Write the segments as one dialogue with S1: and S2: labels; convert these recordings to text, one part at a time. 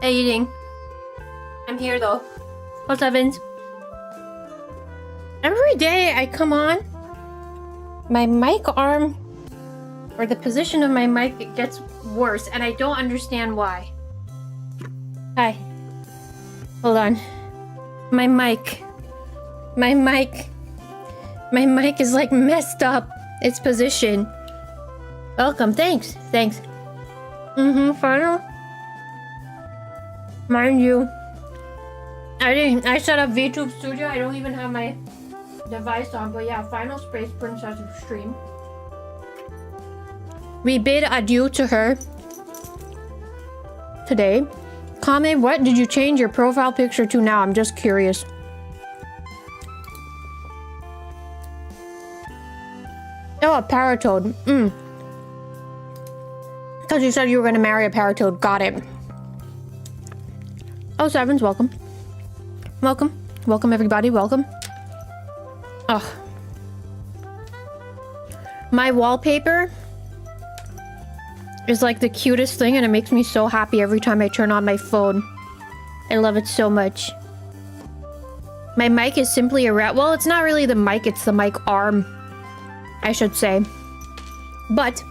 S1: Hey, eating. I'm here though. What's Evans? Every day I come on, my mic arm, or the position of my mic, it gets worse, and I don't understand why. Hi. Hold on. My mic is like messed up. Its position. Welcome. Thanks. Final. Mind you, I set up VTube Studio. I don't even have my device on, but yeah, Final Space Princess Extreme. We bid adieu to her today. Comment, what did you change your profile picture to now? I'm just curious. Oh, a paratoad. Because you said you were going to marry a paratoad. Got it. Oh, Sevens, welcome. Welcome, everybody. Welcome. Ugh. My wallpaper is like the cutest thing, and it makes me so happy every time I turn on my phone. I love it so much. My mic is simply a rat. Well, it's not really the mic, it's the mic arm, I should say. But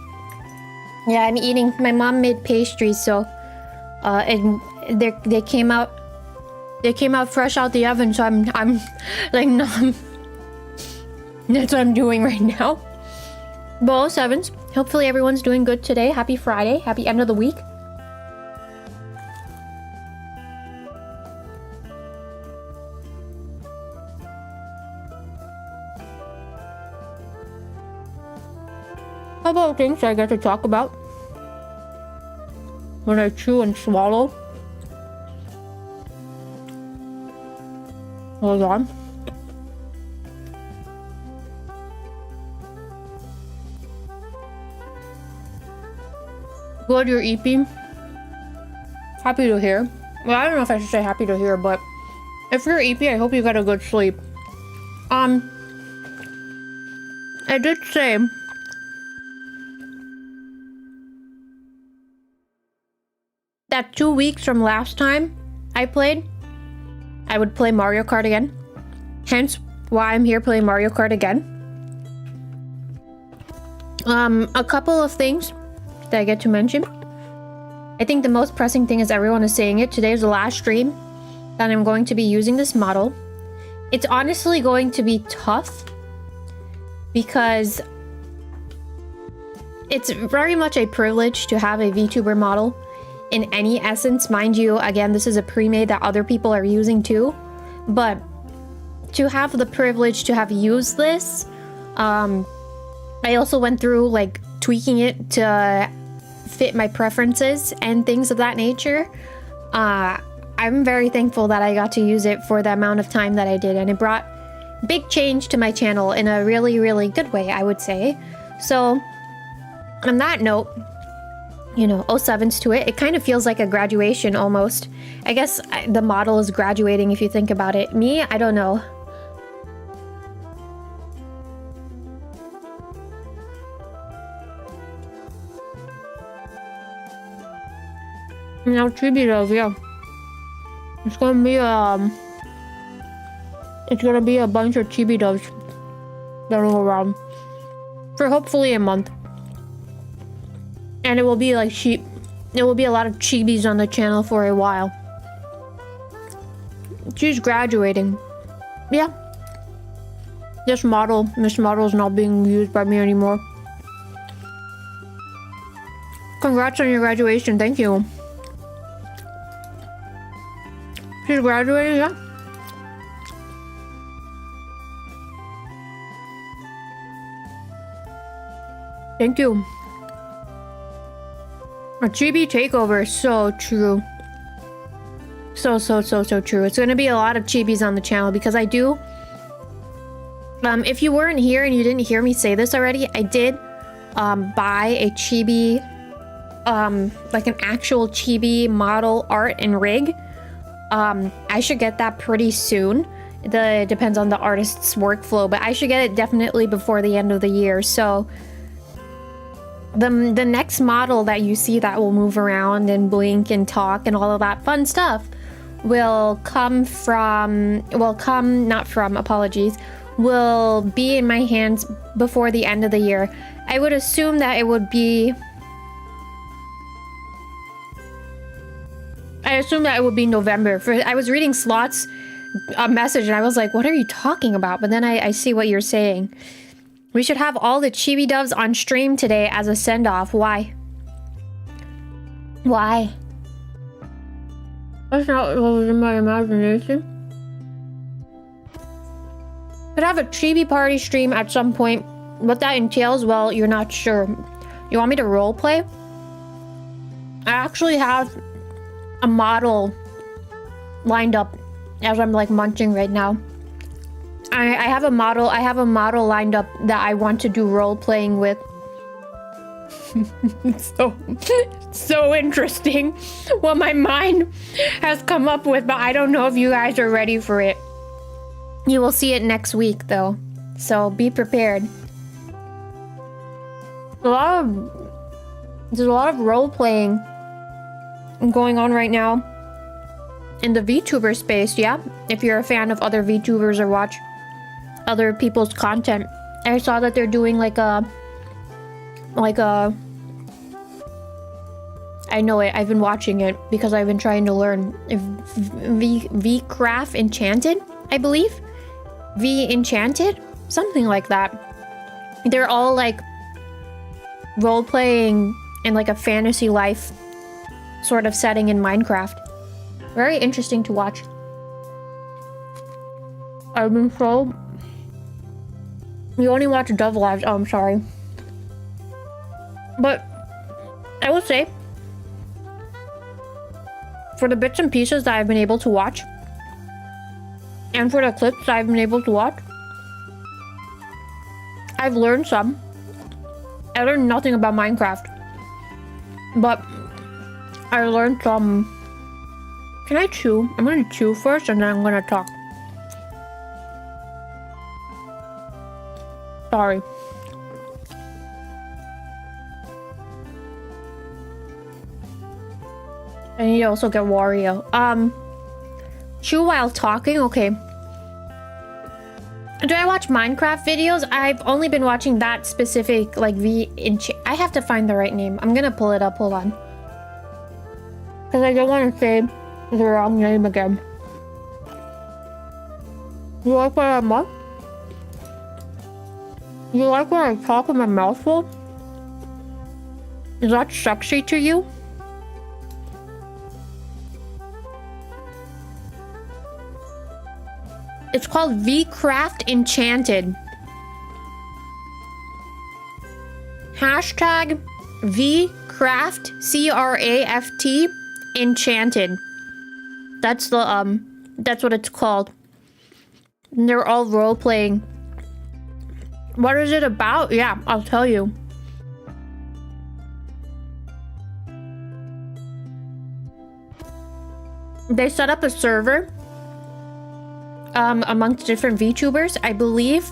S1: yeah, I'm eating. My mom made pastries, so and they came out fresh out the oven, so I'm like numb. That's what I'm doing right now. Ball Sevens. Hopefully everyone's doing good today. Happy Friday. Happy end of the week. How about things I get to talk about when I chew and swallow? Hold on. Good, you're eeping. Happy to hear. Well, I don't know if I should say happy to hear, but if you're eepy, I hope you got a good sleep. I did say that 2 weeks from last time I played, I would play Mario Kart again. Hence why I'm here playing Mario Kart again. A couple of things that I get to mention. I think the most pressing thing is everyone is saying it. Today is the last stream that I'm going to be using this model. It's honestly going to be tough because it's very much a privilege to have a VTuber model in any essence. Mind you, again, this is a pre-made that other people are using too. But to have the privilege to have used this, I also went through like tweaking it to fit my preferences and things of that nature. I'm very thankful that I got to use it for the amount of time that I did, and it brought big change to my channel in a really, really good way, I would say. So on that note, you know, 07s to it. It kind of feels like a graduation almost. I guess the model is graduating if you think about it. Me, I don't know. Now chibi does, yeah. It's gonna be a bunch of chibi doves that'll go around for hopefully a month. And it will be like there will be a lot of chibis on the channel for a while. She's graduating. Yeah. This model is not being used by me anymore. Congrats on your graduation, thank you. She's graduating, yeah. Thank you. A chibi takeover, so true. So true. It's gonna be a lot of chibis on the channel because I do. If you weren't here and you didn't hear me say this already, I did buy a chibi, like an actual chibi model art and rig. I should get that pretty soon. It depends on the artist's workflow, but I should get it definitely before the end of the year. So the next model that you see that will move around and blink and talk and all of that fun stuff will come from, will be in my hands before the end of the year. I would assume that it would be, November. I was reading Sloth's message and I was like, what are you talking about? But then I see what you're saying. We should have all the chibi doves on stream today as a send-off. Why? Why? That's not what was in my imagination. Could have a chibi party stream at some point. What that entails, well, you're not sure. You want me to roleplay? I actually have a model lined up as I'm like munching right now. I have a model lined up that I want to do role playing with. so interesting what my mind has come up with, but I don't know if you guys are ready for it. You will see it next week though, so be prepared. There's a lot of role playing going on right now in the VTuber space. Yeah, if you're a fan of other VTubers or watch other people's content, I saw that they're doing like a I know it, I've been watching it because I've been trying to learn vcraft enchanted, I believe. Enchanted, something like that. They're all like role playing in like a fantasy life sort of setting in Minecraft. Very interesting to watch. I've been so... You only watch Dove Lives. Oh, I'm sorry. But I will say, for the bits and pieces that I've been able to watch, and for the clips that I've been able to watch, I've learned some. I learned nothing about Minecraft, but I learned some. Can I chew? I'm gonna chew first and then I'm gonna talk. Sorry. I need to also get Wario. Chew while talking? Okay. Do I watch Minecraft videos? I've only been watching that specific, like, I have to find the right name. I'm gonna pull it up, hold on. Because I don't want to say the wrong name again. You like what I'm on? You like when I talk with my mouth full? Is that sexy to you? It's called vcraft enchanted. Hashtag vcraft, C-R-A-F-T, enchanted. That's the, that's what it's called. And they're all role-playing. What is it about? Yeah, I'll tell you. They set up a server amongst different VTubers, I believe.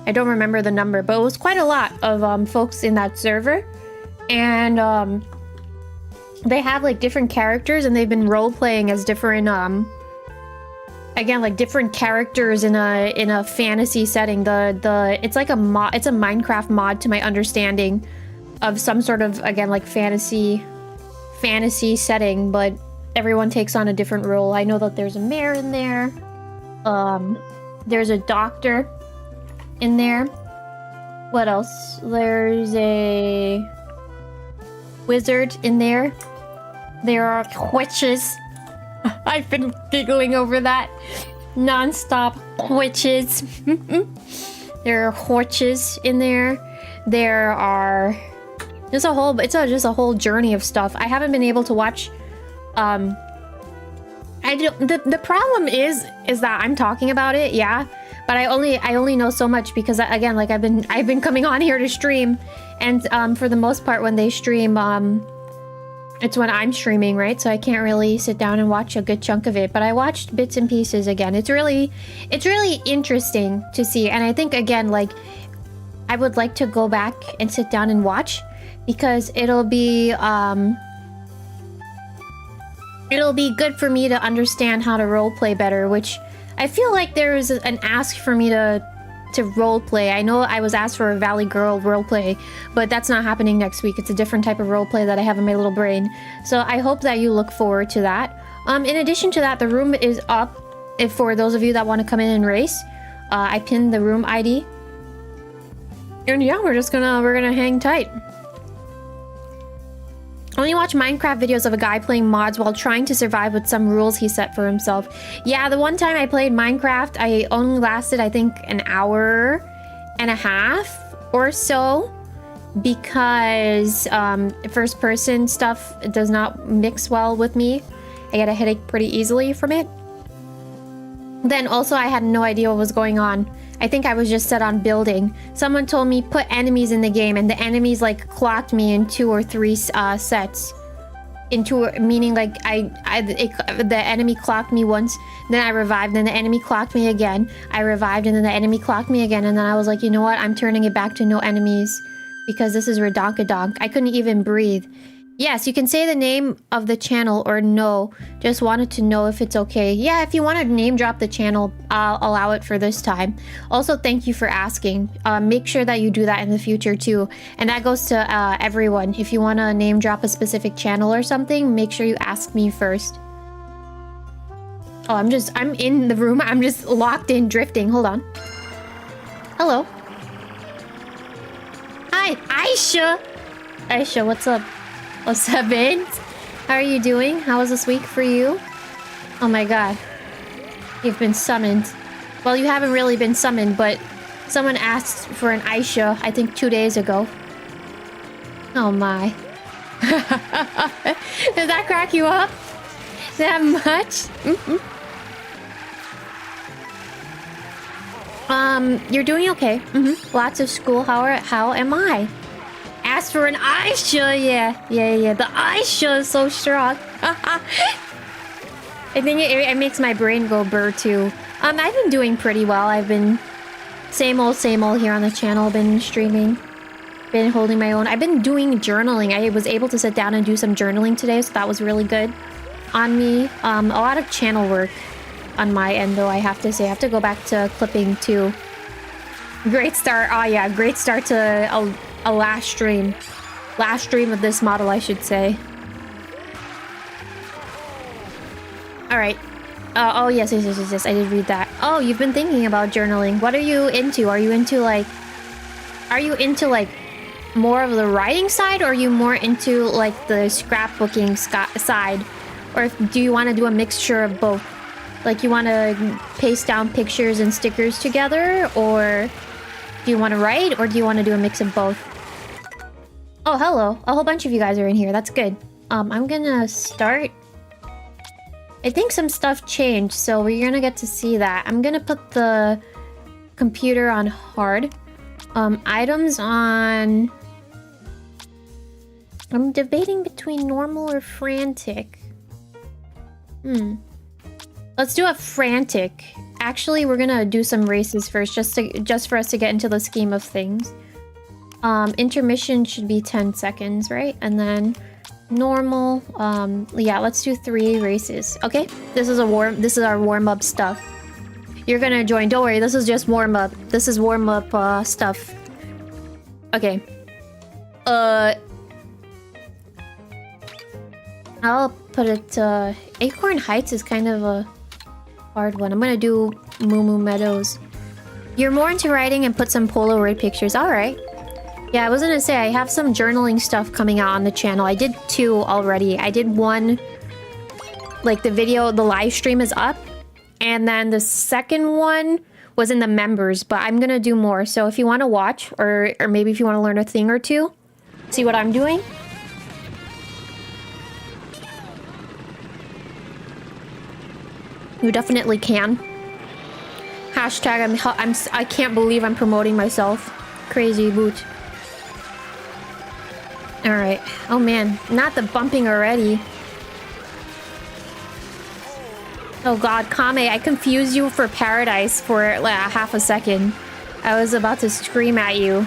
S1: I don't remember the number, but it was quite a lot of folks in that server. And they have like different characters and they've been role-playing as different again, like different characters in a fantasy setting. It's like a mod, it's a Minecraft mod to my understanding of some sort of, again, like fantasy setting, but everyone takes on a different role. I know that there's a mayor in there. There's a doctor in there. What else? There's a wizard in there. There are witches. I've been giggling over that non-stop. Witches. There are witches in there. There's a whole, just a whole journey of stuff. I haven't been able to watch. The problem is that I'm talking about it, yeah, but I only know so much because, again, like I've been coming on here to stream, and for the most part when they stream, it's when I'm streaming, right? So I can't really sit down and watch a good chunk of it, but I watched bits and pieces again. It's really interesting to see, and I think, again, like, I would like to go back and sit down and watch, because it'll be good for me to understand how to roleplay better, which I feel like there is an ask for me to roleplay. I know I was asked for a Valley Girl roleplay, but that's not happening next week. It's a different type of roleplay that I have in my little brain. So I hope that you look forward to that. In addition to that, the room is up if for those of you that want to come in and race. I pinned the room ID. And yeah, we're gonna hang tight. Only watch Minecraft videos of a guy playing mods while trying to survive with some rules he set for himself. Yeah, the one time I played Minecraft, I only lasted, I think, an hour and a half or so, because first person stuff does not mix well with me. I get a headache pretty easily from it. Then also I had no idea what was going on. I think I was just set on building. Someone told me put enemies in the game, and the enemies like clocked me in 2 or 3 sets. Meaning like the enemy clocked me once, then I revived, then the enemy clocked me again. I revived, and then the enemy clocked me again, and then I was like, you know what? I'm turning it back to no enemies, because this is redonka-donk. I couldn't even breathe. Yes, you can say the name of the channel or no. Just wanted to know if it's okay. Yeah, if you want to name drop the channel, I'll allow it for this time. Also, thank you for asking. Make sure that you do that in the future too. And that goes to everyone. If you want to name drop a specific channel or something, make sure you ask me first. Oh, I'm in the room. I'm just locked in drifting. Hold on. Hello. Hi, Aisha. Aisha, what's up? What's up, Vince? How are you doing? How was this week for you? Oh my god. You've been summoned. Well, you haven't really been summoned, but someone asked for an Aisha, I think 2 days ago. Oh my. Does that crack you up? That much? You're doing okay. Lots of school. How am I? Asked for an Aisha, yeah. The Aisha is so strong. I think it makes my brain go burr too. I've been doing pretty well. I've been same old here on the channel. Been streaming, been holding my own. I've been doing journaling. I was able to sit down and do some journaling today, so that was really good on me. A lot of channel work on my end, though, I have to say. I have to go back to clipping too. Great start. Oh yeah, great start to a last stream of this model, I should say. All right. Oh yes, I did read that. Oh, you've been thinking about journaling. What are you into? Are you into like more of the writing side, or are you more into like the scrapbooking side, or do you want to do a mixture of both? Like, you want to paste down pictures and stickers together, or do you want to write, or do you want to do a mix of both? Oh, hello. A whole bunch of you guys are in here. That's good. I'm gonna start. I think some stuff changed, so we're gonna get to see that. I'm gonna put the computer on hard. Items on... I'm debating between normal or frantic. Let's do a frantic. Actually, we're gonna do some races first, just for us to get into the scheme of things. Intermission should be 10 seconds, right? And then normal. Yeah, let's do 3 races. Okay, this is our warm-up stuff. You're gonna join. Don't worry, this is just warm-up. This is warm-up stuff. Okay. I'll put it. Acorn Heights is kind of a hard one. I'm gonna do Moo Moo Meadows. You're more into writing and put some Polaroid pictures. All right. Yeah, I was gonna say, I have some journaling stuff coming out on the channel. I did 2 already. I did 1, like the live stream is up. And then the second one was in the members, but I'm gonna do more. So if you want to watch, or maybe if you want to learn a thing or two, see what I'm doing. You definitely can. Hashtag I can't believe I'm promoting myself. Crazy boot. Alright. Oh man, not the bumping already. Oh god, Kame, I confused you for Paradise for like half a second. I was about to scream at you.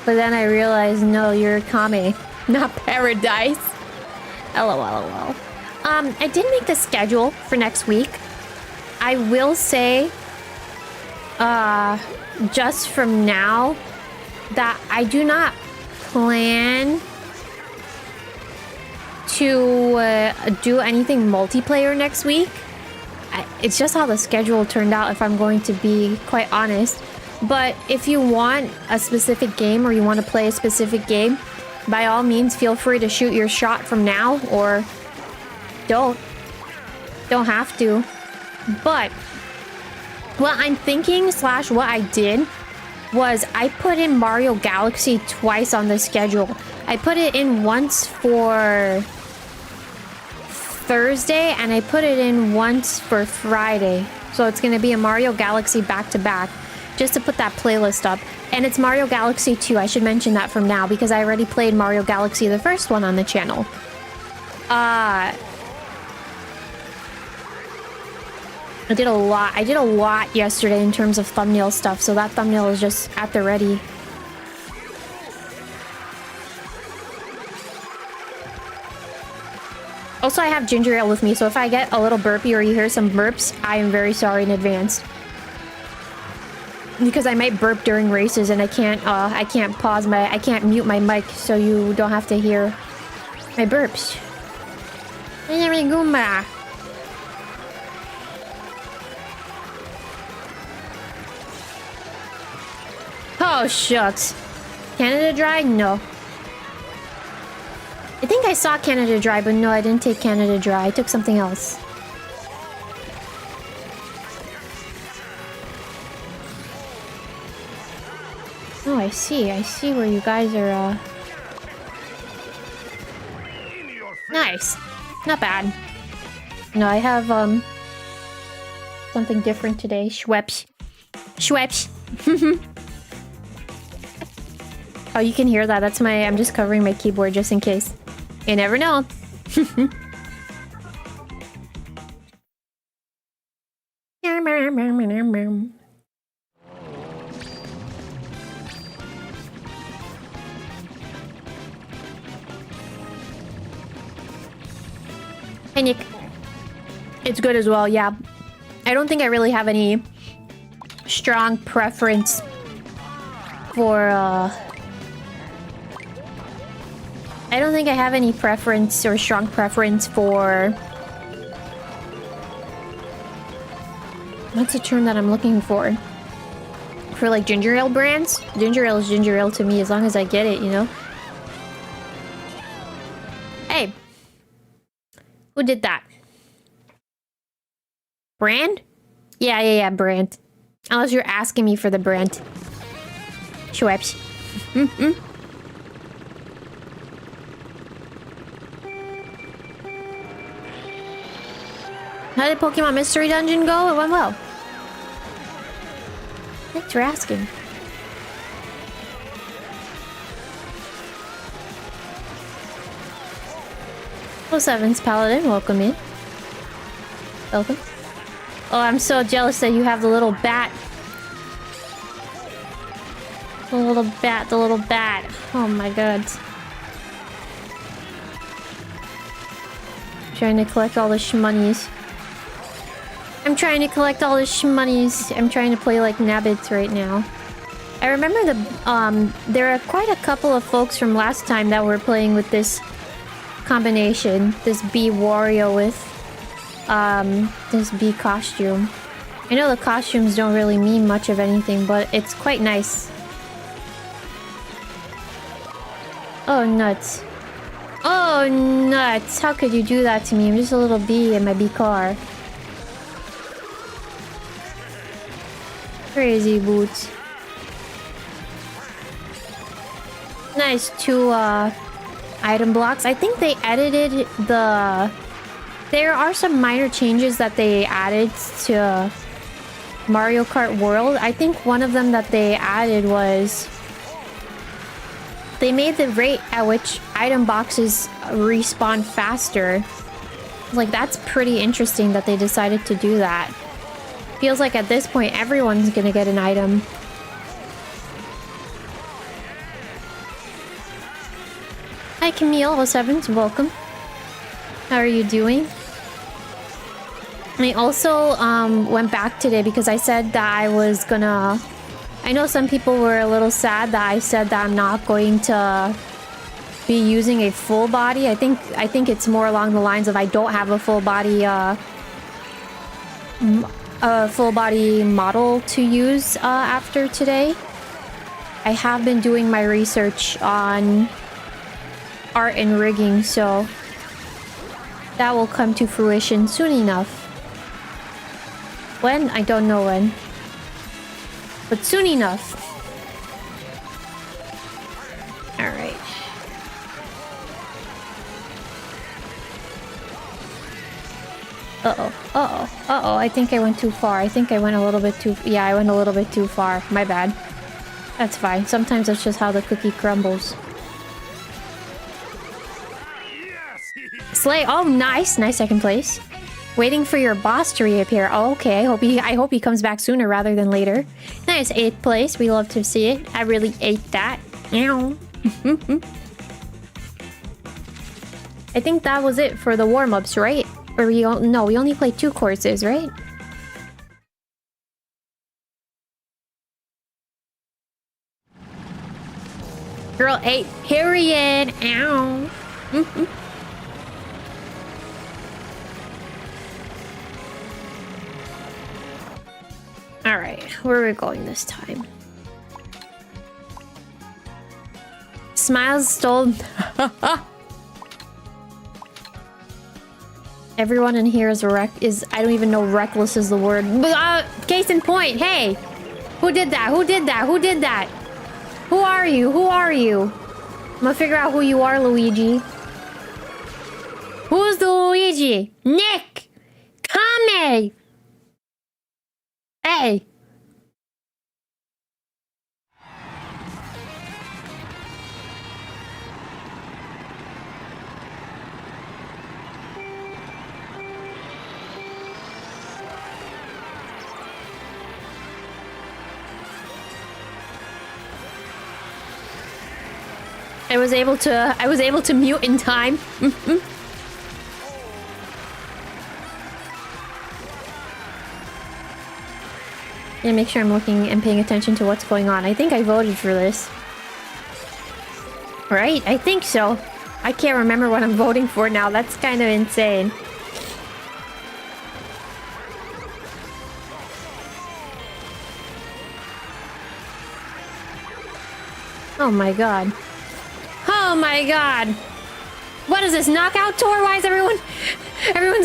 S1: But then I realized, no, you're Kame, not Paradise. LOL. I did make the schedule for next week. I will say, just from now, that I do not plan to do anything multiplayer next week. It's just how the schedule turned out, if I'm going to be quite honest. But if you want a specific game or you want to play a specific game, by all means, feel free to shoot your shot from now, or don't have to. But what I'm thinking / what I did was I put in Mario Galaxy twice on the schedule. I put it in once for Thursday and I put it in once for Friday. So it's going to be a Mario Galaxy back-to-back, just to put that playlist up. And it's Mario Galaxy 2. I should mention that from now because I already played Mario Galaxy, the first one, on the channel. I did a lot yesterday in terms of thumbnail stuff, so that thumbnail is just at the ready. Also, I have ginger ale with me, so if I get a little burpy or you hear some burps, I am very sorry in advance. Because I might burp during races and I can't mute my mic, so you don't have to hear my burps. Oh, shucks. Canada Dry? No. I think I saw Canada Dry, but no, I didn't take Canada Dry. I took something else. Oh, I see. I see where you guys are, Nice. Not bad. No, I have, something different today. Schweppes. Schweppes. Oh, you can hear that. That's my... I'm just covering my keyboard just in case. You never know. Hey, Nick. It's good as well, yeah. I don't think I really have any strong preference for, I don't think I have any preference or strong preference for... What's the term that I'm looking for? For, like, ginger ale brands? Ginger ale is ginger ale to me, as long as I get it, you know? Hey! Who did that? Brand? Yeah, brand. Unless you're asking me for the brand. Schweppes. How did Pokemon Mystery Dungeon go? It went well. Thanks for asking. Oh, Sevens Paladin, welcome in. Welcome. Oh, I'm so jealous that you have the little bat. The little bat. Oh my god. Trying to collect all the shmonnies. I'm trying to collect all the shmonnies. I'm trying to play like Nabbits right now. I remember there are quite a couple of folks from last time that were playing with this combination. This bee Wario with this bee costume. I know the costumes don't really mean much of anything, but it's quite nice. Oh, nuts. Oh, nuts. How could you do that to me? I'm just a little bee in my bee car. Crazy boots. Nice, 2 item blocks. I think they edited the... There are some minor changes that they added to Mario Kart World. I think one of them that they added was... They made the rate at which item boxes respawn faster. Like, that's pretty interesting that they decided to do that. Feels like at this point, everyone's gonna get an item. Hi, Camille07, welcome. How are you doing? I also went back today because I said that I was gonna... I know some people were a little sad that I said that I'm not going to be using a full body. I think it's more along the lines of I don't have a full body model to use after today. I have been doing my research on art and rigging, so that will come to fruition soon enough. When? I don't know when. But soon enough. Alright. Uh-oh. Uh-oh. Uh-oh. I think I went too far. I think I went a little bit too... Yeah, I went a little bit too far. My bad. That's fine. Sometimes that's just how the cookie crumbles. Slay. Oh, nice. Nice second place. Waiting for your boss to reappear. Oh, okay. I hope he comes back sooner rather than later. Nice 8th place. We love to see it. I really ate that. Meow. I think that was it for the warm-ups, right? Or we only played 2 courses, right? Girl 8, period. Ow. Alright, where are we going this time? Smiles stole... Everyone in here is I don't even know reckless is the word. Case in point, hey! Who did that? Who did that? Who did that? Who are you? Who are you? I'm gonna figure out who you are, Luigi. Who's the Luigi? Nick! Kame! Hey! I was able to mute in time. And make sure I'm looking and paying attention to what's going on. I think I voted for this. Right? I think so. I can't remember what I'm voting for now. That's kind of insane. Oh my god. Oh my god. What is this, knockout tour? Why is everyone's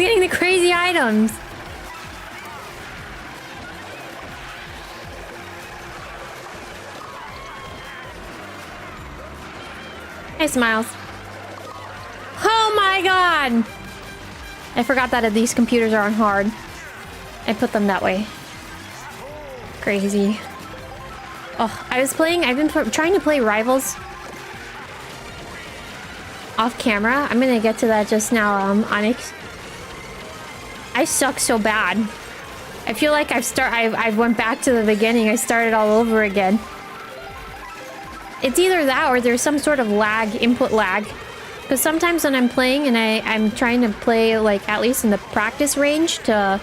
S1: getting the crazy items? Hey, Smiles. Oh my god! I forgot that these computers are on hard. I put them that way. Crazy. Oh, I've been trying to play Rivals off camera. I'm gonna get to that just now, Onyx. I suck so bad. I feel like I've went back to the beginning. I started all over again. It's either that or there's some sort of lag, input lag. Because sometimes when I'm playing and I'm trying to play, like, at least in the practice range to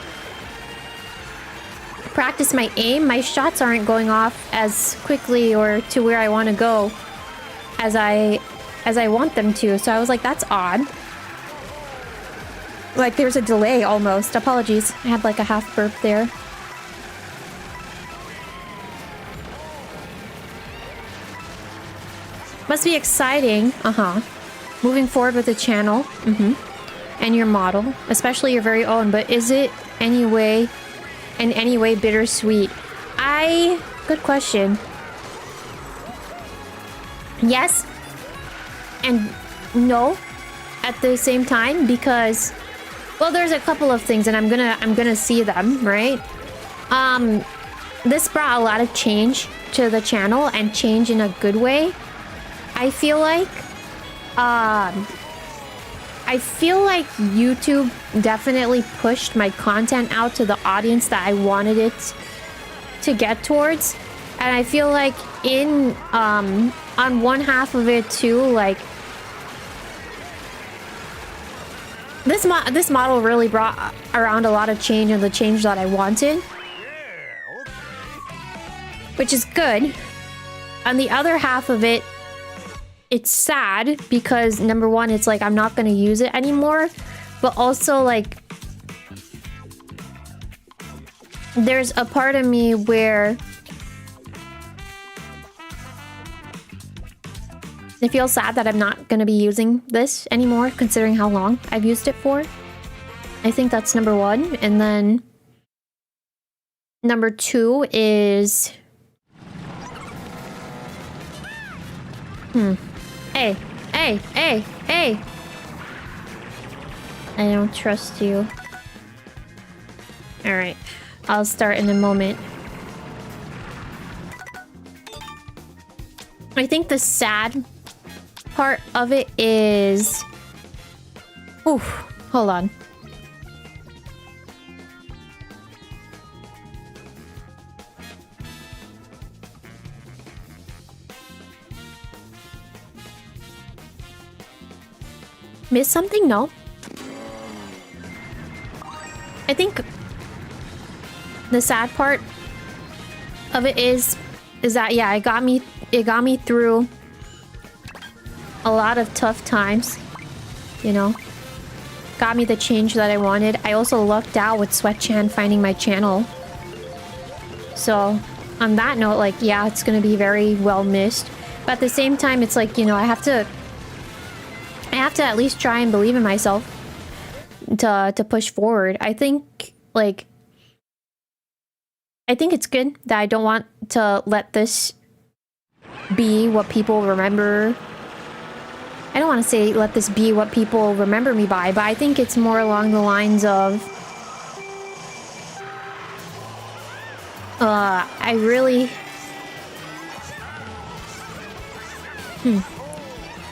S1: practice my aim, my shots aren't going off as quickly or to where I want to go as I want them to. So I was like, that's odd. Like, there's a delay almost. Apologies. I had like a half burp there. Must be exciting. Moving forward with the channel. And your model. Especially your very own. But is it in any way bittersweet? Good question. Yes and no at the same time, because, well, there's a couple of things and I'm gonna see them, right? This brought a lot of change to the channel, and change in a good way. I feel like YouTube definitely pushed my content out to the audience that I wanted it to get towards. And I feel like on one half of it too, like, This model really brought around a lot of change, and the change that I wanted, which is good. On the other half of it, it's sad because number one, it's like I'm not going to use it anymore, but also like there's a part of me where I feel sad that I'm not going to be using this anymore, considering how long I've used it for. I think that's number one. And then number two is... Hey, hey, hey, hey! I don't trust you. Alright, I'll start in a moment. I think the sad part of it is... Oof, hold on. Missed something? No. I think the sad part of it is that, yeah, it got me through a lot of tough times, you know. Got me the change that I wanted. I also lucked out with 𝗓𝗏𝗧𝗏 finding my channel. So, on that note, like, yeah, it's gonna be very well missed. But at the same time, it's like, you know, I have to at least try and believe in myself to push forward. I think, like, I think it's good that I don't want to let this be what people remember. I don't want to say let this be what people remember me by, but I think it's more along the lines of I really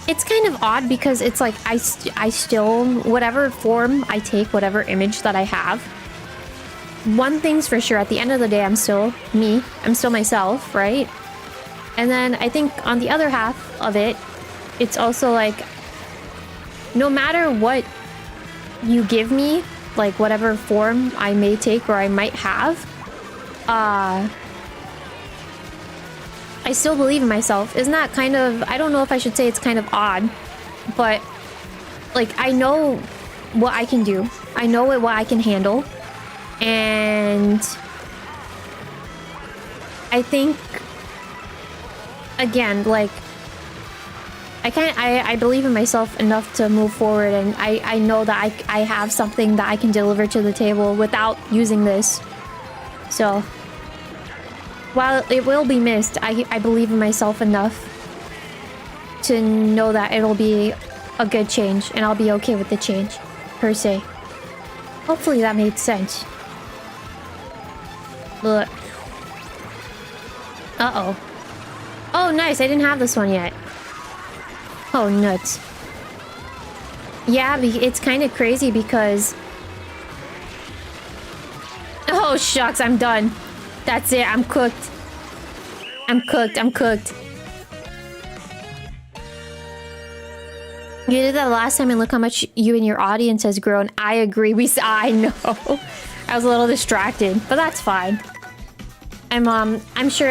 S1: It's kind of odd because it's like I still, whatever form I take, whatever image that I have, one thing's for sure, at the end of the day, I'm still me. I'm still myself, right? And then I think on the other half of it, it's also like, no matter what you give me, like whatever form I may take or I might have, I still believe in myself. Isn't that kind of... I don't know if I should say it's kind of odd, but like I know what I can do. I know what I can handle. And I think, again, like I believe in myself enough to move forward, and I know that I have something that I can deliver to the table without using this. So while it will be missed, I believe in myself enough to know that it'll be a good change, and I'll be okay with the change, per se. Hopefully that made sense. Look. Uh-oh. Oh, nice. I didn't have this one yet. Oh, nuts. Yeah, it's kind of crazy because... Oh, shucks. I'm done. That's it. I'm cooked. I'm cooked. I'm cooked. You did that last time and look how much you and your audience has grown. I agree. I know. I was a little distracted, but that's fine. I'm sure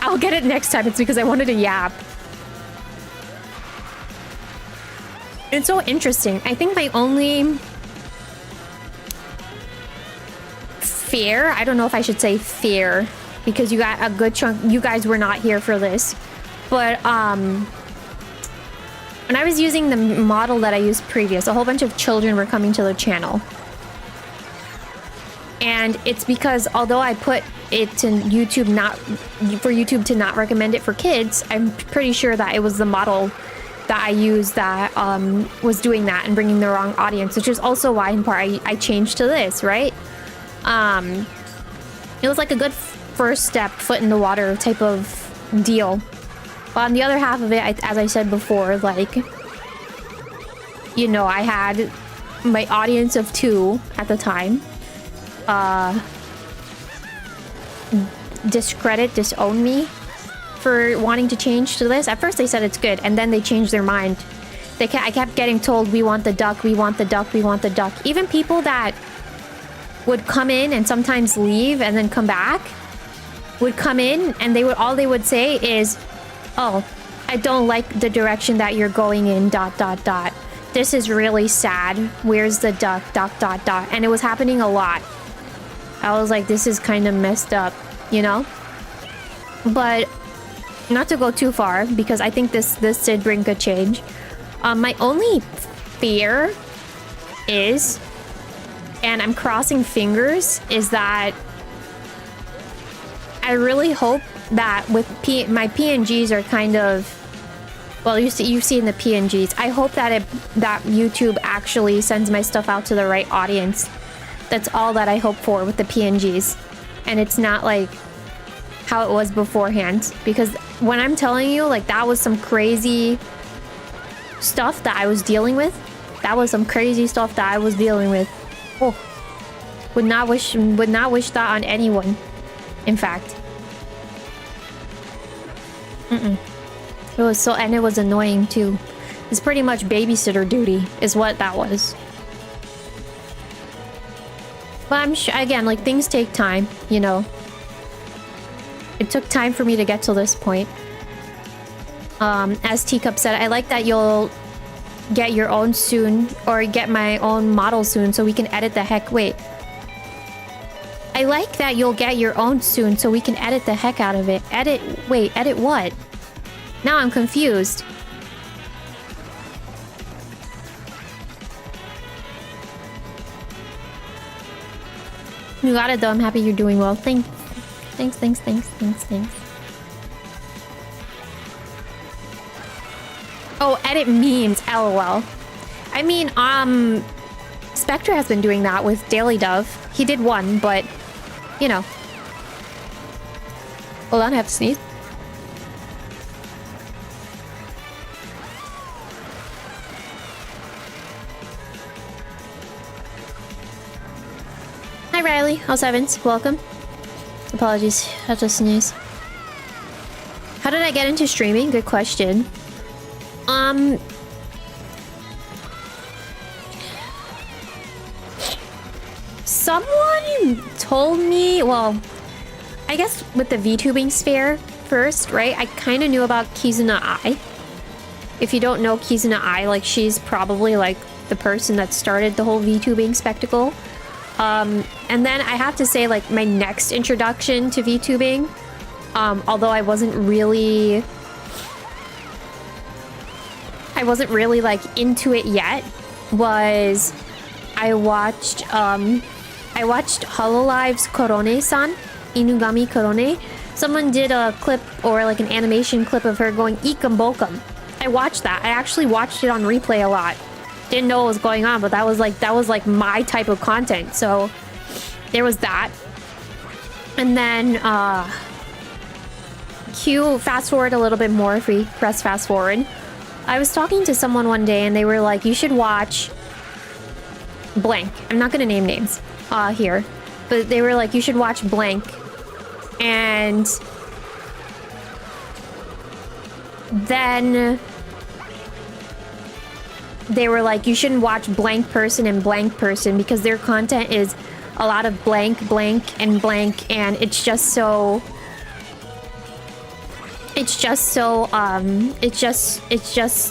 S1: I'll get it next time. It's because I wanted to yap. It's so interesting. I think my only fear, I don't know if I should say fear, because you got a good chunk, you guys were not here for this, but when I was using the model that I used previous, a whole bunch of children were coming to the channel. And it's because although I put it to YouTube, not for YouTube to not recommend it for kids, I'm pretty sure that it was the model that I used that was doing that and bringing the wrong audience, which is also why in part I changed to this, right? It was like a good first step, foot in the water type of deal. But on the other half of it, as I said before, like, you know, I had my audience of 2 at the time. Disown me for wanting to change to this. At first they said it's good, and then they changed their mind. I kept getting told, we want the duck, we want the duck, we want the duck. Even people that would come in and sometimes leave and then come back would come in and all they would say is, oh, I don't like the direction that you're going in, ... This is really sad. Where's the duck, ... And it was happening a lot. I was like, this is kind of messed up, you know? But not to go too far, because I think this did bring good change. My only fear is, and I'm crossing fingers, is that I really hope that with my PNGs are kind of, well, you've seen the PNGs. I hope that YouTube actually sends my stuff out to the right audience. That's all that I hope for with the PNGs. And it's not like how it was beforehand. Because when I'm telling you, like, that was some crazy stuff that I was dealing with. That was some crazy stuff that I was dealing with. Oh, would not wish that on anyone. In fact, it was so, and it was annoying too. It's pretty much babysitter duty, is what that was. But I'm sure, again, like, things take time, you know. It took time for me to get to this point. As Teacup said, I like that you'll get your own soon, or get my own model soon, so we can edit the heck. Wait. I like that you'll get your own soon, so we can edit the heck out of it. Wait, edit what? Now I'm confused. You got it though, I'm happy you're doing well. Thanks. Oh, edit memes, lol. I mean, Spectre has been doing that with Daily Dove. He did one, but, you know. Hold on, I have to sneeze. Hi, Riley. How's Evans? Welcome. Apologies, I had to sneeze. How did I get into streaming? Good question. Someone told me, well, I guess with the VTubing sphere first, right? I kind of knew about 𝗓𝗓𝗓𝗏. If you don't know 𝗓𝗓𝗓𝗏, like, she's probably like the person that started the whole VTubing spectacle. And then I have to say, like, my next introduction to VTubing, although I wasn't really like into it yet, was I watched Hololive's Korone-san, Inugami Korone. Someone did a clip, or like an animation clip of her going Ikam Bokum. I watched that. I actually watched it on replay a lot. Didn't know what was going on, but that was like my type of content. So there was that. And then fast forward a little bit more if we press fast forward. I was talking to someone one day and they were like, you should watch blank. I'm not gonna name names here, but they were like, you should watch blank. And then they were like, you shouldn't watch blank person and blank person because their content is a lot of blank, and blank, and it's just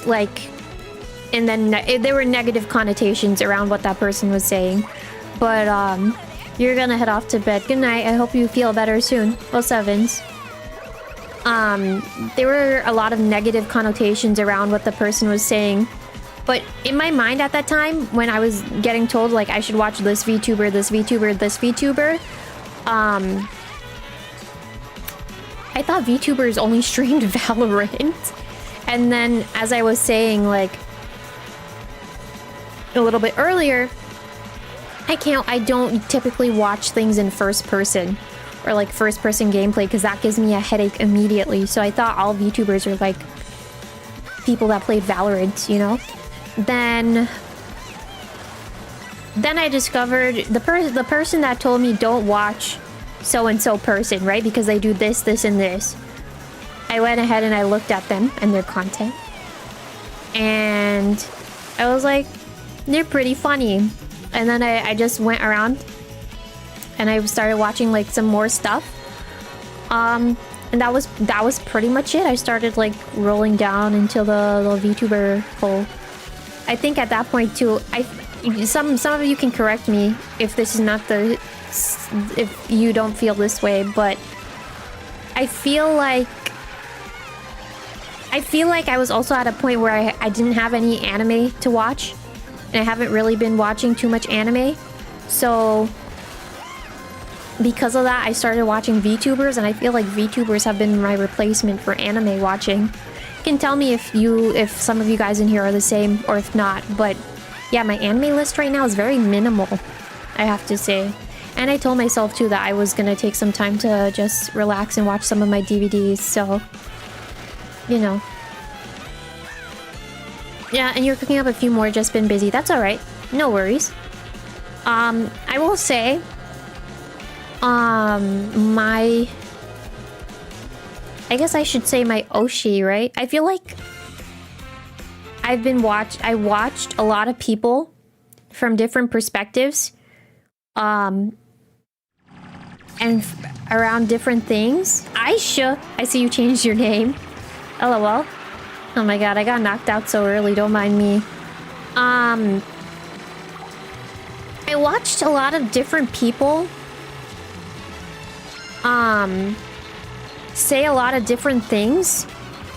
S1: like, and then there were negative connotations around what that person was saying. But you're gonna head off to bed. Good night. I hope you feel better soon. Well, Sevens. There were a lot of negative connotations around what the person was saying. But in my mind at that time, when I was getting told, like, I should watch this VTuber, this VTuber, this VTuber, I thought VTubers only streamed Valorant. And then, as I was saying, like, a little bit earlier, I don't typically watch things in first person, or like first person gameplay, because that gives me a headache immediately. So I thought all VTubers are like people that played Valorant, you know? Then I discovered the person that told me don't watch so-and-so person, right? Because they do this, this, and this. I went ahead and I looked at them and their content. and I was like, they're pretty funny. And then I just went around and I started watching like some more stuff. And that was pretty much it. I started like rolling down into the little VTuber hole. I think at that point too, some of you can correct me if this is not the, if you don't feel this way, but I feel like I was also at a point where I didn't have any anime to watch, and I haven't really been watching too much anime. So because of that, I started watching VTubers, and I feel like VTubers have been my replacement for anime watching. You can tell me if some of you guys in here are the same or if not, but yeah, my anime list right now is very minimal, I have to say. And I told myself too that I was gonna take some time to just relax and watch some of my DVDs, so you know. Yeah, and you're cooking up a few more, just been busy. That's alright. No worries. I will say, I guess I should say my Oshi, right? I feel like I watched a lot of people from different perspectives, and around different things. Aisha, I see you changed your name. LOL. Oh my god, I got knocked out so early, don't mind me. I watched a lot of different people say a lot of different things.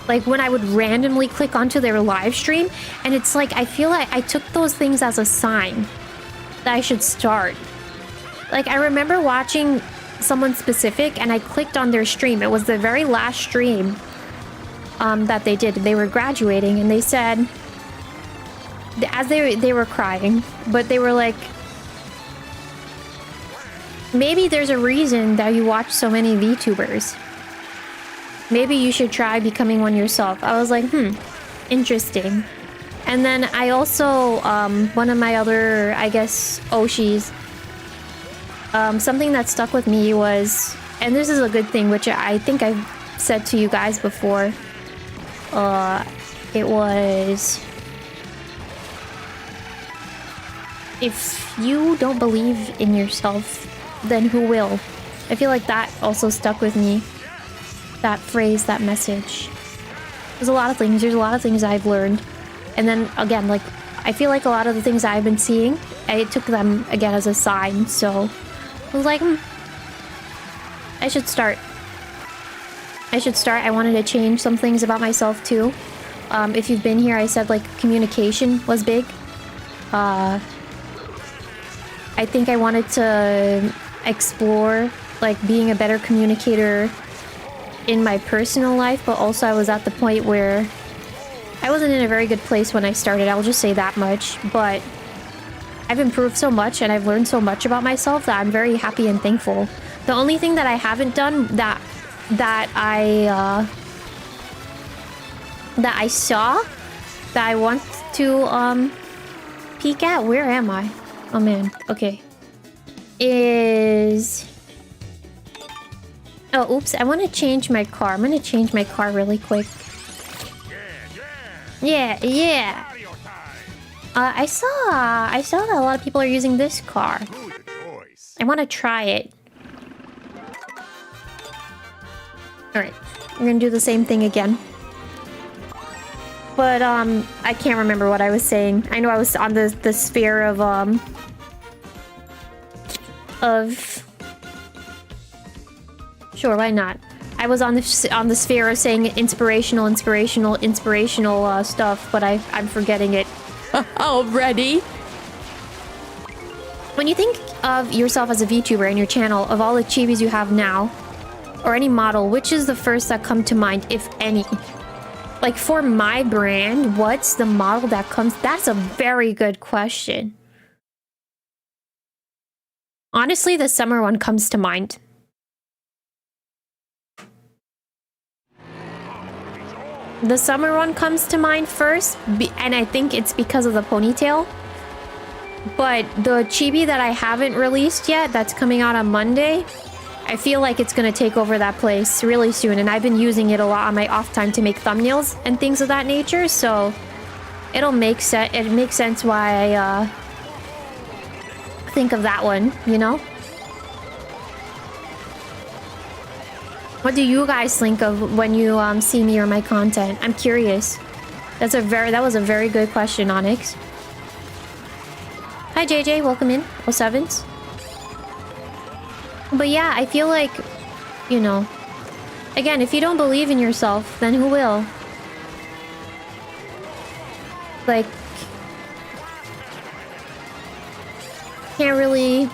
S1: Like when I would randomly click onto their live stream, and it's like I feel like I took those things as a sign that I should start. Like I remember watching someone specific and I clicked on their stream. It was the very last stream that they did. They were graduating and they said, as they were crying, but they were like, maybe there's a reason that you watch so many VTubers. Maybe you should try becoming one yourself. I was like, interesting. And then I also, one of my other, I guess, Oshis, something that stuck with me was, and this is a good thing, which I think I've said to you guys before, it was, if you don't believe in yourself, then who will? I feel like that also stuck with me. That phrase, that message. There's a lot of things I've learned. And then again, like, I feel like a lot of the things I've been seeing, I took them again as a sign, so I was like, I should start. I wanted to change some things about myself too. If you've been here, I said like communication was big. I think I wanted to explore like being a better communicator in my personal life, but also I was at the point where I wasn't in a very good place when I started. I'll just say that much, but I've improved so much and I've learned so much about myself that I'm very happy and thankful. The only thing that I haven't done that I saw that I want to peek at, where am I? Oh man, okay. Is, oh oops, I want to change my car. I'm gonna change my car really quick. Yeah. I saw that a lot of people are using this car. I want to try it. Alright, we're gonna do the same thing again. But I can't remember what I was saying. I know I was on the sphere of sure, why not? I was on the sphere of saying inspirational stuff, but I'm forgetting it already. When you think of yourself as a VTuber and your channel, of all the chibis you have now, or any model, which is the first that come to mind, if any? Like for my brand, what's the model that comes? That's a very good question. Honestly, the summer one comes to mind. The summer one comes to mind first, and I think it's because of the ponytail. But the chibi that I haven't released yet, that's coming out on Monday, I feel like it's gonna take over that place really soon, and I've been using it a lot on my off time to make thumbnails and things of that nature, so it'll make sense. It makes sense why I think of that one, you know? What do you guys think of when you see me or my content? I'm curious. That was a very good question, Onyx. Hi JJ, welcome in. 07s. But yeah, I feel like, you know, again, if you don't believe in yourself, then who will? Like, can't really...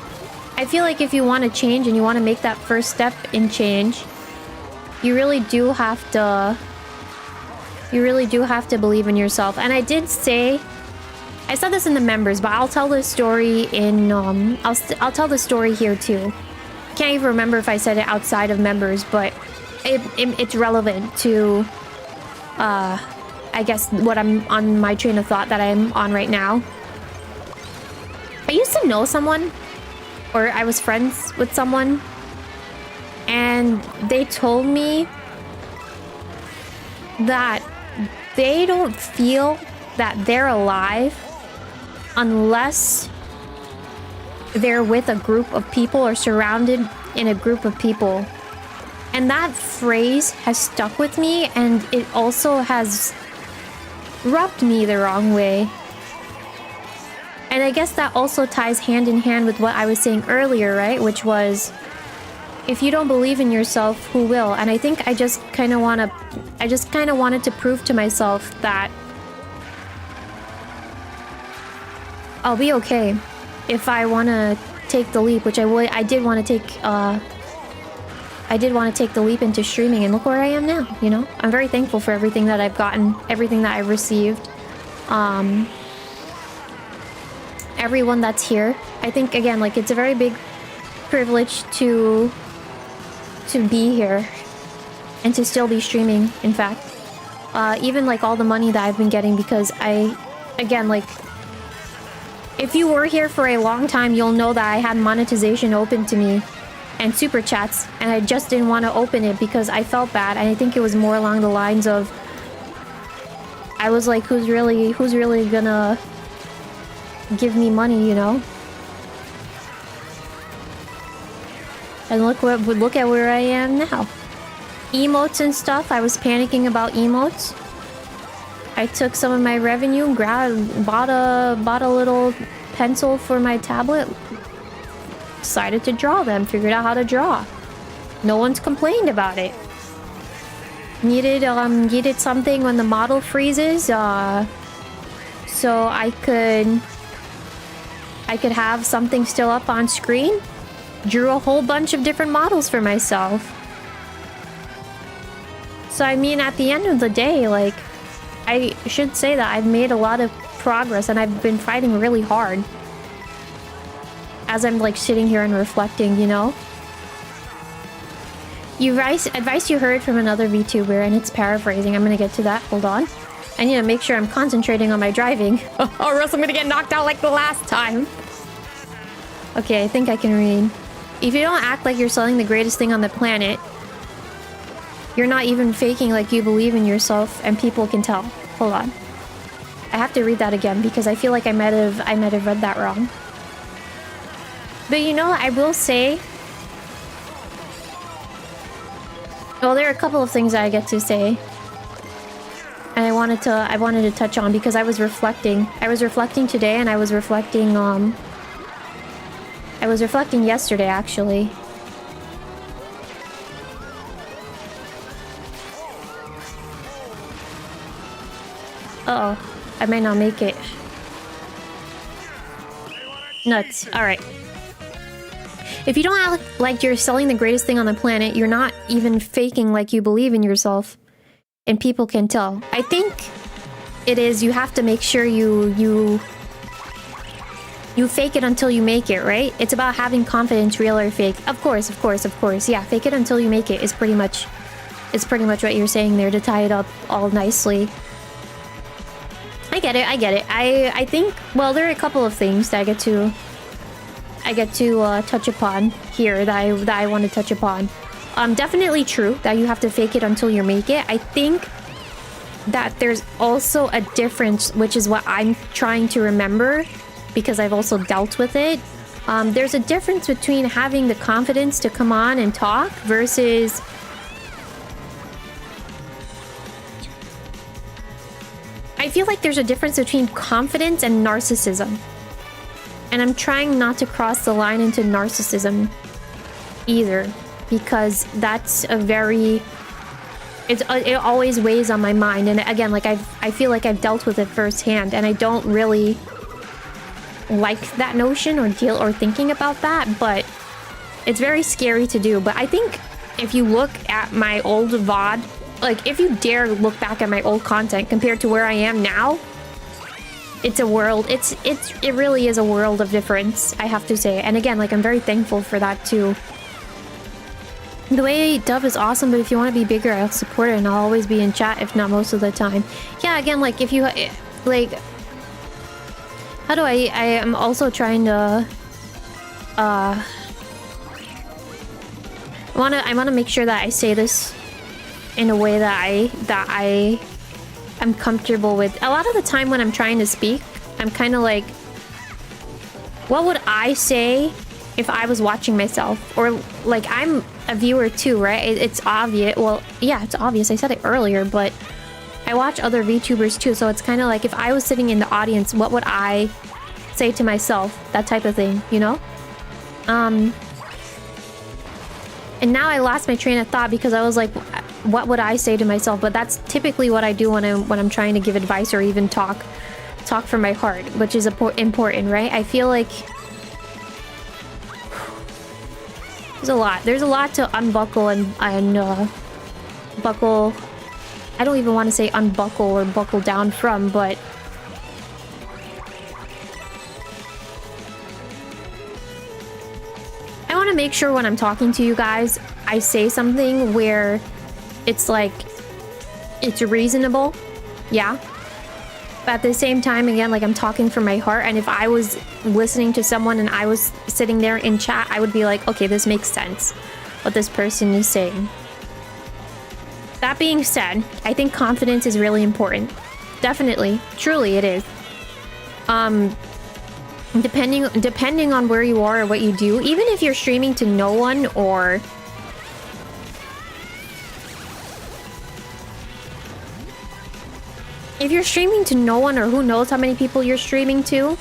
S1: I feel like if you want to change and you want to make that first step in change, you really do have to... You really do have to believe in yourself. And I did say... I said this in the members, but I'll tell the story in... I'll tell the story here too. Can't even remember if I said it outside of members, but it's relevant to... I guess what I'm on my train of thought that I'm on right now. I used to know someone, or I was friends with someone, and they told me that they don't feel that they're alive unless they're with a group of people or surrounded in a group of people. And that phrase has stuck with me, and it also has rubbed me the wrong way. And I guess that also ties hand in hand with what I was saying earlier, right? Which was, if you don't believe in yourself, who will? And I think I just kind of wanted to prove to myself that I'll be okay if I want to take the leap, which I did want to take. I did want to take the leap into streaming, and look where I am now, you know? I'm very thankful for everything that I've gotten, everything that I've received. Everyone that's here. I think, again, like, it's a very big privilege to be here and to still be streaming, in fact. Even, like, all the money that I've been getting, because again, like, if you were here for a long time, you'll know that I had monetization open to me and super chats, and I just didn't want to open it because I felt bad. And I think it was more along the lines of, I was like, who's really gonna give me money, you know? And look at where I am now. Emotes and stuff, I was panicking about emotes. I took some of my revenue, bought a little pencil for my tablet, decided to draw them, figured out how to draw. No one's complained about it. Needed something when the model freezes, so I could have something still up on screen. Drew a whole bunch of different models for myself. So I mean, at the end of the day, like, I should say that I've made a lot of progress, and I've been fighting really hard as I'm like sitting here and reflecting, you know? Advice you heard from another VTuber, and it's paraphrasing. I'm gonna get to that. Hold on. I need to make sure I'm concentrating on my driving, or else I'm gonna get knocked out like the last time. Okay, I think I can read. If you don't act like you're selling the greatest thing on the planet, you're not even faking like you believe in yourself, and people can tell. Hold on. I have to read that again because I feel like I might have read that wrong. But you know, I will say, well, there are a couple of things that I get to say, and I wanted to touch on because I was reflecting. I was reflecting today, and I was reflecting yesterday, actually. Uh-oh, I might not make it. Nuts. All right. If you don't act like you're selling the greatest thing on the planet, you're not even faking like you believe in yourself, and people can tell. I think it is, you have to make sure you fake it until you make it, right? It's about having confidence, real or fake. Of course. Yeah, fake it until you make it is pretty much what you're saying there, to tie it up all nicely. I get it. I think, well, there are a couple of things that I get to touch upon here that I want to touch upon. Definitely true that you have to fake it until you make it. I think that there's also a difference, which is what I'm trying to remember because I've also dealt with it. There's a difference between having the confidence to come on and talk versus I feel like there's a difference between confidence and narcissism. And I'm trying not to cross the line into narcissism either, because that's a very... it always weighs on my mind. And again, like I feel like I've dealt with it firsthand, and I don't really like that notion or thinking about that, but it's very scary to do. But I think if you look at my old VOD, like if you dare look back at my old content compared to where I am now, it's a world. It really is a world of difference, I have to say. And again, like I'm very thankful for that too. The way Dove is awesome, but if you want to be bigger, I'll support it and I'll always be in chat, if not most of the time. Yeah, again, like if you like, how do I am also trying to I wanna make sure that I say this in a way that I am comfortable with. A lot of the time when I'm trying to speak, I'm kind of like, what would I say if I was watching myself? Or like, I'm a viewer too, right? It's obvious. Well, yeah, it's obvious. I said it earlier, but I watch other VTubers too, so it's kind of like if I was sitting in the audience, what would I say to myself? That type of thing, you know? And now I lost my train of thought because I was like, what would I say to myself? But that's typically what I do when I'm trying to give advice or even talk from my heart, which is important, right? I feel like there's a lot to unbuckle and buckle. I don't even want to say unbuckle or buckle down from, but I want to make sure when I'm talking to you guys, I say something where it's like, it's reasonable, yeah? But at the same time, again, like I'm talking from my heart, and if I was listening to someone and I was sitting there in chat, I would be like, okay, this makes sense, what this person is saying. That being said, I think confidence is really important. Definitely. Truly, it is. Depending on where you are or what you do, even if you're streaming to no one, or if you're streaming to no one, or who knows how many people you're streaming to,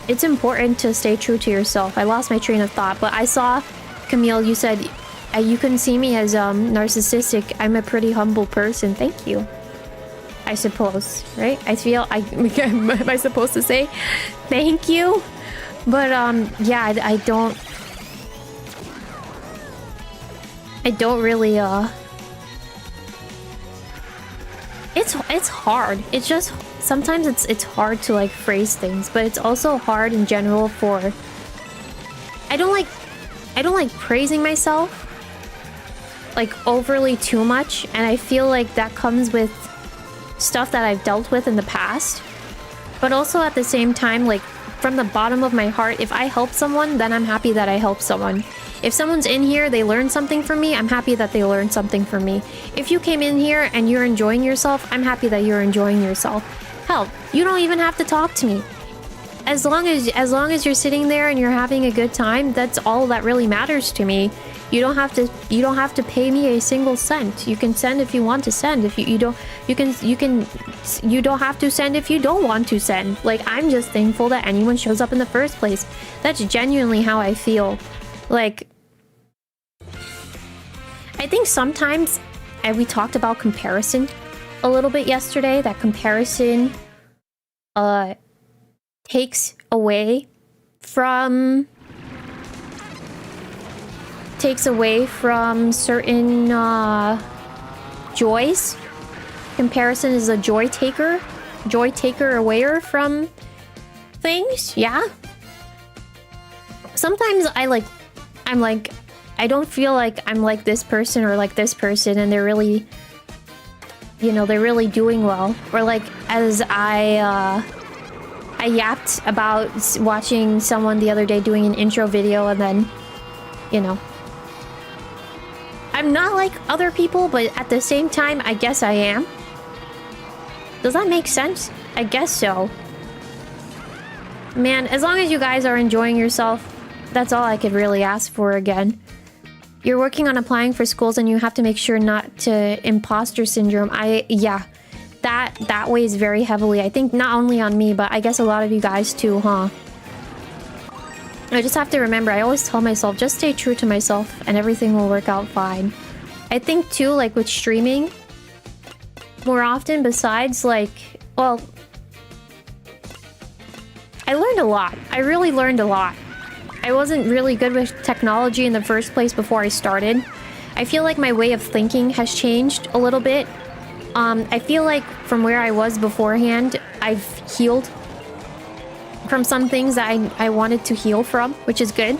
S1: it's important to stay true to yourself. I lost my train of thought, but I saw, Camille, you said you couldn't see me as narcissistic. I'm a pretty humble person. Thank you. I suppose, right? I feel am I supposed to say thank you? But yeah, I don't really it's hard. It's just sometimes it's hard to like phrase things, but it's also hard in general for I don't like praising myself like overly too much, and I feel like that comes with stuff that I've dealt with in the past. But also at the same time, like from the bottom of my heart, if I help someone, then I'm happy that I helped someone. If someone's in here, they learn something from me, I'm happy that they learned something from me. If you came in here and you're enjoying yourself, I'm happy that you're enjoying yourself. Hell, you don't even have to talk to me. As long as you're sitting there and you're having a good time, that's all that really matters to me. You don't have to pay me a single cent. You can send if you want to send. If you don't have to send if you don't want to send. Like, I'm just thankful that anyone shows up in the first place. That's genuinely how I feel. Like, I think sometimes, and we talked about comparison a little bit yesterday, that comparison takes away from certain joys. Comparison is a joy taker away from things. Yeah. Sometimes I'm like, I don't feel like I'm like this person or like this person, and they're really, they're really doing well. Or like, as I yapped about watching someone the other day doing an intro video, and then, I'm not like other people, but at the same time, I guess I am. Does that make sense? I guess so. Man, as long as you guys are enjoying yourself, that's all I could really ask for again. You're working on applying for schools and you have to make sure not to imposter syndrome. Yeah, that weighs very heavily. I think not only on me, but I guess a lot of you guys too, huh? I just have to remember, I always tell myself, just stay true to myself and everything will work out fine. I think too, like with streaming, more often besides like, well, I learned a lot. I really learned a lot. I wasn't really good with technology in the first place before I started. I feel like my way of thinking has changed a little bit. I feel like from where I was beforehand, I've healed from some things that I wanted to heal from, which is good.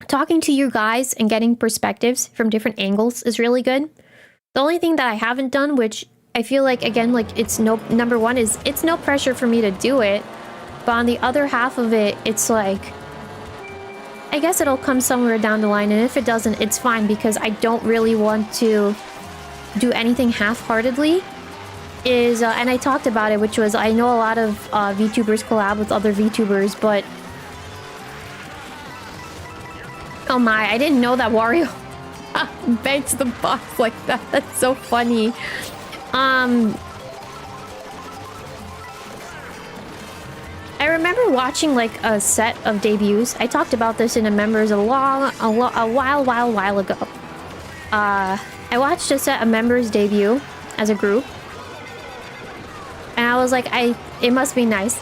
S1: Talking to you guys and getting perspectives from different angles is really good. The only thing that I haven't done, which I feel like, again, like it's no... Number one is, it's no pressure for me to do it. But on the other half of it, it's like... I guess it'll come somewhere down the line, and if it doesn't, it's fine, because I don't really want to do anything half-heartedly. And I talked about it, which was, I know a lot of VTubers collab with other VTubers, but... Oh my, I didn't know that Wario banks the box like that. That's so funny. I remember watching like a set of debuts. I talked about this in a members a while ago. I watched a set of members debut as a group, and I was like, it must be nice.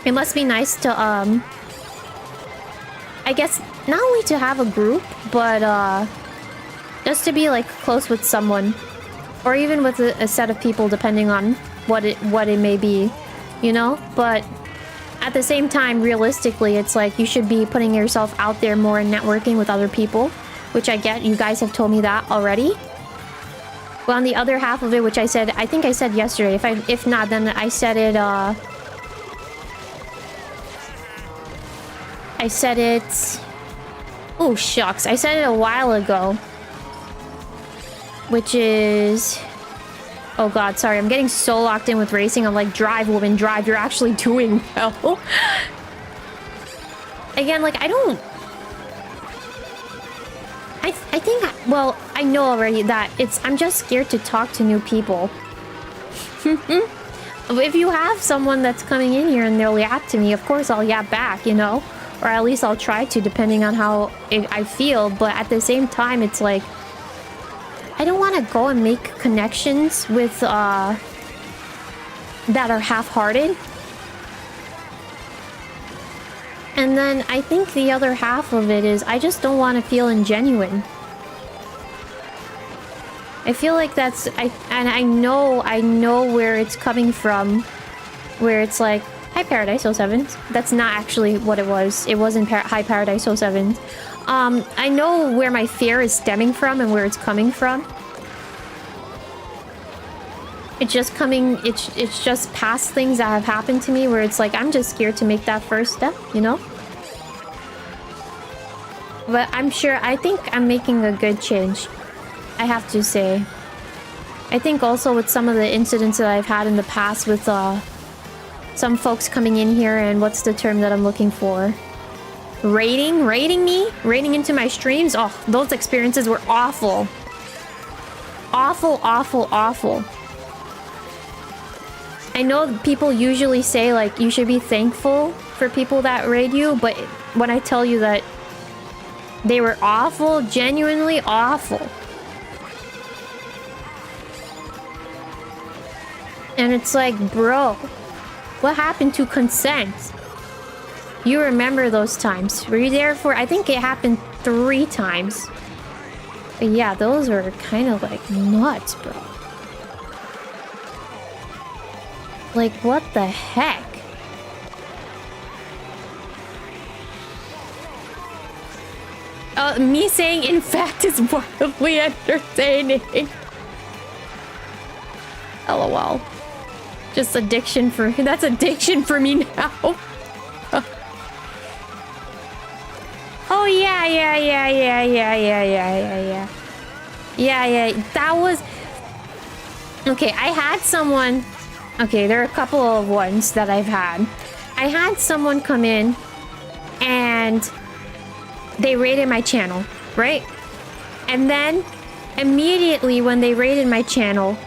S1: It must be nice to I guess not only to have a group, but just to be like close with someone, or even with a set of people, depending on what it may be. You know? But at the same time, realistically, it's like you should be putting yourself out there more and networking with other people, which I get. You guys have told me that already. But on the other half of it, which I said, I think I said yesterday, if not, then I said it, oh, shucks. I said it a while ago. Which is... Oh god, sorry, I'm getting so locked in with racing. I'm like, drive, woman, drive. You're actually doing well. Again, like, I don't... I think, well, I know already that I'm just scared to talk to new people. If you have someone that's coming in here and they'll yap to me, of course I'll yap back, you know? Or at least I'll try to, depending on how I feel. But at the same time, it's like... I don't want to go and make connections with, that are half-hearted. And then I think the other half of it is I just don't want to feel ingenuine. I feel like that's... I know where it's coming from. Where it's like, hi Paradise 07. That's not actually what it was. It wasn't hi Paradise 07. I know where my fear is stemming from and where it's coming from. It's just it's just past things that have happened to me where it's like, I'm just scared to make that first step, you know? But I think I'm making a good change, I have to say. I think also with some of the incidents that I've had in the past with, some folks coming in here and what's the term that I'm looking for? Raiding into my streams. Oh, those experiences were awful. Awful. I know people usually say like you should be thankful for people that raid you, but when I tell you that they were awful, genuinely awful. And it's like, bro, what happened to consent? You remember those times. Were you there for... I think it happened 3 times. But yeah, those were kind of like nuts, bro. Like, what the heck? Me saying in fact is wildly entertaining. LOL. Just addiction for... That's addiction for me now. Yeah, that was... Okay, I had someone... Okay, there are a couple of ones that I've had. I had someone come in and they raided my channel, right? And then immediately when they raided my channel,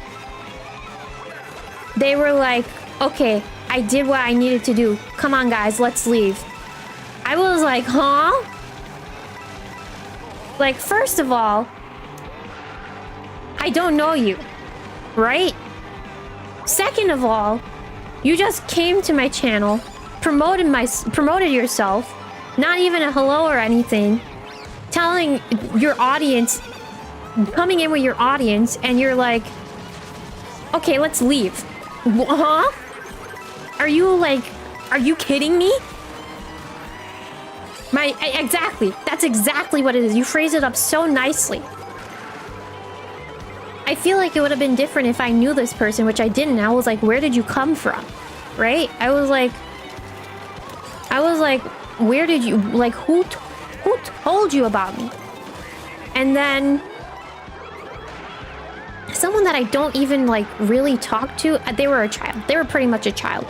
S1: they were like, okay, I did what I needed to do. Come on, guys, let's leave. I was like, huh? Like, first of all, I don't know you, right? Second of all, you just came to my channel, promoted yourself, not even a hello or anything, telling your audience, coming in with your audience, and you're like, okay, let's leave. Huh? Are you kidding me? Exactly. That's exactly what it is. You phrase it up so nicely. I feel like it would have been different if I knew this person, which I didn't. I was like, where did you come from? Right? I was like, where did you, like, who told you about me? And then someone that I don't even, like, really talk to, they were a child. They were pretty much a child.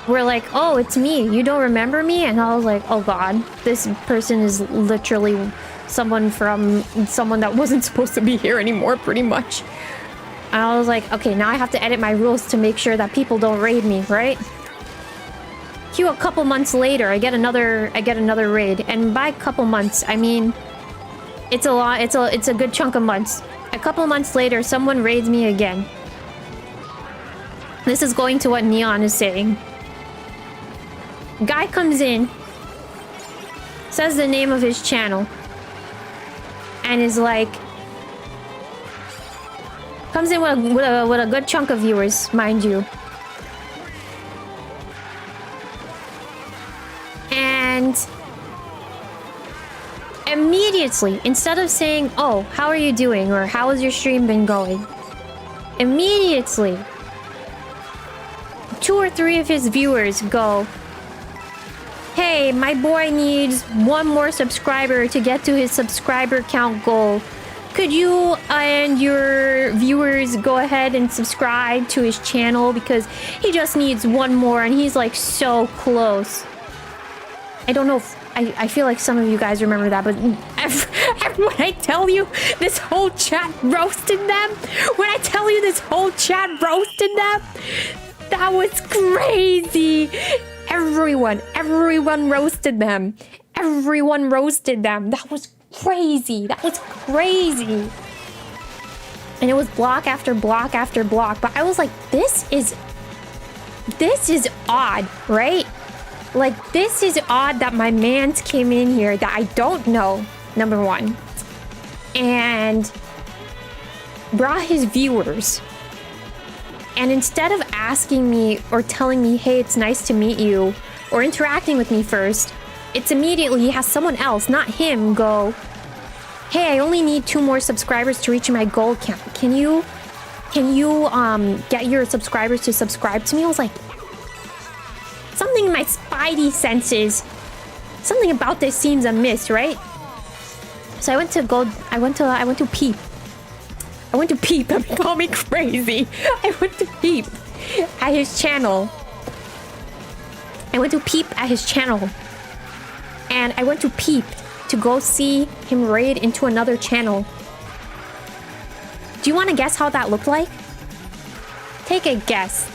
S1: We're like, oh, it's me. You don't remember me? And I was like, oh God, this person is literally someone that wasn't supposed to be here anymore, pretty much. And I was like, okay, now I have to edit my rules to make sure that people don't raid me, right? Cue a couple months later, I get another raid, and by a couple months, I mean, it's a lot. It's a good chunk of months. A couple months later, someone raids me again. This is going to what Neon is saying. Guy comes in, says the name of his channel, and is like, comes in with a good chunk of viewers, mind you. And immediately, instead of saying, oh, how are you doing? Or how has your stream been going? Immediately, 2 or 3 of his viewers go, hey, my boy needs 1 more subscriber to get to his subscriber count goal. Could you and your viewers go ahead and subscribe to his channel because he just needs 1 more and he's like so close. I don't know if I feel like some of you guys remember that, but when I tell you this whole chat roasted them, that was crazy. Everyone roasted them. That was crazy. And it was block after block after block. But I was like, this is odd, right? Like, this is odd that my mans came in here that I don't know, number one, and brought his viewers. And instead of asking me or telling me, hey, it's nice to meet you, or interacting with me first, it's immediately he has someone else, not him, go, hey, I only need 2 more subscribers to reach my goal count. Can you get your subscribers to subscribe to me? I was like, something in my spidey senses, something about this seems amiss, right? So I went to peep. Call me crazy. I went to peep at his channel. And I went to peep to go see him raid into another channel. Do you want to guess how that looked like? Take a guess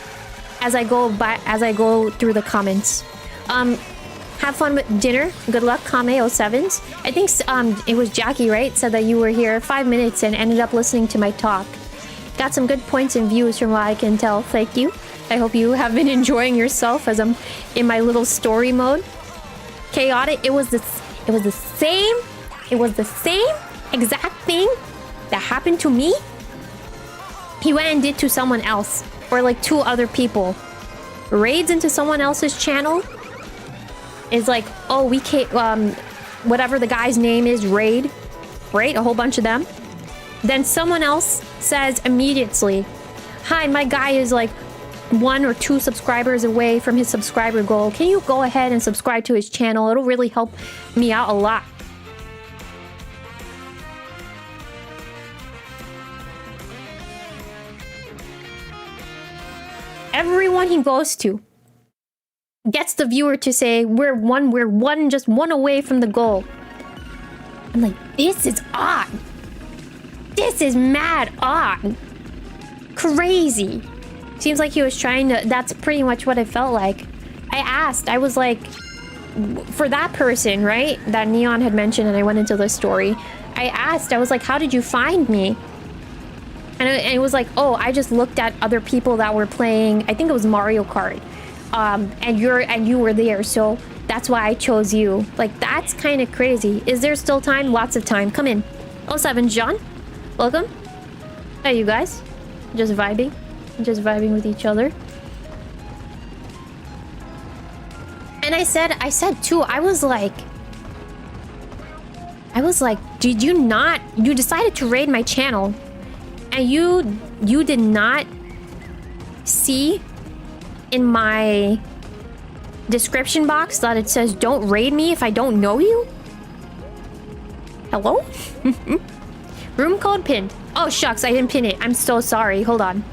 S1: as I go through the comments. Have fun with dinner. Good luck, 𝗩𝗙𝗢𝗥𝗠𝗔𝗧𝗜𝗢𝗡. I think it was Jackie, right? Said that you were here 5 minutes and ended up listening to my talk. Got some good points and views from what I can tell. Thank you. I hope you have been enjoying yourself as I'm in my little story mode. Chaotic. It was the same exact thing that happened to me. He went and did to someone else, or like 2 other people. Raids into someone else's channel. Is like, oh, we can't, whatever the guy's name is, raid, right? A whole bunch of them. Then someone else says immediately, hi, my guy is like 1 or 2 subscribers away from his subscriber goal. Can you go ahead and subscribe to his channel? It'll really help me out a lot. everyone he goes to gets the viewer to say, we're just one away from the goal. I'm like, this is odd. This is mad odd. Crazy. Seems like he was trying to... That's pretty much what it felt like. I asked, I was like, for that person, right? That Neon had mentioned, and I went into the story. I asked, I was like, how did you find me? And it was like, oh, I just looked at other people that were playing, I think it was Mario Kart. And you were there, so that's why I chose you. Like, that's kind of crazy. Is there still time? Lots of time. Come in. 07 John, welcome. Hey, you guys. Just vibing. Just vibing with each other. And I said too, I was like, did you not... You decided to raid my channel, and you did not see in my description box that it says don't raid me if I don't know you? Hello? Room code pinned. Oh shucks, I didn't pin it. I'm so sorry. Hold on.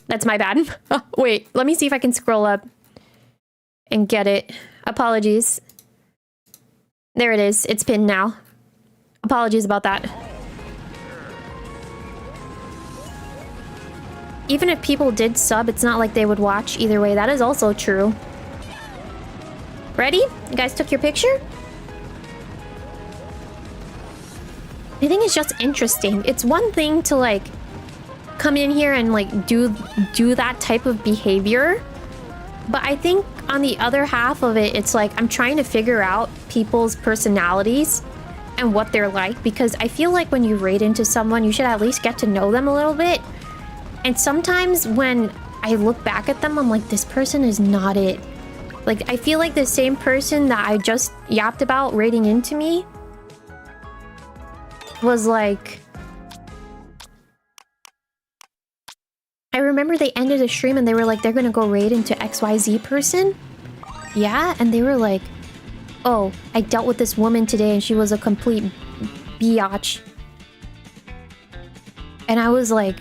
S1: That's my bad. Wait, let me see if I can scroll up and get it. Apologies. There it is. It's pinned now. Apologies about that. Even if people did sub, it's not like they would watch either way. That is also true. Ready? You guys took your picture? I think it's just interesting. It's one thing to like come in here and like do that type of behavior, but I think on the other half of it, it's like I'm trying to figure out people's personalities and what they're like, because I feel like when you raid into someone, you should at least get to know them a little bit. And sometimes when I look back at them, I'm like, this person is not it. Like, I feel like the same person that I just yapped about raiding into me was like... I remember they ended a stream and they were like, they're gonna go raid into XYZ person. Yeah, and they were like, oh, I dealt with this woman today and she was a complete biatch. And I was like,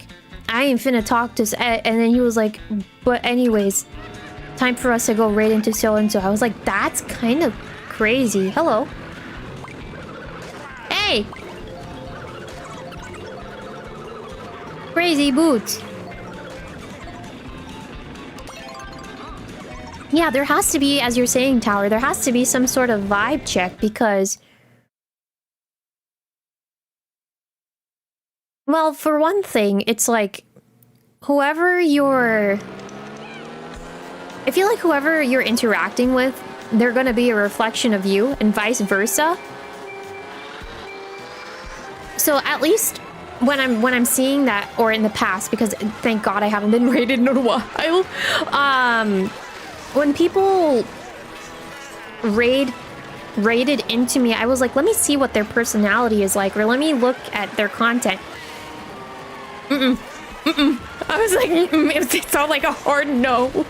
S1: I ain't finna talk to... And then he was like, but anyways, time for us to go raid into so-and-so. I was like, that's kind of crazy. Hello. Hey! Crazy boots. Yeah, there has to be, as you're saying, Tower, there has to be some sort of vibe check, because... Well, for one thing, it's like, whoever you're... I feel like whoever you're interacting with, they're gonna be a reflection of you, and vice versa. So at least when I'm seeing that, or in the past, because thank God I haven't been raided in a while, when people raided into me, I was like, let me see what their personality is like, or let me look at their content. I was like, it felt like a hard no.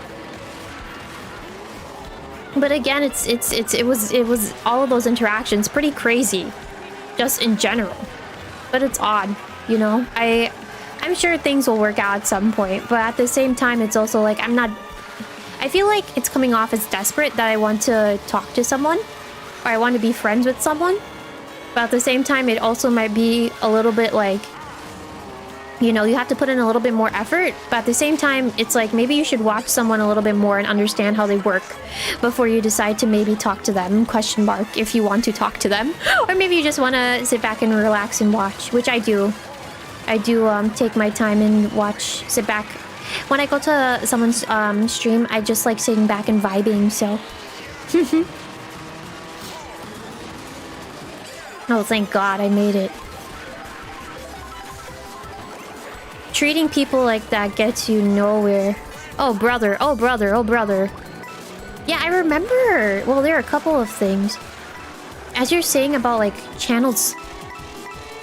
S1: But again, it was all of those interactions pretty crazy, just in general. But it's odd, you know. I'm sure things will work out at some point, but at the same time, it's also like I feel like it's coming off as desperate that I want to talk to someone, or I want to be friends with someone. But at the same time, it also might be a little bit like, you know, you have to put in a little bit more effort, but at the same time, it's like maybe you should watch someone a little bit more and understand how they work before you decide to maybe talk to them, question mark, if you want to talk to them. Or maybe you just want to sit back and relax and watch, which I do. I do take my time and watch, sit back. When I go to someone's stream, I just like sitting back and vibing, so... Oh, thank God I made it. Treating people like that gets you nowhere. Oh, brother. Oh, brother. Oh, brother. Yeah, I remember. Well, there are a couple of things. As you're saying about, like, channels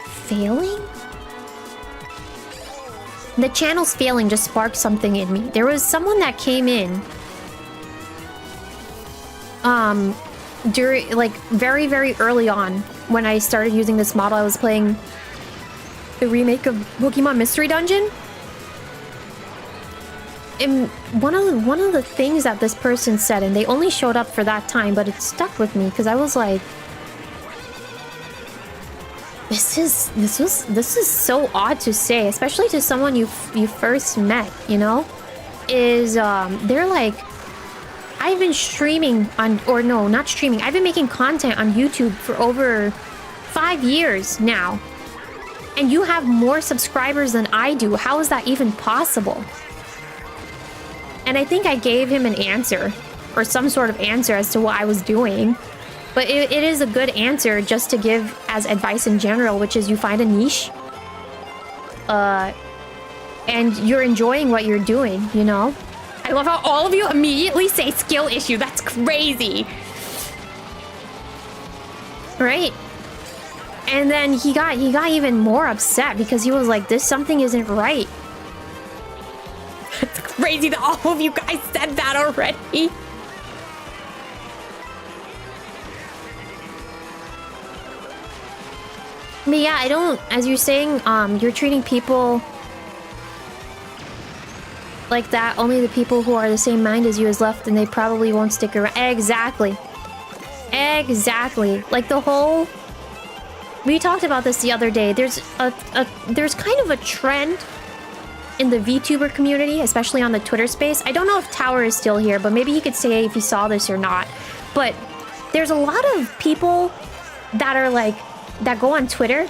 S1: failing? The channels failing just sparked something in me. There was someone that came in. During, like, very, very early on. When I started using this model, I was playing... the remake of Pokemon Mystery Dungeon. one of the things that this person said, and they only showed up for that time, but it stuck with me because I was like, this is so odd to say, especially to someone you first met, you know? Is they're like, I've been streaming on, or no, not streaming, I've been making content on YouTube for over 5 years now, and you have more subscribers than I do. How is that even possible? And I think I gave him an answer, or some sort of answer as to what I was doing. But it is a good answer just to give as advice in general, which is you find a niche. And you're enjoying what you're doing, you know? I love how all of you immediately say skill issue. That's crazy. Right? And then he got even more upset because he was like, something isn't right. It's crazy that all of you guys said that already. But yeah, I don't, as you're saying, you're treating people like that. Only the people who are the same mind as you is left, and they probably won't stick around. Exactly. Exactly. Like the whole... We talked about this the other day. There's kind of a trend in the VTuber community, especially on the Twitter space. I don't know if Tower is still here, but maybe he could say if he saw this or not. But there's a lot of people that are like, that go on Twitter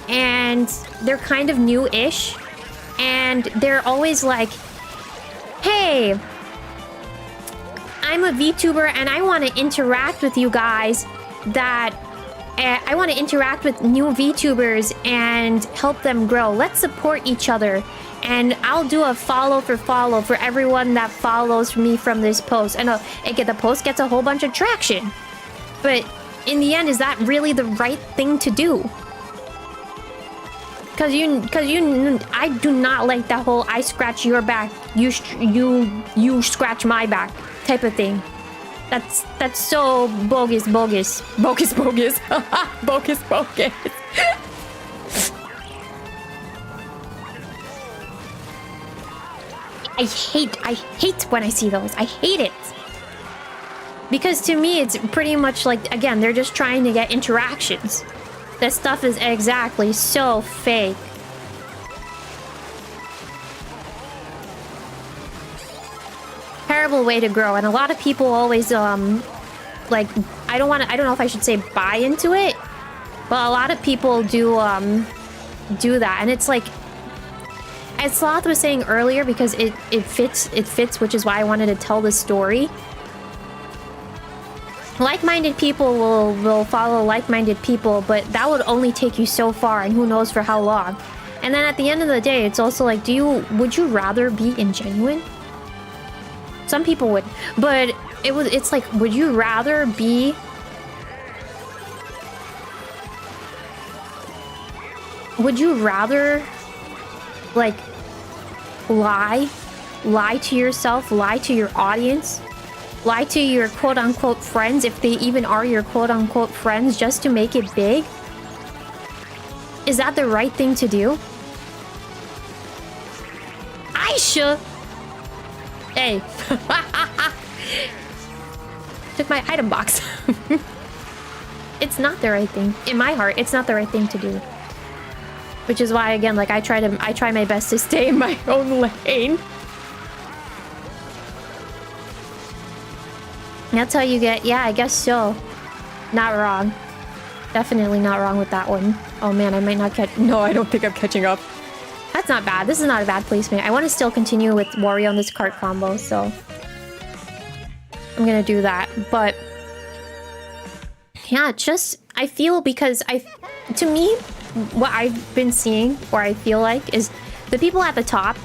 S1: and they're kind of new-ish, and they're always like, hey, I'm a VTuber and I want to interact with you guys, that I want to interact with new VTubers and help them grow. Let's support each other, and I'll do a follow for everyone that follows me from this post. And the post gets a whole bunch of traction, but in the end, is that really the right thing to do? Cause I do not like that whole I scratch your back, you scratch my back type of thing. That's so bogus. bogus. I hate when I see those. I hate it. Because to me, it's pretty much like, again, they're just trying to get interactions. This stuff is exactly so fake. Terrible way to grow, and a lot of people always, like, I don't know if I should say buy into it, but a lot of people do that, and it's like, as Sloth was saying earlier, because it fits, which is why I wanted to tell this story. Like-minded people will follow like-minded people, but that would only take you so far, and who knows for how long. And then at the end of the day, it's also like, would you rather be ingenuine? Some people would, but it's like, would you rather be... Would you rather, like, lie to yourself, lie to your audience, lie to your quote-unquote friends, if they even are your quote-unquote friends, just to make it big? Is that the right thing to do? Aisha! Hey. Took my item box. It's not the right thing. In my heart, it's not the right thing to do. Which is why, again, like, I try my best to stay in my own lane. That's how you get... Yeah, I guess so. Not wrong. Definitely not wrong with that one. Oh man, I might not catch... No, I don't think I'm catching up. That's not bad. This is not a bad placement. I want to still continue with Wario on this cart combo, so... I'm gonna do that. But... yeah, just... I feel because to me, what I've been seeing, or I feel like, is the people at the top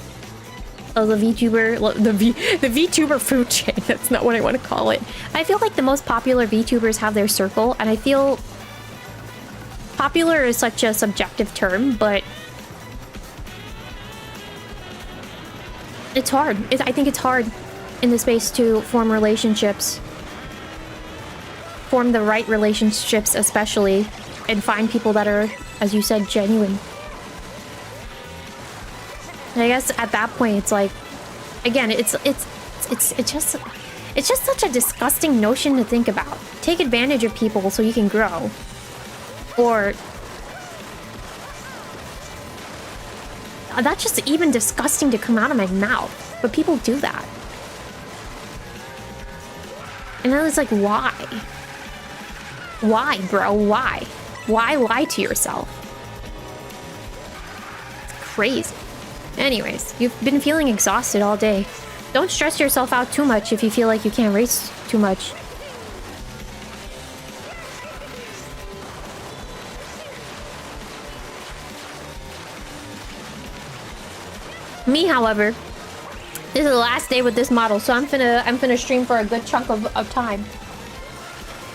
S1: of the VTuber... the VTuber food chain. That's not what I want to call it. I feel like the most popular VTubers have their circle, and I feel... popular is such a subjective term, but... it's hard. I think it's hard in the space to form relationships. Form the right relationships, especially. And find people that are, as you said, genuine. And I guess at that point, it's like... Again, it's just such a disgusting notion to think about. Take advantage of people so you can grow. Or... that's just even disgusting to come out of my mouth. But people do that. And then it's like, why? Why, bro? Why? Why lie to yourself? It's crazy. Anyways, you've been feeling exhausted all day. Don't stress yourself out too much if you feel like you can't race too much. Me, however, this is the last day with this model, so I'm finna stream for a good chunk of time.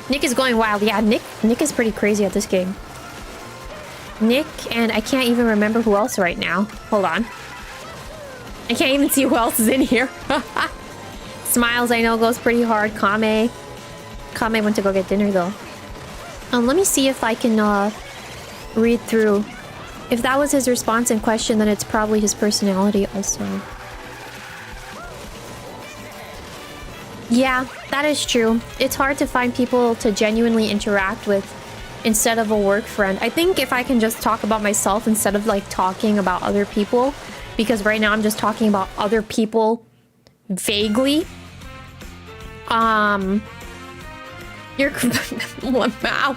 S1: Nick is going wild. Yeah, Nick is pretty crazy at this game. Nick, and I can't even remember who else right now. Hold on. I can't even see who else is in here. Smiles, I know, goes pretty hard. Kame went to go get dinner, though. Let me see if I can read through. If that was his response and question, then it's probably his personality also. Yeah, that is true. It's hard to find people to genuinely interact with instead of a work friend. I think if I can just talk about myself instead of like talking about other people, because right now I'm just talking about other people vaguely. You're wow.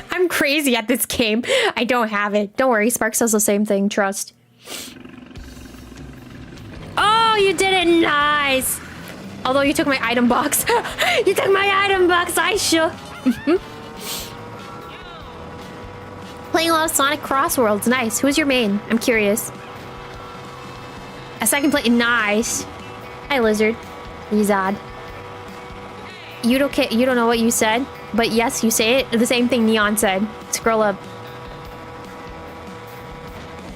S1: I'm crazy at this game. I don't have it. Don't worry, Spark says the same thing, trust. Oh, you did it, nice. Although you took my item box. You took my item box, I sure. Playing a lot of Sonic Cross Worlds, nice. Who's your main? I'm curious. A second play, nice. Hi, Lizard. He's odd. You don't know what you said, but yes, you say it. The same thing Neon said. Scroll up.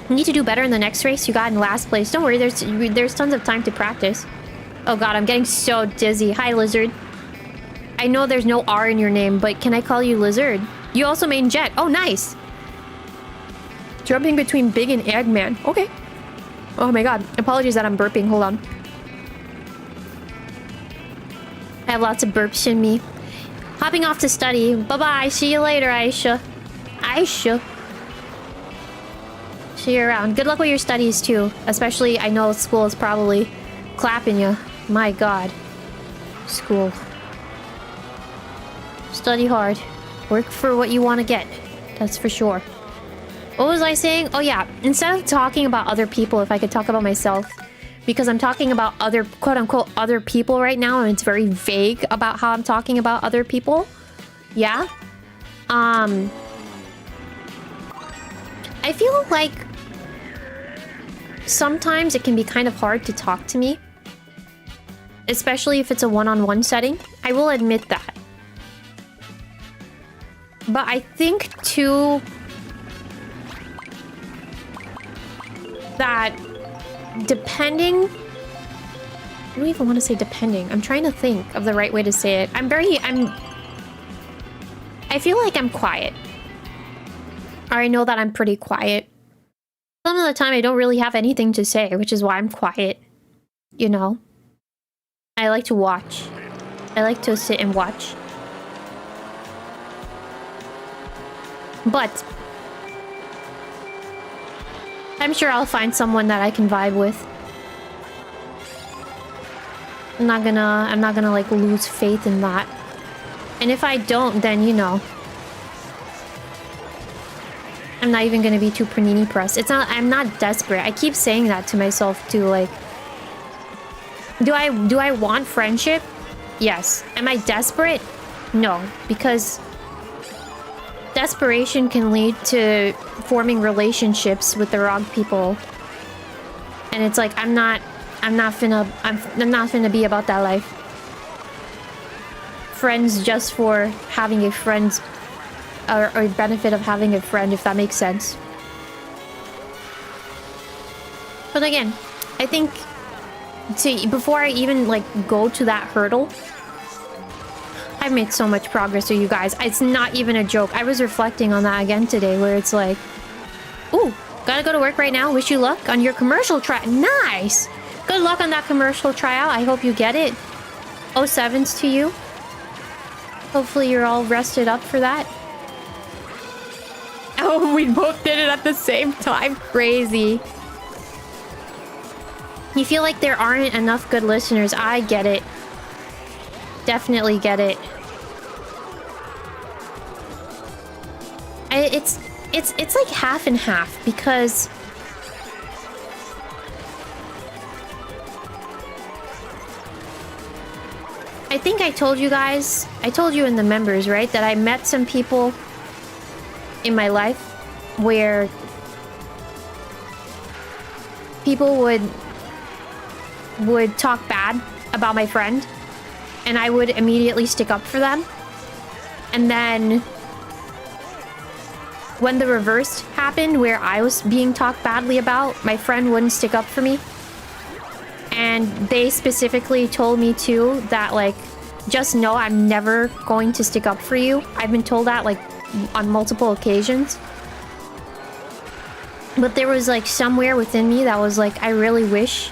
S1: You need to do better in the next race. You got in last place. Don't worry, there's tons of time to practice. Oh god, I'm getting so dizzy. Hi, Lizard. I know there's no R in your name, but can I call you Lizard? You also main Jet. Oh, nice. Jumping between Big and Eggman. Okay. Oh my god. Apologies that I'm burping. Hold on. I have lots of burps in me. Hopping off to study. Bye-bye. See you later, Aisha. Aisha. See you around. Good luck with your studies, too. Especially, I know school is probably clapping you. My god. School. Study hard. Work for what you want to get. That's for sure. What was I saying? Oh, yeah. Instead of talking about other people, if I could talk about myself... because I'm talking about other, quote-unquote, other people right now, and it's very vague about how I'm talking about other people. Yeah? I feel like sometimes it can be kind of hard to talk to me. Especially if it's a one-on-one setting. I will admit that. But I think, too... that... depending... I don't even want to say depending. I'm trying to think of the right way to say it. I feel like I'm quiet. Or I know that I'm pretty quiet. Some of the time I don't really have anything to say, which is why I'm quiet. You know? I like to watch. I like to sit and watch. But... I'm sure I'll find someone that I can vibe with. I'm not gonna like lose faith in that. And if I don't, then you know. I'm not even gonna be too panini pressed. I'm not desperate. I keep saying that to myself too, like... Do I want friendship? Yes. Am I desperate? No. Because... desperation can lead to forming relationships with the wrong people. And it's like, I'm not finna be about that life. Friends just for having a friend, or benefit of having a friend, if that makes sense. But again, I think before I even like go to that hurdle, I've made so much progress with you guys. It's not even a joke. I was reflecting on that again today, where it's like, ooh, gotta go to work right now. Wish you luck on your commercial try. Nice! Good luck on that commercial tryout. I hope you get it. 07s to you. Hopefully you're all rested up for that. Oh, we both did it at the same time. Crazy. You feel like there aren't enough good listeners. I get it. Definitely get it. It's like half and half because I think I told you guys, I told you in the members, right, that I met some people in my life where people would talk bad about my friend and I would immediately stick up for them. And then when the reverse happened, where I was being talked badly about, my friend wouldn't stick up for me. And they specifically told me too that, like, just know I'm never going to stick up for you. I've been told that, like, on multiple occasions. But there was, like, somewhere within me that was like, I really wish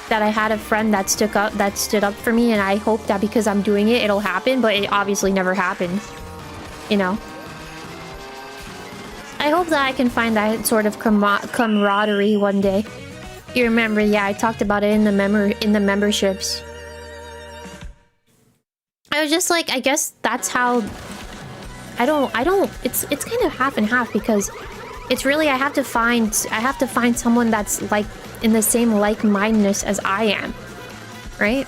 S1: that I had a friend that stood up for me, and I hope that because I'm doing it, it'll happen, but it obviously never happened. You know? I hope that I can find that sort of camaraderie one day. You remember, yeah, I talked about it in the memberships. I was just like, I guess that's how it's kind of half and half because it's really I have to find someone that's like in the same like-mindedness as I am. Right?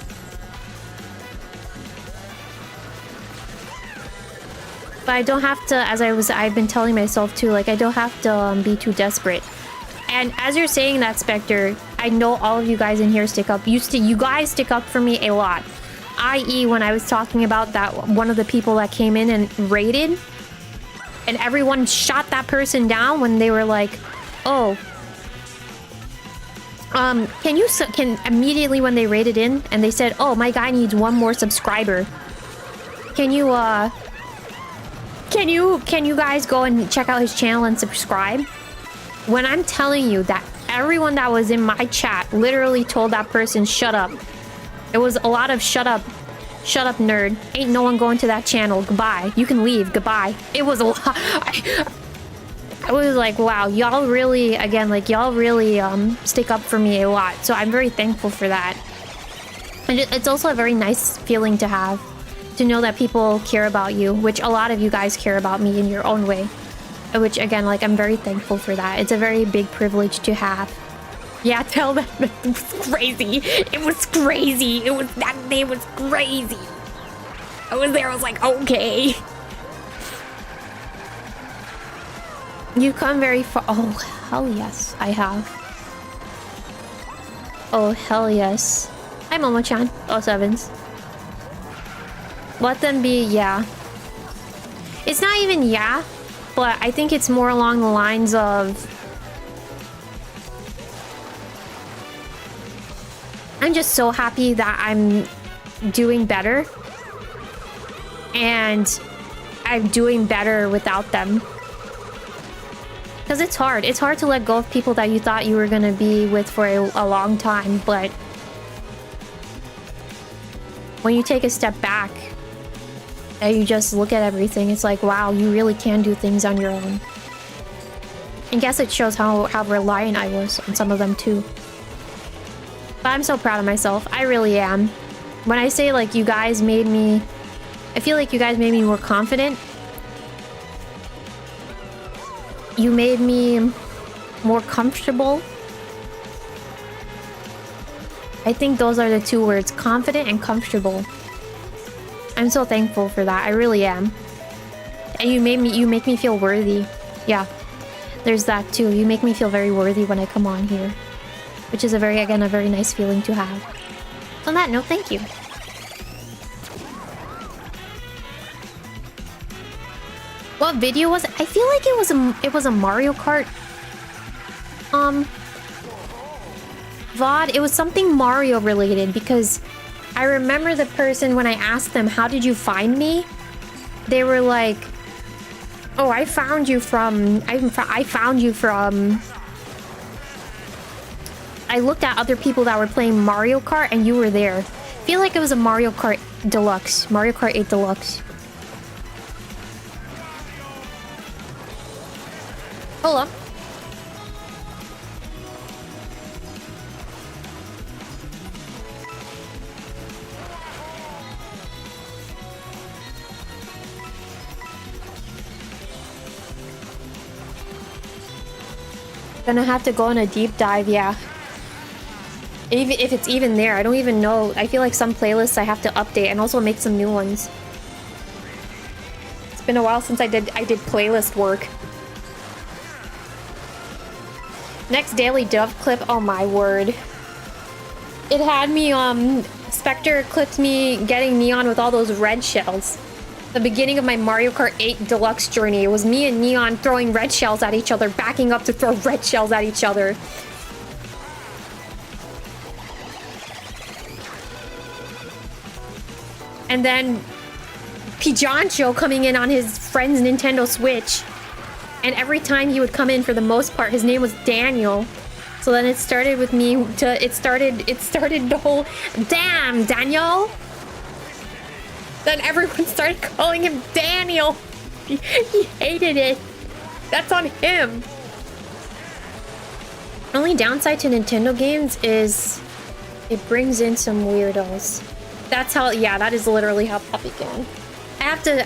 S1: But I don't have to, I've been telling myself too, like I don't have to be too desperate. And as you're saying that, Spectre, I know all of you guys in here stick up. You guys stick up for me a lot. I.e. when I was talking about that one of the people that came in and raided, and everyone shot that person down when they were like, oh, can immediately when they raided in and they said, oh, my guy needs one more subscriber. Can you guys go and check out his channel and subscribe? When I'm telling you that everyone that was in my chat literally told that person, shut up. It was a lot of shut up nerd. Ain't no one going to that channel. Goodbye. You can leave. Goodbye. It was a lot. I was like, wow, y'all really, again, like y'all really stick up for me a lot. So I'm very thankful for that. And it's also a very nice feeling to have. To know that people care about you, which a lot of you guys care about me in your own way. Which, again, like, I'm very thankful for that. It's a very big privilege to have. Yeah, tell them it was crazy. It was crazy. That day was crazy. I was there, I was like, okay. You come very far. Oh, hell yes, I have. Oh, hell yes. Hi, Momo-chan. Oh, sevens. Let them be, yeah. It's not even yeah, but I think it's more along the lines of I'm just so happy that I'm doing better. And I'm doing better without them. Because it's hard. It's hard to let go of people that you thought you were going to be with for a long time, but when you take a step back and you just look at everything, it's like, wow, you really can do things on your own. I guess it shows how reliant I was on some of them too. But I'm so proud of myself. I really am. When I say, like, you guys made me... I feel like you guys made me more confident. You made me more comfortable. I think those are the two words. Confident and comfortable. I'm so thankful for that. I really am. And you make me feel worthy. Yeah. There's that too. You make me feel very worthy when I come on here. Which is a very nice feeling to have. On that note, thank you. What video was it? I feel like it was a Mario Kart VOD. It was something Mario related because I remember the person when I asked them, how did you find me? They were like, oh, I found you from I looked at other people that were playing Mario Kart and you were there. I feel like it was a Mario Kart Deluxe. Mario Kart 8 Deluxe. Hold up. Gonna have to go on a deep dive, yeah. Even if it's even there, I don't even know. I feel like some playlists I have to update and also make some new ones. It's been a while since I did playlist work. Next Daily Dove clip, oh my word. It had me, Spectre clipped me getting Neon with all those red shells. The beginning of my Mario Kart 8 Deluxe journey. It was me and Neon throwing red shells at each other, backing up to throw red shells at each other. And then 𝗩𝗙𝗙𝗕𝗥 coming in on his friend's Nintendo Switch. And every time he would come in, for the most part, his name was Daniel. So then it started with me it started the whole, damn, Daniel! Then everyone started calling him Daniel. He hated it. That's on him. Only downside to Nintendo games is it brings in some weirdos. That's how, yeah, that is literally how Puppy can. I have to,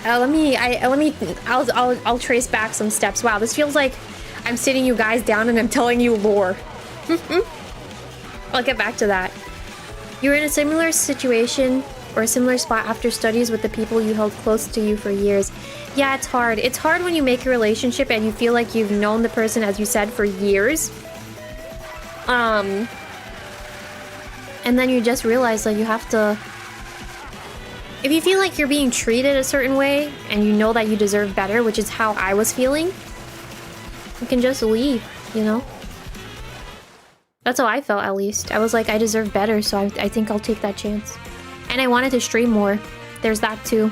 S1: I'll trace back some steps. Wow, this feels like I'm sitting you guys down and I'm telling you lore. I'll get back to that. You were in a similar situation or a similar spot after studies with the people you held close to you for years. Yeah, it's hard. It's hard when you make a relationship and you feel like you've known the person, as you said, for years. And then you just realize that you have to... If you feel like you're being treated a certain way and you know that you deserve better, which is how I was feeling, you can just leave, you know? That's how I felt, at least. I was like, I deserve better, so I think I'll take that chance. And I wanted to stream more. There's that too.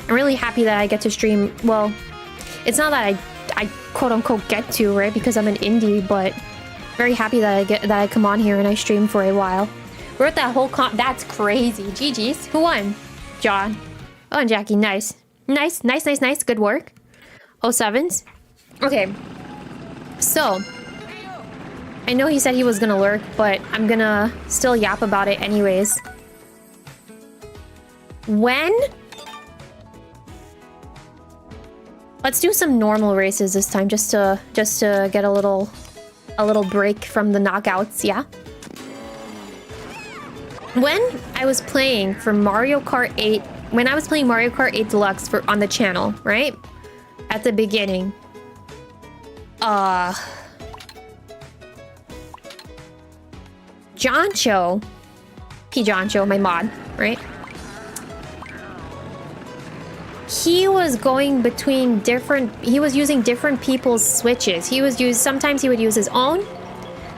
S1: I'm really happy that I get to stream. Well, it's not that I quote-unquote get to, right? Because I'm an indie, but very happy that I come on here and I stream for a while. Wrote that whole that's crazy. GG's. Who won? John. Oh, and Jackie. Nice. Nice, nice, nice, nice. Good work. 07s. Okay. So, I know he said he was gonna lurk, but I'm gonna still yap about it anyways. When? Let's do some normal races this time, just to get a little break from the knockouts, yeah? When I was playing for Mario Kart 8, when I was playing Mario Kart 8 Deluxe on the channel, right? At the beginning. 𝗙𝗙𝗕𝗥, 𝗩𝗙𝗙𝗕𝗥, my mod, right? He was going between he was using different people's switches. Sometimes he would use his own.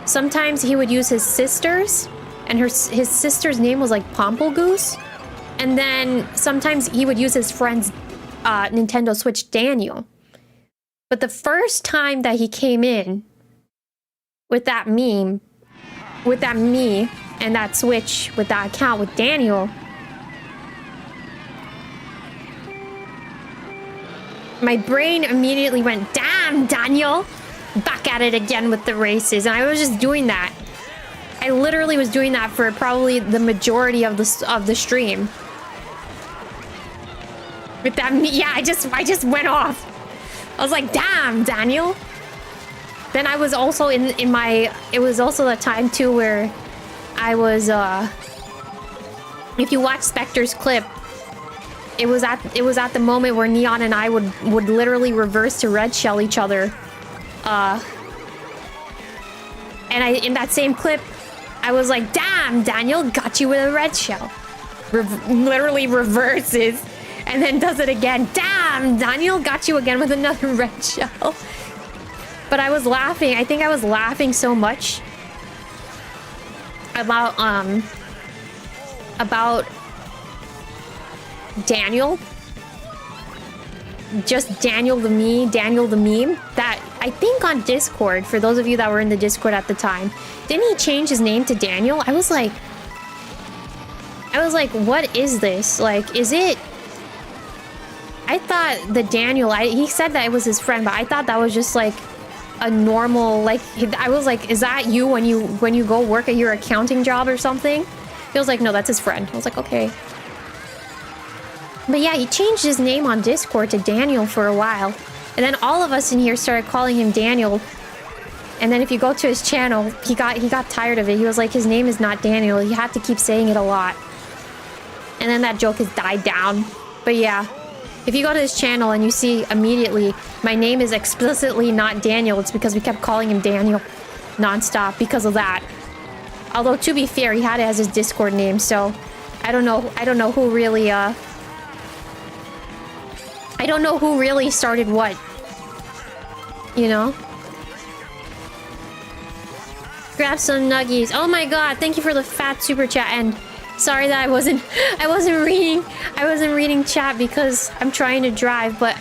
S1: Sometimes he would use his sister's. And his sister's name was like 𝗩𝗙𝗥𝗡. And then sometimes he would use his friend's Nintendo Switch, Daniel. But the first time that he came in with that meme, with that me and that Switch, with that account with Daniel, my brain immediately went, damn, Daniel! Back at it again with the races. And I was just doing that. I literally was doing that for probably the majority of the stream. With that, yeah, I just went off. I was like, damn, Daniel. Then I was also in my, it was also the time too where I was, if you watch Spectre's clip, it was at the moment where Neon and I would literally reverse to red shell each other. And in that same clip, I was like, damn, Daniel, got you with a red shell. Literally reverses and then does it again. Damn, Daniel, got you again with another red shell. But I was laughing. I think I was laughing so much about Daniel. Just Daniel the meme, that I think on Discord, for those of you that were in the Discord at the time, didn't he change his name to Daniel? I was like, what is this? Like, is it... I thought the Daniel, he said that it was his friend, but I thought that was just like a normal, like, I was like, is that you when you go work at your accounting job or something? He was like, no, that's his friend. I was like, okay. But yeah, he changed his name on Discord to Daniel for a while. And then all of us in here started calling him Daniel. And then if you go to his channel, he got tired of it. He was like, his name is not Daniel. He had to keep saying it a lot. And then that joke has died down. But yeah, if you go to his channel and you see immediately, my name is explicitly not Daniel, it's because we kept calling him Daniel nonstop because of that. Although, to be fair, he had it as his Discord name, so I don't know who really, I don't know who really started what. You know? Grab some nuggies. Oh my god, thank you for the fat super chat, and sorry that I wasn't reading chat because I'm trying to drive, but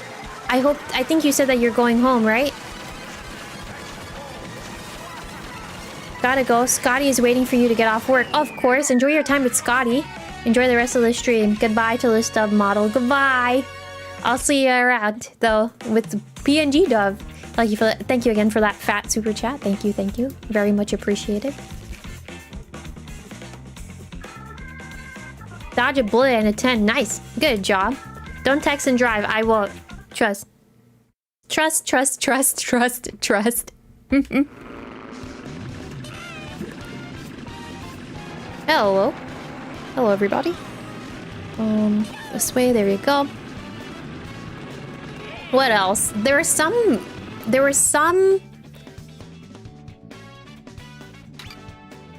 S1: I think you said that you're going home, right? Gotta go. Scotty is waiting for you to get off work. Of course. Enjoy your time with Scotty. Enjoy the rest of the stream. Goodbye to the stub model. Goodbye. I'll see you around, though, with the PNG dove. Thank you again for that fat super chat. Thank you, thank you. Very much appreciated. Dodge a bullet and a 10. Nice. Good job. Don't text and drive. I won't. Trust. Trust, trust, trust, trust, trust. Hello. Hello, everybody. This way. There you go. What else? There were some...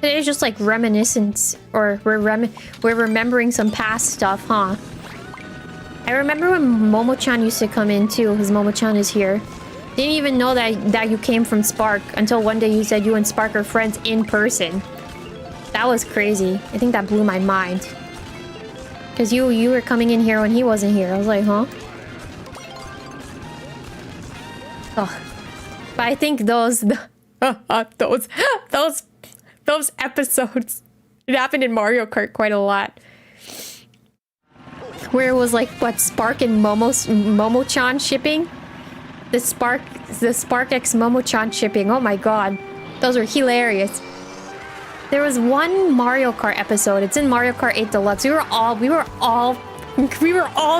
S1: It's just like reminiscence, or we're remembering some past stuff, huh? I remember when Momo-chan used to come in too, because Momo-chan is here. Didn't even know that you came from Spark until one day you said you and Spark are friends in person. That was crazy. I think that blew my mind. Because you were coming in here when he wasn't here. I was like, huh? Oh. But I think those episodes, it happened in Mario Kart quite a lot. Where it was like, what, Spark and Momo-chan shipping? The Spark X Momo-chan shipping. Oh my god. Those were hilarious. There was one Mario Kart episode. It's in Mario Kart 8 Deluxe. We were all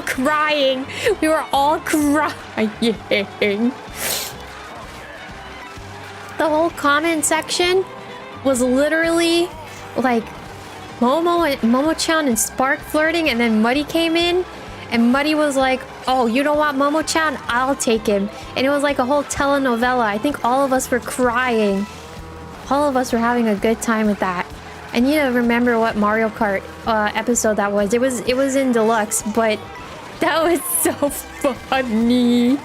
S1: crying. We were all crying. The whole comment section was literally like Momo-chan and Spark flirting, and then Muddy came in, and Muddy was like, oh, you don't want Momo-chan? I'll take him. And it was like a whole telenovela. I think all of us were crying. All of us were having a good time with that. I need to remember what Mario Kart episode that was. It was in Deluxe, but that was so funny.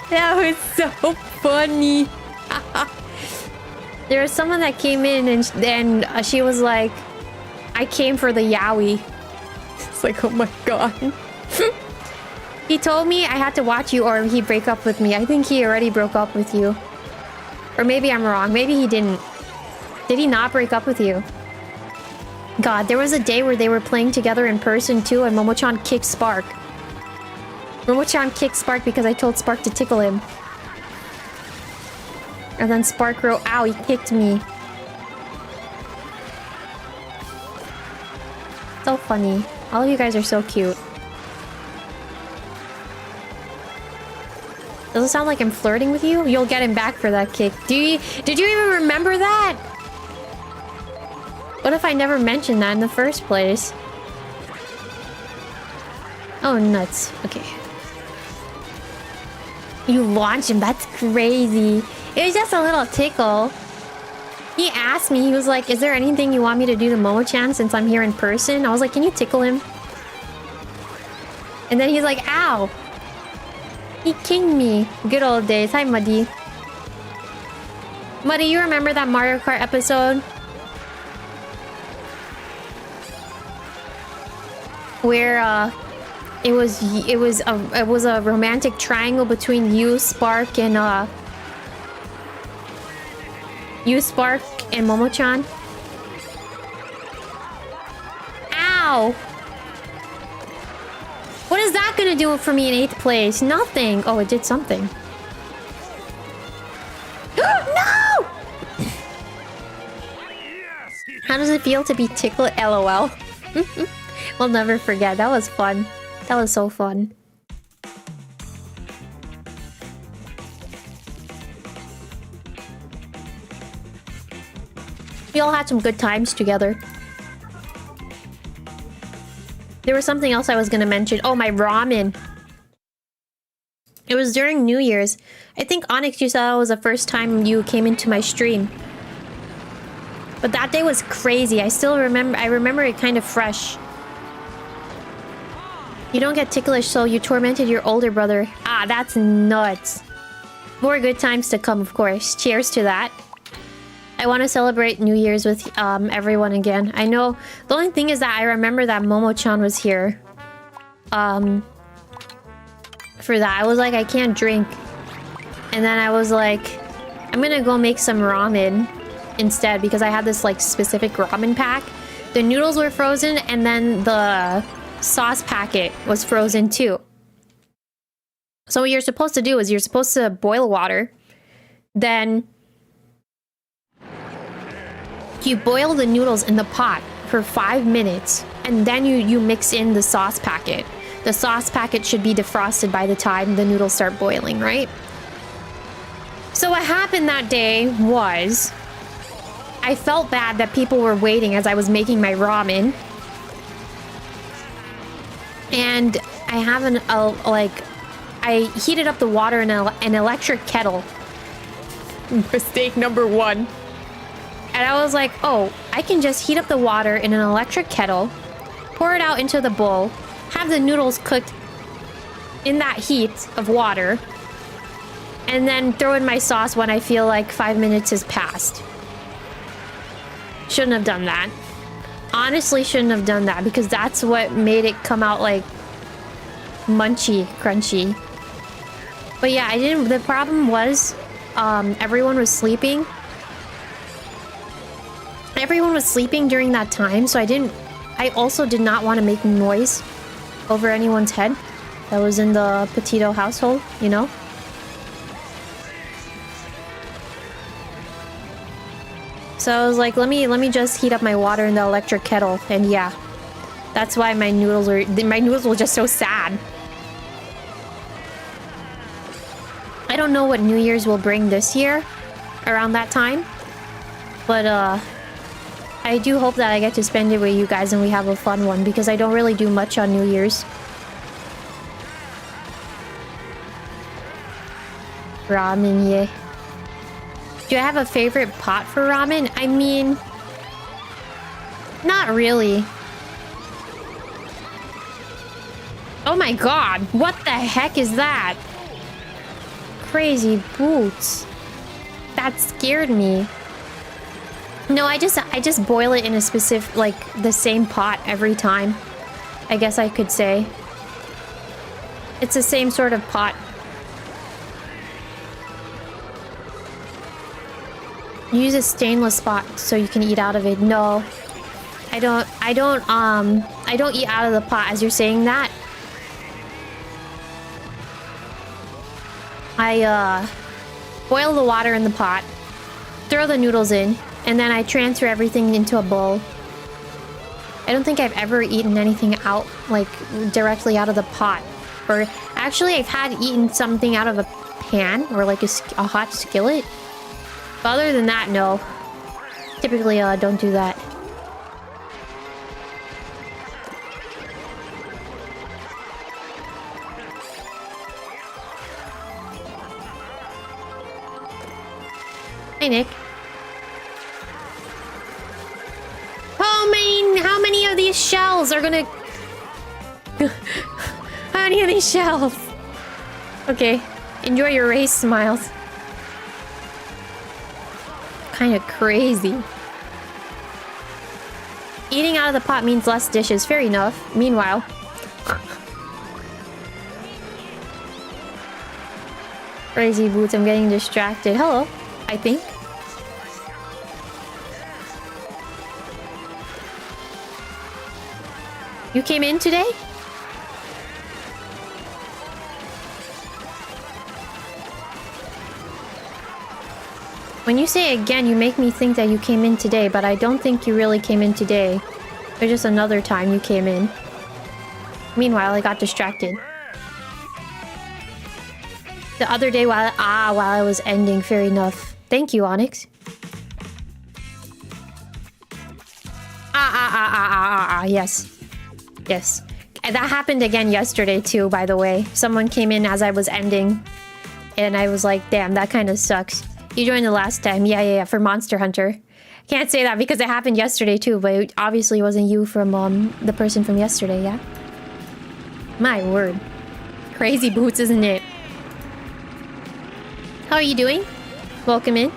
S1: That was so funny. There was someone that came in and she was like, I came for the yaoi. It's like, oh my god. He told me I had to watch you or he'd break up with me. I think he already broke up with you. Or maybe I'm wrong. Maybe he didn't. Did he not break up with you? God, there was a day where they were playing together in person too, and Momo-chan kicked Spark. Momo-chan kicked Spark because I told Spark to tickle him. And then Spark wrote, ow, he kicked me. So funny. All of you guys are so cute. Does it sound like I'm flirting with you? You'll get him back for that kick. Did you even remember that? What if I never mentioned that in the first place? Oh, nuts. Okay. You launched him. That's crazy. It was just a little tickle. He asked me, he was like, is there anything you want me to do to Momo-chan since I'm here in person? I was like, can you tickle him? And then he's like, ow. He kinged me. Good old days. Hi, Muddy. Muddy, you remember that Mario Kart episode? Where It was a romantic triangle between you, Spark, and Momo-chan. Ow! What is that gonna do for me in 8th place? Nothing. Oh, it did something. No! How does it feel to be tickled? LOL. We'll never forget. That was fun. That was so fun. We all had some good times together. There was something else I was gonna mention. Oh, my ramen. It was during New Year's. I think, Onyx, you said that was the first time you came into my stream. But that day was crazy. I remember it kind of fresh. You don't get ticklish, so you tormented your older brother. Ah, that's nuts. More good times to come, of course. Cheers to that. I want to celebrate New Year's with everyone again. I know. The only thing is that I remember that Momo-chan was here. For that, I was like, I can't drink. And then I was like, I'm gonna go make some ramen instead, because I had this like specific ramen pack. The noodles were frozen, and then the sauce packet was frozen too. So what you're supposed to do is you're supposed to boil water, then you boil the noodles in the pot for 5 minutes, and then you mix in the sauce packet. The sauce packet should be defrosted by the time the noodles start boiling, right? So what happened that day was I felt bad that people were waiting as I was making my ramen. And I have I heated up the water in an electric kettle. Mistake number 1. And I was like, oh, I can just heat up the water in an electric kettle, pour it out into the bowl, have the noodles cooked in that heat of water, and then throw in my sauce when I feel like 5 minutes has passed. Shouldn't have done that. Honestly, shouldn't have done that, because that's what made it come out like munchy, crunchy. But yeah, I didn't. The problem was, everyone was sleeping. Everyone was sleeping during that time, so I also did not want to make noise over anyone's head that was in the Petito household, you know? So I was like, let me just heat up my water in the electric kettle, and yeah. That's why my noodles were just so sad. I don't know what New Year's will bring this year around that time, but I do hope that I get to spend it with you guys and we have a fun one, because I don't really do much on New Year's. Ramen, yeah. Do I have a favorite pot for ramen? I mean, not really. Oh my god, what the heck is that? Crazy boots. That scared me. No, I just boil it in a specific, like, the same pot every time. I guess I could say. It's the same sort of pot. You use a stainless pot so you can eat out of it. No. I don't eat out of the pot as you're saying that. I boil the water in the pot, throw the noodles in, and then I transfer everything into a bowl. I don't think I've ever eaten anything out, like, directly out of the pot. Or, actually, I've had eaten something out of a pan, or like a hot skillet. But other than that, no. Typically, don't do that. Hi, Nick. How many of these shells are gonna... How many of these shells? Okay. Enjoy your race, Smiles. Kind of crazy. Eating out of the pot means less dishes. Fair enough. Meanwhile... Crazy Boots, I'm getting distracted. Hello, I think. You came in today? When you say again, you make me think that you came in today, but I don't think you really came in today. There's just another time you came in. Meanwhile, I got distracted. The other day while I was ending, fair enough. Thank you, Onyx. Yes. Yes. And that happened again yesterday too, by the way. Someone came in as I was ending. And I was like, damn, that kind of sucks. You joined the last time. Yeah, for Monster Hunter. Can't say that because it happened yesterday too, but it obviously wasn't you from the person from yesterday, yeah? My word. Crazy Boots, isn't it? How are you doing? Welcome in.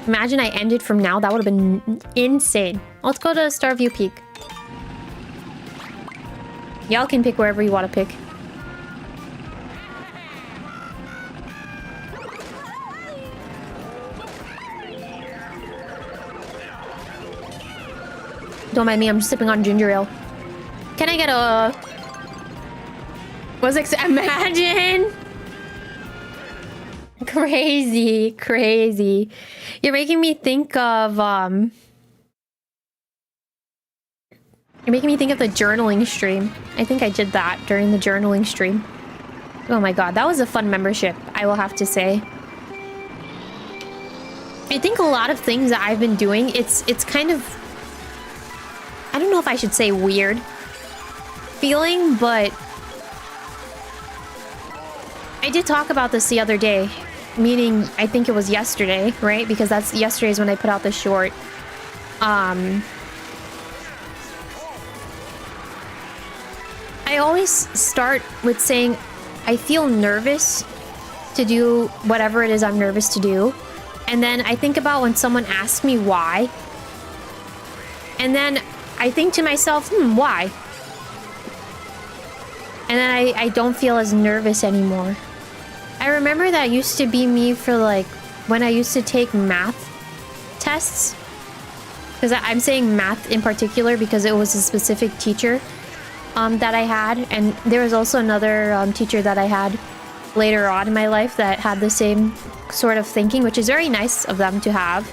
S1: Imagine I ended from now. That would have been insane. Let's go to Starview Peak. Y'all can pick wherever you want to pick. Don't mind me, I'm sipping on ginger ale. Can I get a... Imagine! Crazy, crazy. You're making me think of, You're making me think of the journaling stream. I think I did that during the journaling stream. Oh my god, that was a fun membership, I will have to say. I think a lot of things that I've been doing, it's kind of... I don't know if I should say weird feeling, but... I did talk about this the other day. Meaning, I think it was yesterday, right? Because that's yesterday's when I put out the short. I always start with saying, I feel nervous to do whatever it is I'm nervous to do. And then I think about when someone asks me why. And then I think to myself, why? And then I don't feel as nervous anymore. I remember that used to be me for like when I used to take math tests. Because I'm saying math in particular because it was a specific teacher that I had. And there was also another teacher that I had later on in my life that had the same sort of thinking, which is very nice of them to have.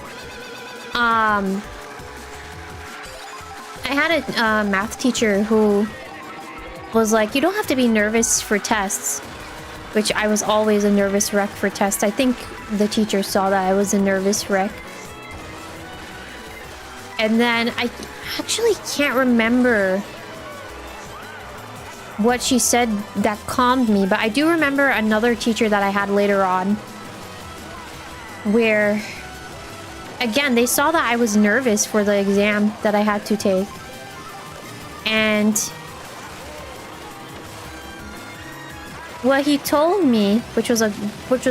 S1: I had a math teacher who was like, you don't have to be nervous for tests. Which I was always a nervous wreck for tests. I think the teacher saw that I was a nervous wreck. And then I actually can't remember what she said that calmed me. But I do remember another teacher that I had later on. Where, again, they saw that I was nervous for the exam that I had to take. And... what he told me, which was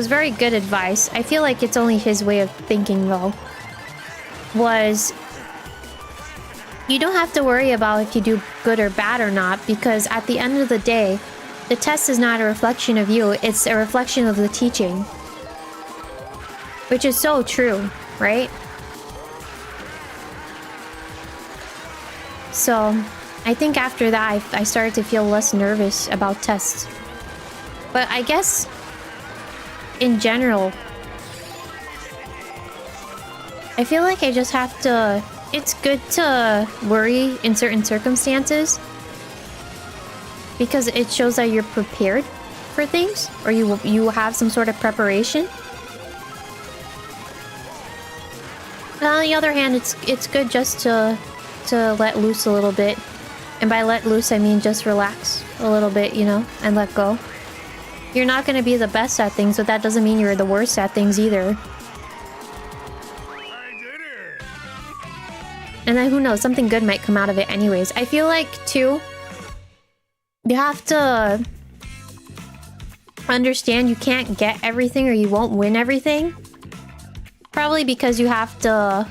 S1: very good advice, I feel like it's only his way of thinking though, was you don't have to worry about if you do good or bad or not, because at the end of the day, the test is not a reflection of you, it's a reflection of the teaching. Which is so true, right? So, I think after that, I started to feel less nervous about tests. But I guess, in general, I feel like I just have to... It's good to worry in certain circumstances. Because it shows that you're prepared for things. Or you have some sort of preparation. But on the other hand, it's good just to let loose a little bit. And by let loose, I mean just relax a little bit, you know, and let go. You're not going to be the best at things, but that doesn't mean you're the worst at things either. And then who knows, something good might come out of it anyways. I feel like, too, you have to understand you can't get everything or you won't win everything. Probably because you have to...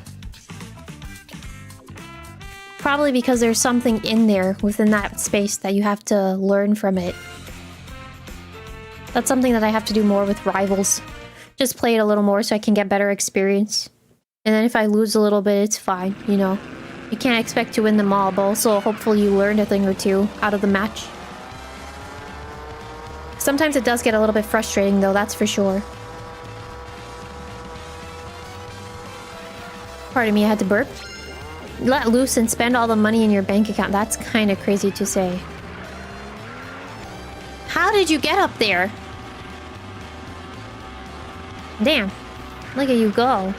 S1: Probably because there's something in there within that space that you have to learn from it. That's something that I have to do more with rivals. Just play it a little more so I can get better experience. And then if I lose a little bit, it's fine, you know. You can't expect to win them all, but also hopefully you learned a thing or two out of the match. Sometimes it does get a little bit frustrating though, that's for sure. Pardon me, I had to burp. Let loose and spend all the money in your bank account. That's kind of crazy to say. How did you get up there? Damn. Look at you go.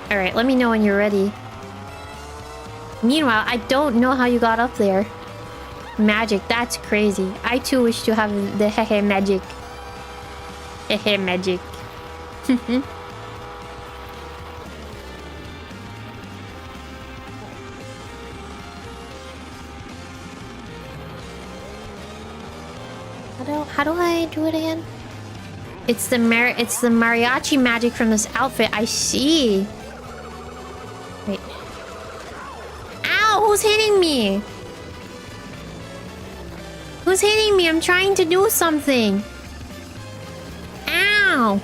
S1: Alright, let me know when you're ready. Meanwhile, I don't know how you got up there. Magic, that's crazy. I too wish to have the hehe magic. Hehe magic. How do I do it again? It's the mariachi magic from this outfit. I see. Wait. Ow! Who's hitting me? Who's hitting me? I'm trying to do something. Ow!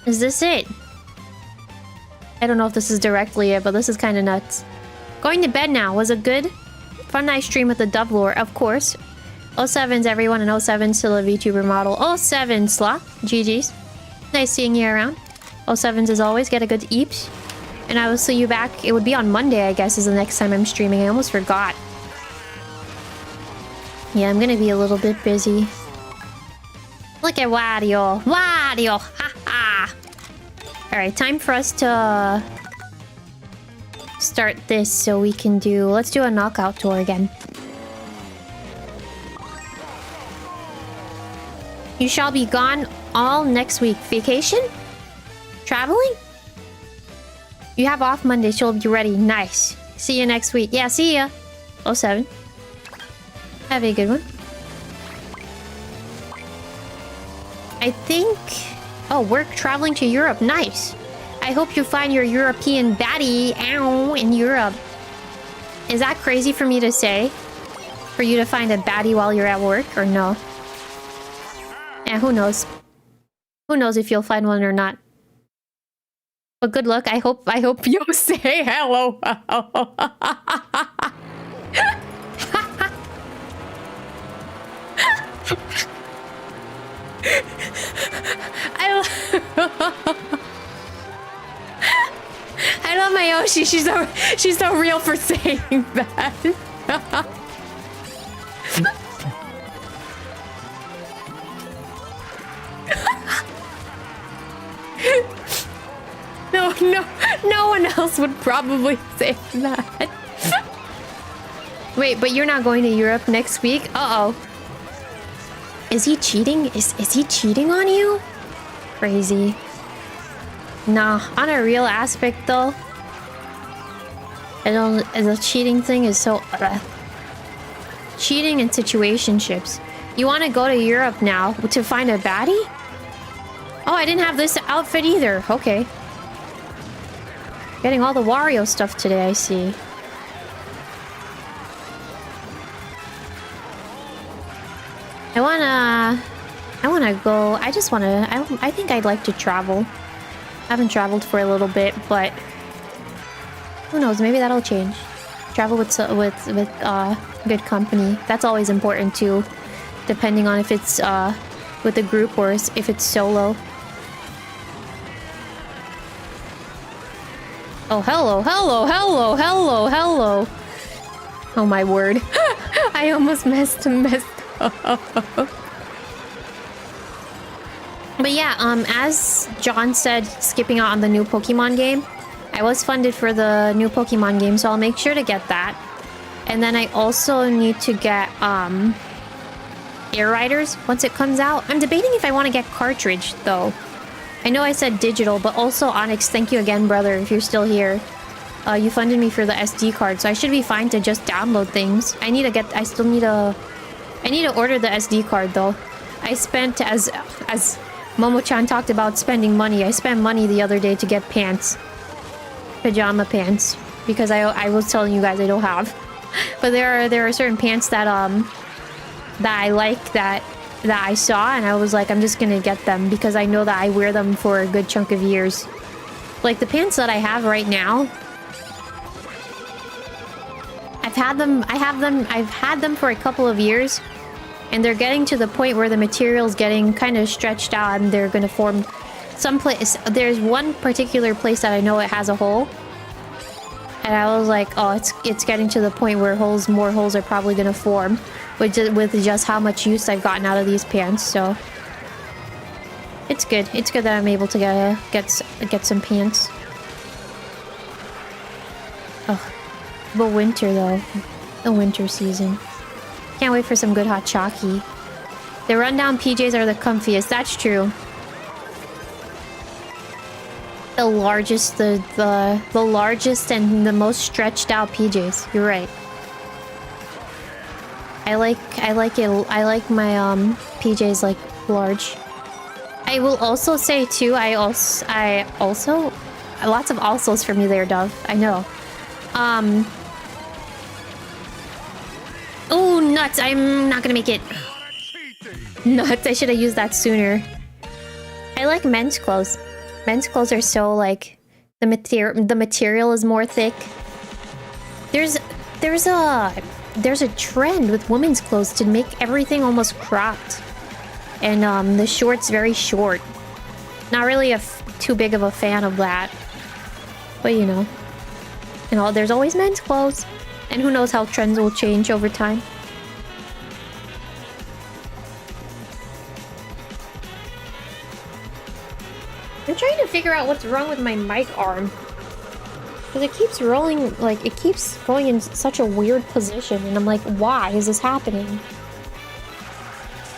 S1: Is this it? I don't know if this is directly it, but this is kind of nuts. Going to bed now. Was it good? Fun nice stream with the dub lore, of course. 07's everyone, and 07's still a VTuber model. 07 Slaw. GG's. Nice seeing you around. 07's as always. Get a good eeps. And I will see you back. It would be on Monday, I guess, is the next time I'm streaming. I almost forgot. Yeah, I'm gonna be a little bit busy. Look at Wario. Wario! Ha ha! Alright, time for us to start this so we can do... Let's do a knockout tour again. You shall be gone all next week. Vacation? Traveling? You have off Monday, so you'll be ready. Nice. See you next week. Yeah, see ya. 07. Have a good one. I think... Oh, work traveling to Europe. Nice. I hope you find your European baddie in Europe. Is that crazy for me to say? For you to find a baddie while you're at work, or no? Yeah, who knows? Who knows if you'll find one or not? But good luck. I hope you'll say hello. I love my Yoshi. She's so real for saying that. No one else would probably say that. Wait, but you're not going to Europe next week? Uh-oh. Is he cheating? Is he cheating on you? Crazy. Nah, on a real aspect though. The cheating thing is so... Cheating in situationships. You want to go to Europe now to find a baddie? Oh, I didn't have this outfit either. Okay. Getting all the Wario stuff today, I see. I wanna go. I think I'd like to travel. I haven't traveled for a little bit, but who knows? Maybe that'll change. Travel with good company. That's always important too, depending on if it's with a group or if it's solo. Oh, hello. Oh my word. I almost messed up. But yeah, as John said, skipping out on the new Pokemon game, I was funded for the new Pokemon game, so I'll make sure to get that. And then I also need to get Air Riders once it comes out. I'm debating if I want to get cartridge though. I know I said digital, but also Onyx, thank you again, brother, if you're still here. You funded me for the SD card, so I should be fine to just download things. I need to order the SD card though. I spent as Momo-chan talked about spending money. I spent money the other day to get pants. Pajama pants. Because I was telling you guys I don't have. But there are certain pants that I like that I saw, and I was like, I'm just gonna get them because I know that I wear them for a good chunk of years. Like the pants that I have right now, I've had them for a couple of years, and they're getting to the point where the material's getting kind of stretched out and they're gonna form some place. There's one particular place that I know it has a hole, and I was like, oh, it's getting to the point where more holes are probably gonna form with just how much use I've gotten out of these pants. So it's good. It's good that I'm able to get some pants. Oh, but winter though, the winter season. Can't wait for some good hot chalky. The rundown PJs are the comfiest. That's true. The largest and the most stretched out PJs. You're right. I like my PJs like large. I will also say too, I also lots of alsos for me there, Dove. I know. Oh, nuts! I'm not gonna make it. Nuts! I should have used that sooner. I like men's clothes. Men's clothes are so like the material is more thick. There's a trend with women's clothes to make everything almost cropped, and the shorts very short. Not really too big of a fan of that, but you know, there's always men's clothes, and who knows how trends will change over time. I'm trying to figure out what's wrong with my mic arm. Because it keeps rolling, like, it keeps going in such a weird position. And I'm like, why is this happening?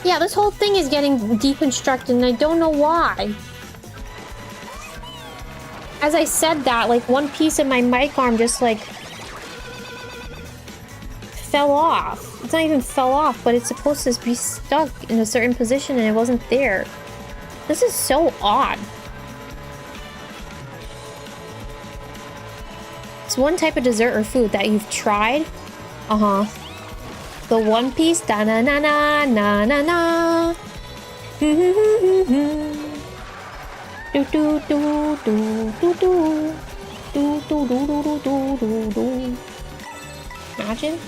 S1: Yeah, this whole thing is getting deconstructed and I don't know why. As I said that, like, one piece of my mic arm just, like, fell off. It's not even fell off, but it's supposed to be stuck in a certain position and it wasn't there. This is so odd. It's one type of dessert or food that you've tried. The One Piece. Da na na na na na na. Do do do do do do. Do do do do do do do. Imagine.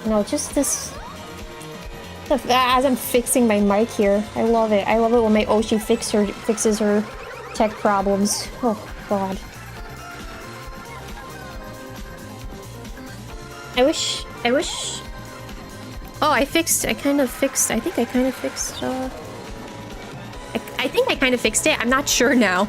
S1: No, just this. As I'm fixing my mic here, I love it. I love it when my Oshi fixes her tech problems. Oh God. I wish... Oh, I think I kind of fixed, I think I kind of fixed it. I'm not sure now.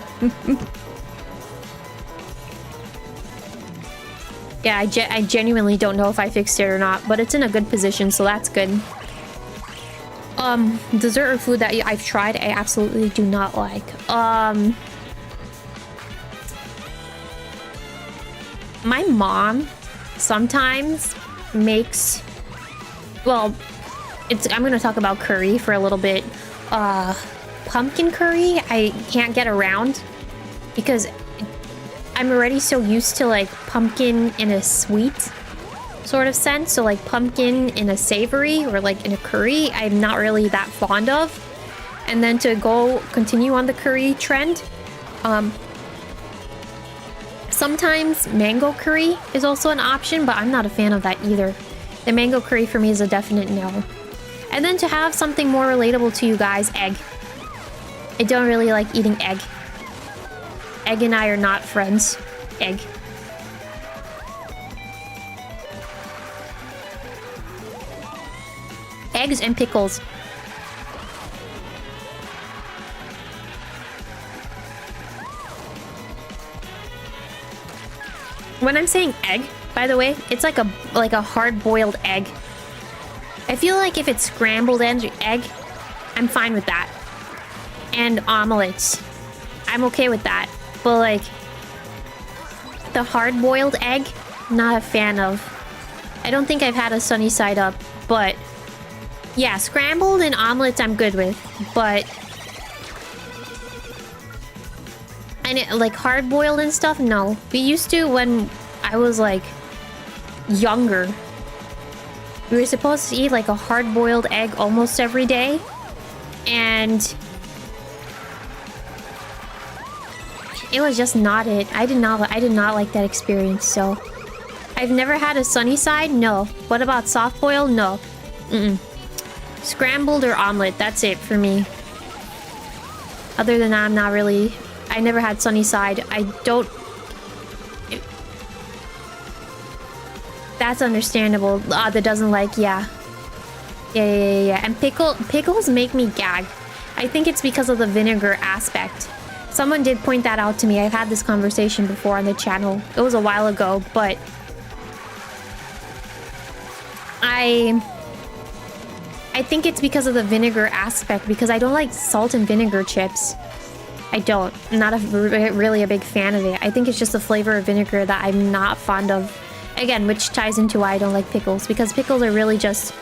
S1: Yeah, I genuinely don't know if I fixed it or not, but it's in a good position, so that's good. Dessert or food that I've tried, I absolutely do not like. My mom sometimes makes, well, I'm gonna talk about curry for a little bit. Pumpkin curry I can't get around because I'm already so used to like pumpkin in a sweet sort of sense, so like pumpkin in a savory or like in a curry I'm not really that fond of. And then to continue on the curry trend, sometimes mango curry is also an option, but I'm not a fan of that either. The mango curry for me is a definite no. And then to have something more relatable to you guys, egg. I don't really like eating egg. Egg and I are not friends. Egg. Eggs and pickles. When I'm saying egg, by the way, it's like a hard-boiled egg. I feel like if it's scrambled egg, I'm fine with that. And omelets, I'm okay with that. But like the hard-boiled egg, not a fan of. I don't think I've had a sunny side up, but Yeah, scrambled and omelets I'm good with, but... And it, like hard-boiled and stuff, no. We used to when I was like younger. We were supposed to eat like a hard-boiled egg almost every day. And it was just not it. I did not like that experience, so I've never had a sunny side, no. What about soft boiled? No. Scrambled or omelet, that's it for me. Other than that, I'm not really... I never had sunny side. I don't... That's understandable. That doesn't like, yeah. Yeah. And pickles make me gag. I think it's because of the vinegar aspect. Someone did point that out to me. I've had this conversation before on the channel. It was a while ago, but... I think it's because of the vinegar aspect, because I don't like salt and vinegar chips. I don't. I'm not really a big fan of it. I think it's just the flavor of vinegar that I'm not fond of. Again, which ties into why I don't like pickles, because pickles are really just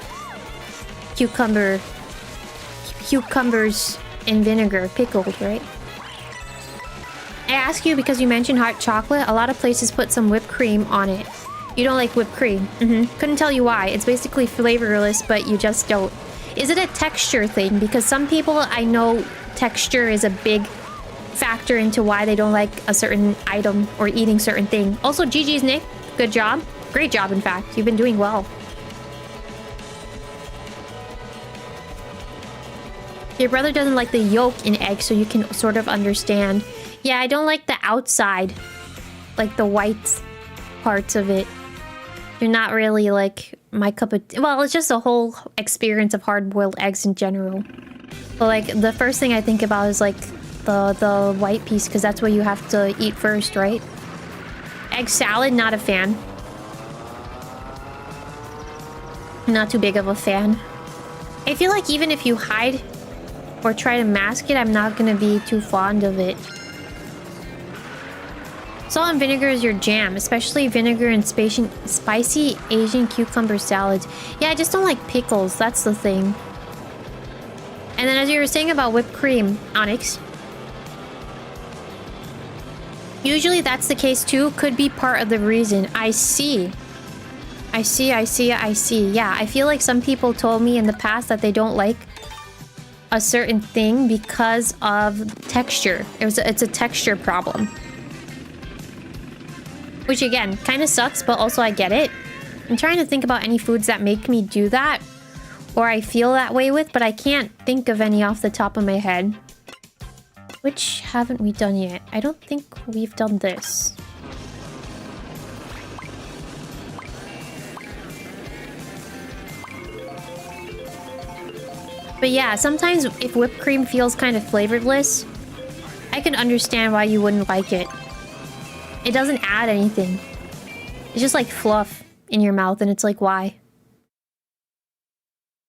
S1: cucumbers in vinegar pickled, right? I ask you because you mentioned hot chocolate. A lot of places put some whipped cream on it. You don't like whipped cream. Couldn't tell you why. It's basically flavorless, but you just don't. Is it a texture thing? Because some people I know texture is a big factor into why they don't like a certain item or eating certain thing. Also, GG's Nick. Good job. Great job, in fact. You've been doing well. Your brother doesn't like the yolk in eggs, so you can sort of understand. Yeah, I don't like the outside. Like the white parts of it. They're not really like my cup of... Well, it's just a whole experience of hard-boiled eggs in general. But like the first thing I think about is like the white piece, because that's what you have to eat first, right? Egg salad, not a fan. Not too big of a fan. I feel like even if you hide or try to mask it, I'm not gonna be too fond of it. Salt and vinegar is your jam, especially vinegar and spicy Asian cucumber salads. Yeah, I just don't like pickles, that's the thing. And then as you were saying about whipped cream, Onyx, usually that's the case too, could be part of the reason. I see. Yeah, I feel like some people told me in the past that they don't like a certain thing because of texture. It's a texture problem. Which again, kind of sucks, but also I get it. I'm trying to think about any foods that make me do that, or I feel that way with, but I can't think of any off the top of my head. Which haven't we done yet? I don't think we've done this. But yeah, sometimes if whipped cream feels kind of flavorless, I can understand why you wouldn't like it. It doesn't add anything. It's just like fluff in your mouth, and it's like, why?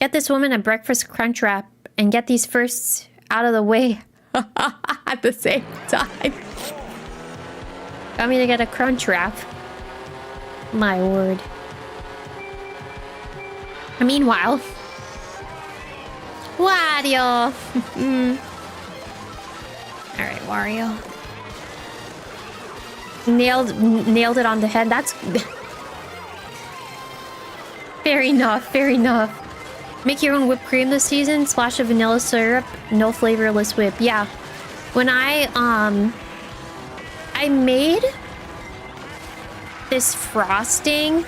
S1: Get this woman a breakfast crunch wrap and get these firsts out of the way at the same time. Want me to get a crunch wrap? My word. Meanwhile... Wario! Alright, Wario. Nailed it on the head. That's... Fair enough. Make your own whipped cream this season. Splash of vanilla syrup. No flavorless whip. Yeah. When I made this frosting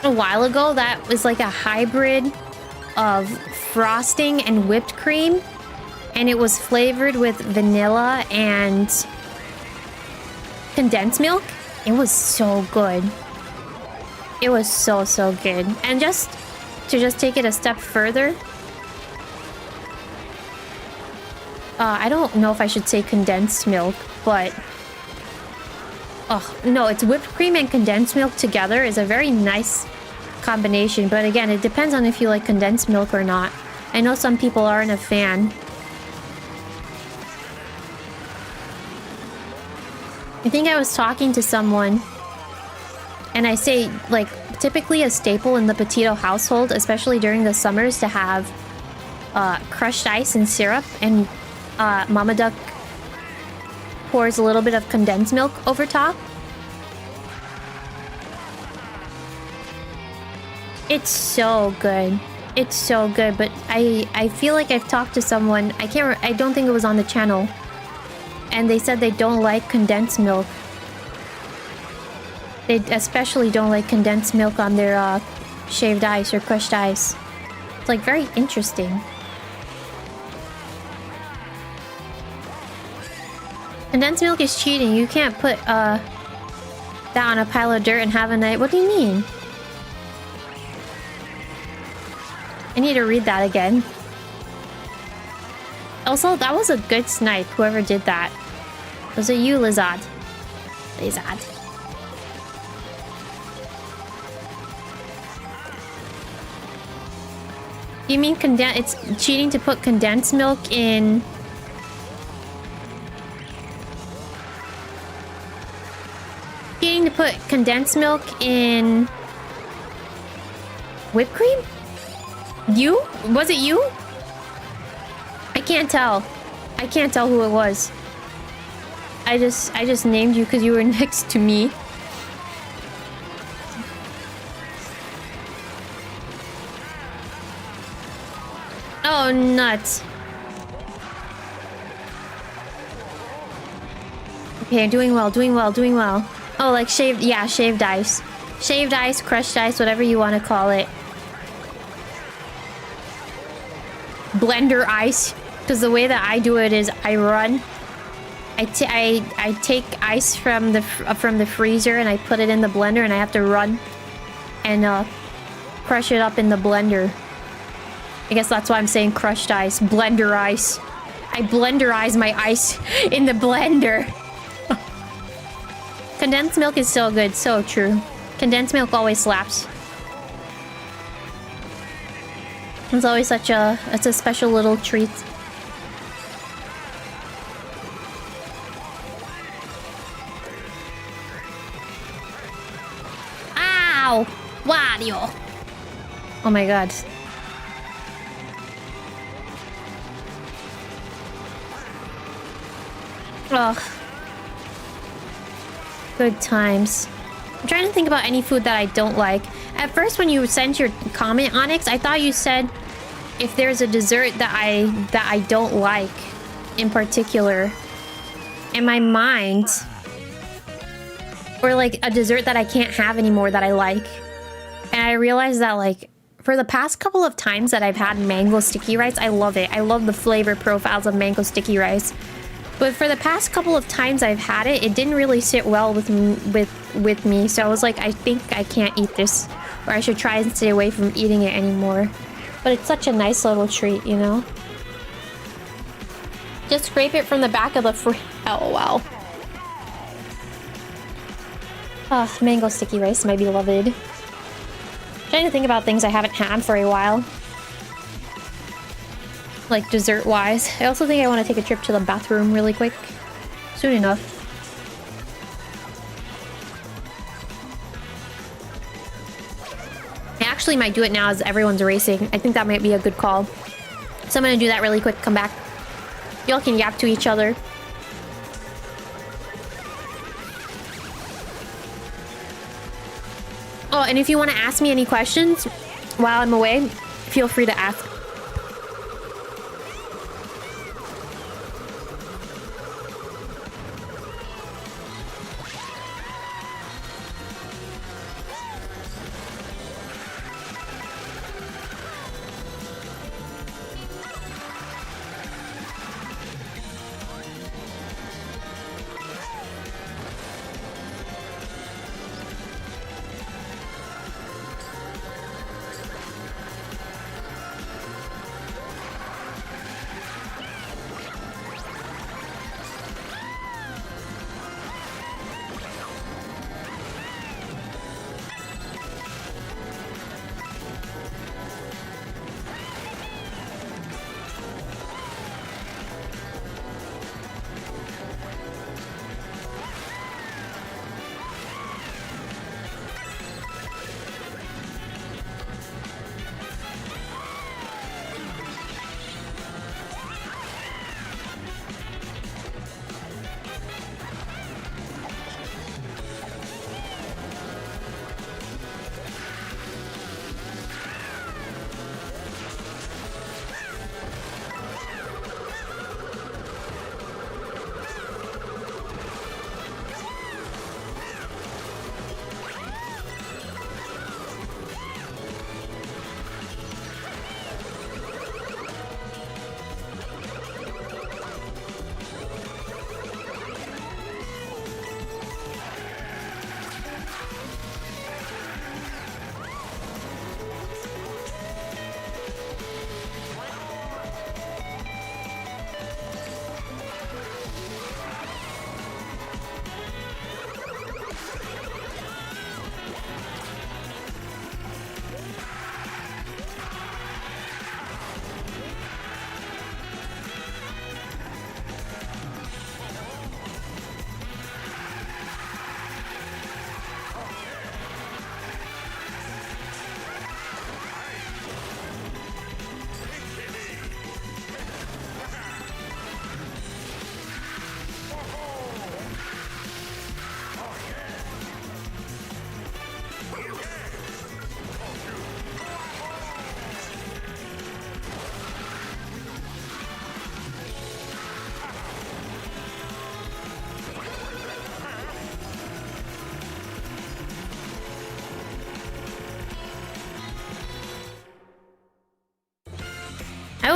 S1: a while ago that was like a hybrid of frosting and whipped cream, and it was flavored with vanilla and condensed milk. It was so good. It was so good. And just to take it a step further, I don't know if I should say condensed milk, but no, it's whipped cream and condensed milk together is a very nice combination. But again, it depends on if you like condensed milk or not. I know some people aren't a fan. I think I was talking to someone, and I say, like, typically a staple in the potato household, especially during the summers, to have crushed ice and syrup, and Mama Duck pours a little bit of condensed milk over top. It's so good. It's so good, but I feel like I've talked to someone, I don't think it was on the channel, and they said they don't like condensed milk. They especially don't like condensed milk on their shaved ice or crushed ice. It's like very interesting. Condensed milk is cheating. You can't put that on a pile of dirt and have a night. What do you mean? I need to read that again. Also, that was a good snipe, whoever did that. Was it you, Lizard? Lizard. You mean it's cheating to put condensed milk in... Cheating to put condensed milk in... whipped cream? You? Was it you? I can't tell. I can't tell who it was. I just named you because you were next to me. Oh, nuts. Okay, doing well, doing well, doing well. Oh, like shaved, yeah, shaved ice. Shaved ice, crushed ice, whatever you want to call it. Blender ice. Because the way that I do it is I run. I take ice from the freezer and I put it in the blender, and I have to run and crush it up in the blender. I guess that's why I'm saying crushed ice. Blender ice. I blenderize my ice in the blender. Condensed milk is so good. So true. Condensed milk always slaps. It's always such a... It's a special little treat. Ow! Wario! Oh my god. Ugh. Good times. I'm trying to think about any food that I don't like. At first, when you sent your comment, Onyx, I thought you said if there's a dessert that I don't like in particular. In my mind, or like a dessert that I can't have anymore that I like. And I realized that, like, for the past couple of times that I've had mango sticky rice, I love it. I love the flavor profiles of mango sticky rice. But for the past couple of times I've had it, it didn't really sit well with me. So I was like, I think I can't eat this, or I should try and stay away from eating it anymore. But it's such a nice little treat, you know? Just scrape it from the back of the oh, wow. Ah, mango sticky rice, my beloved. Trying to think about things I haven't had for a while. Like dessert-wise. I also think I want to take a trip to the bathroom really quick. Soon enough. I actually might do it now as everyone's racing. I think that might be a good call. So I'm gonna do that really quick, come back. Y'all can yap to each other. Oh, and if you want to ask me any questions while I'm away, feel free to ask.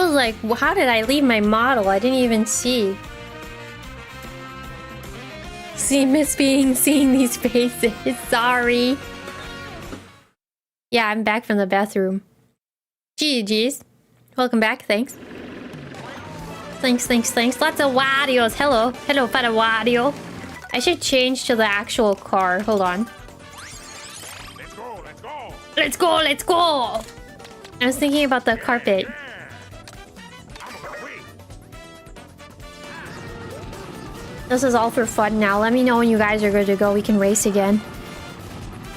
S1: was like, how did I leave my model? I didn't even see. Miss seeing these faces. Sorry. Yeah, I'm back from the bathroom. GG's. Welcome back, thanks. Thanks. Lots of wadios. Hello for the wadio. I should change to the actual car. Hold on. Let's go. I was thinking about the carpet. This is all for fun now. Let me know when you guys are good to go. We can race again.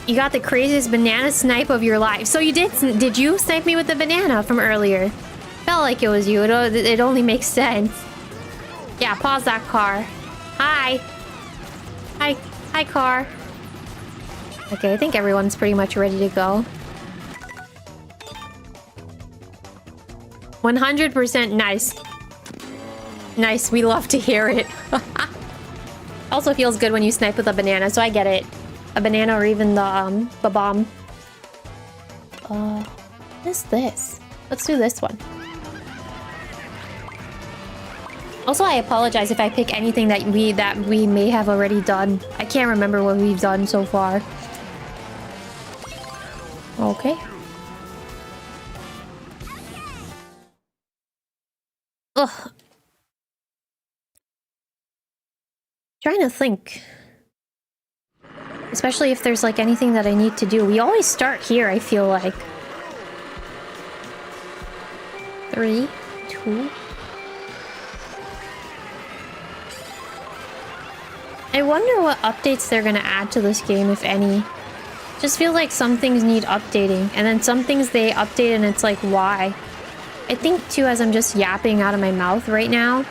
S1: You got the craziest banana snipe of your life. So you did you snipe me with the banana from earlier? Felt like it was you. It only makes sense. Yeah, pause that car. Hi, car. Okay, I think everyone's pretty much ready to go. 100% nice. Nice, we love to hear it. Also feels good when you snipe with a banana, so I get it. A banana or even the bomb. What is this? Let's do this one. Also, I apologize if I pick anything that we may have already done. I can't remember what we've done so far. Okay. Ugh. Trying to think. Especially if there's like anything that I need to do. We always start here, I feel like. 3, 2. I wonder what updates they're gonna add to this game, if any. Just feels like some things need updating, and then some things they update and it's like, why? I think too, as I'm just yapping out of my mouth right now,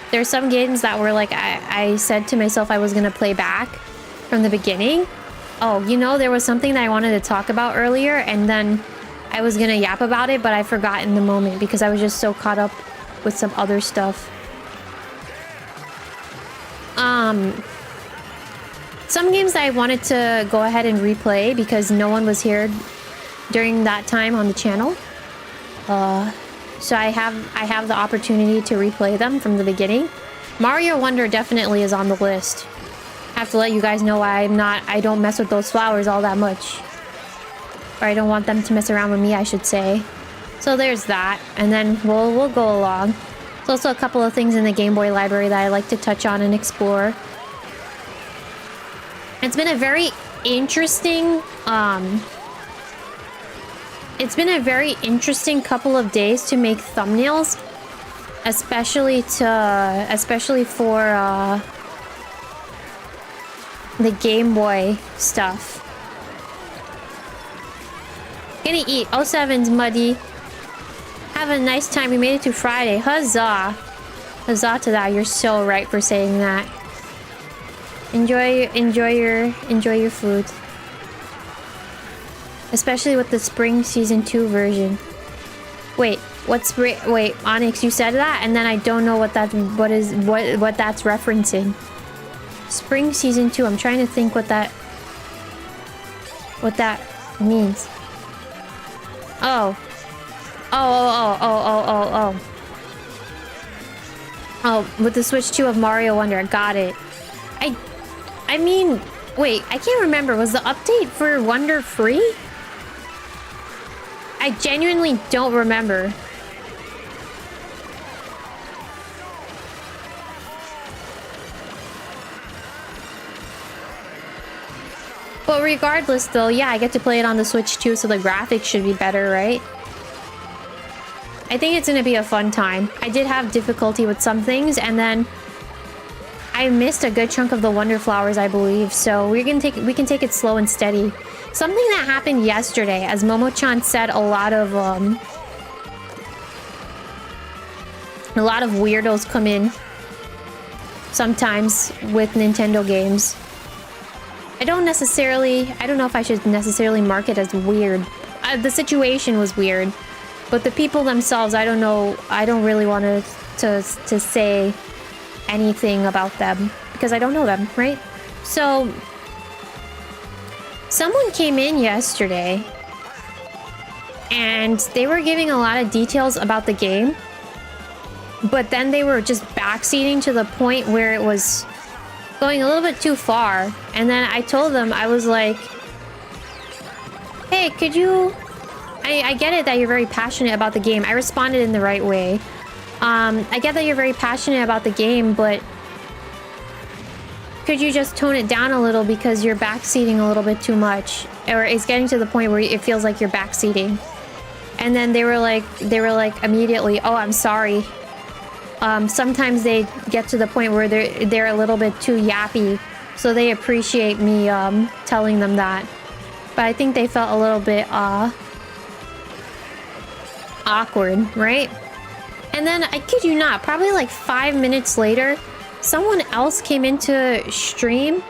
S1: there's some games that were like, I said to myself I was gonna play back from the beginning. Oh, you know, there was something that I wanted to talk about earlier, and then I was gonna yap about it, but I forgot in the moment because I was just so caught up with some other stuff. Some games that I wanted to go ahead and replay because no one was here during that time on the channel. So I have the opportunity to replay them from the beginning. Mario Wonder definitely is on the list. Have to let you guys know I don't mess with those flowers all that much. Or I don't want them to mess around with me, I should say. So there's that, and then we'll go along. There's also a couple of things in the Game Boy library that I like to touch on and explore. It's been a very interesting couple of days to make thumbnails, especially for the Game Boy stuff. Gonna eat. 07's muddy. Have a nice time. We made it to Friday. Huzzah! Huzzah to that. You're so right for saying that. Enjoy your food. Especially with the spring season 2 version. Wait, what's wait, Onyx, you said that, and then I don't know what that's referencing. Spring season 2. I'm trying to think what that means. Oh, with the Switch 2 of Mario Wonder. Got it. I mean, wait, I can't remember. Was the update for Wonder free? I genuinely don't remember. But regardless though, yeah, I get to play it on the Switch too, so the graphics should be better, right? I think it's gonna be a fun time. I did have difficulty with some things, and then I missed a good chunk of the Wonder Flowers, I believe, so we can take it slow and steady. Something that happened yesterday, as Momo-chan said, a lot of weirdos come in sometimes with Nintendo games. I don't know if I should necessarily mark it as weird. The situation was weird, but the people themselves, I don't know. I don't really want to say anything about them because I don't know them, right? So someone came in yesterday and they were giving a lot of details about the game, but then they were just backseating to the point where it was going a little bit too far. And then I told them, I was like, hey, could you... I get it that you're very passionate about the game. I responded in the right way. I get that you're very passionate about the game, but could you just tone it down a little because you're backseating a little bit too much, or it's getting to the point where it feels like you're backseating. And then they were like immediately, oh, I'm sorry. Sometimes they get to the point where they're a little bit too yappy, so they appreciate me telling them that. But I think they felt a little bit awkward, right? And then, I kid you not, probably like 5 minutes later, someone else came into stream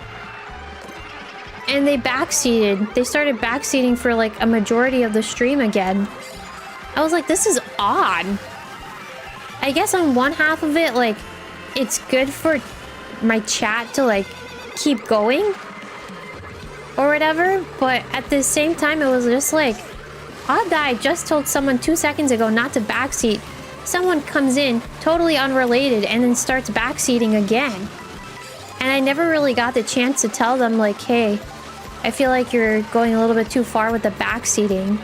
S1: and they backseated. They started backseating for like a majority of the stream again. I was like, this is odd. I guess on one half of it, like, it's good for my chat to like keep going or whatever, but at the same time, it was just like odd that I just told someone 2 seconds ago not to backseat. Someone comes in, totally unrelated, and then starts backseating again. And I never really got the chance to tell them, like, hey, I feel like you're going a little bit too far with the backseating.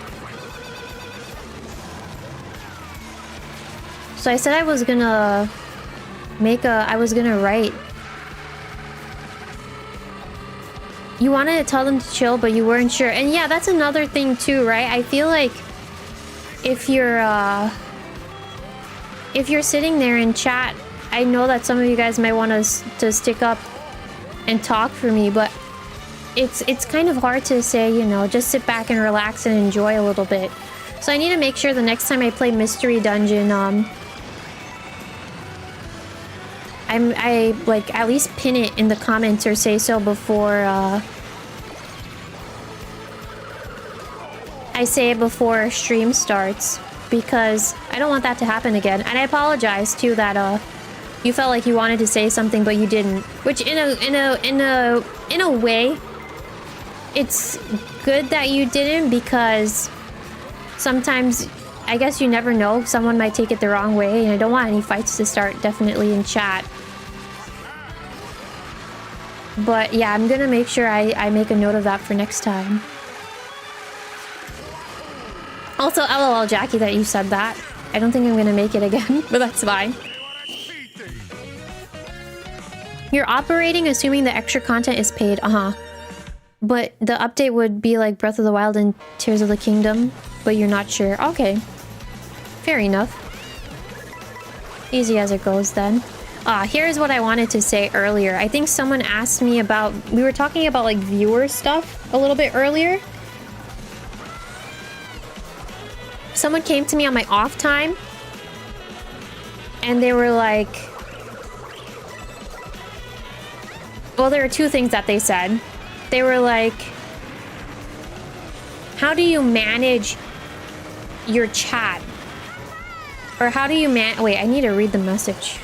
S1: So I said I was gonna write. You wanted to tell them to chill, but you weren't sure. And yeah, that's another thing too, right? I feel like if you're sitting there in chat, I know that some of you guys might want us to stick up and talk for me, but it's kind of hard to say, you know, just sit back and relax and enjoy a little bit. So I need to make sure the next time I play Mystery Dungeon, I like at least pin it in the comments or say so before I say it before stream starts, because I don't want that to happen again. And I apologize too that you felt like you wanted to say something but you didn't. Which in a way, it's good that you didn't, because sometimes I guess you never know, someone might take it the wrong way, and I don't want any fights to start definitely in chat. But yeah, I'm gonna make sure I make a note of that for next time. Also, LOL, Jackie, that you said that. I don't think I'm gonna make it again, but that's fine. You're operating assuming the extra content is paid, but the update would be like Breath of the Wild and Tears of the Kingdom, but you're not sure. Okay. Fair enough. Easy as it goes then. Here's what I wanted to say earlier. I think someone asked me about... We were talking about like viewer stuff a little bit earlier. Someone came to me on my off time and they were like... Well, there were two things that they said. They were like, how do you manage your chat? Or how do you wait, I need to read the message.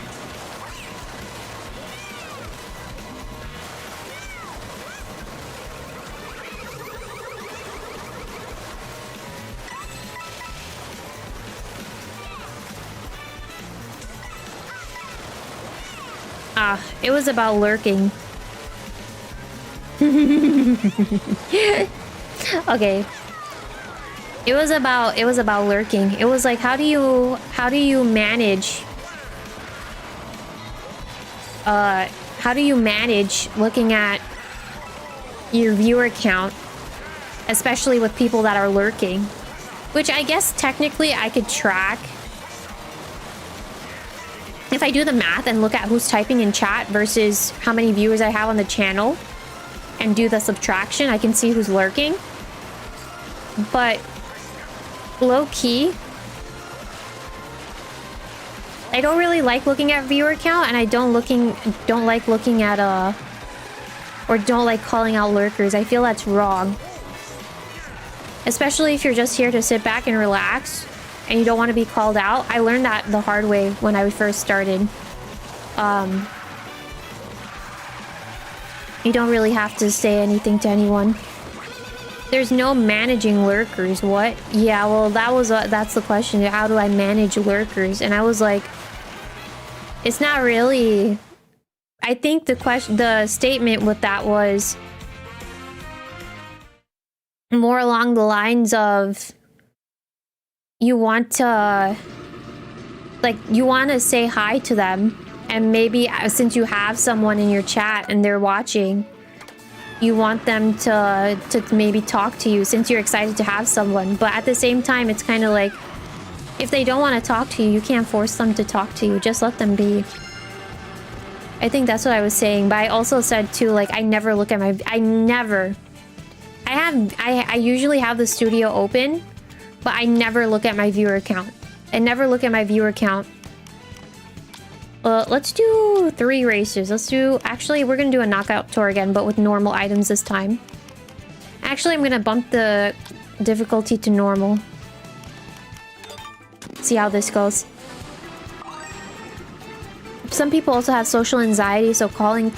S1: It was about lurking. Okay. It was about lurking. It was like, how do you manage looking at your viewer count, especially with people that are lurking? Which I guess technically I could track. If I do the math and look at who's typing in chat versus how many viewers I have on the channel and do the subtraction, I can see who's lurking. But low-key, I don't really like looking at viewer count, and I don't like looking at or don't like calling out lurkers. I feel that's wrong. Especially if you're just here to sit back and relax and you don't want to be called out. I learned that the hard way when I first started. You don't really have to say anything to anyone. There's no managing lurkers. What? Yeah, well, that's the question. How do I manage lurkers? And I was like, It's not really... I think the statement with that was more along the lines of you want to... Like, you want to say hi to them, and maybe since you have someone in your chat and they're watching, you want them to maybe talk to you since you're excited to have someone. But at the same time, it's kind of like, if they don't want to talk to you, you can't force them to talk to you. Just let them be. I think that's what I was saying. But I also said too, like, I never look at my... I usually have the studio open, but I never look at my viewer count. I never look at my viewer count. Let's do 3 races. Let's do... Actually, we're gonna do a knockout tour again, but with normal items this time. Actually, I'm gonna bump the difficulty to normal. See how this goes. Some people also have social anxiety, so calling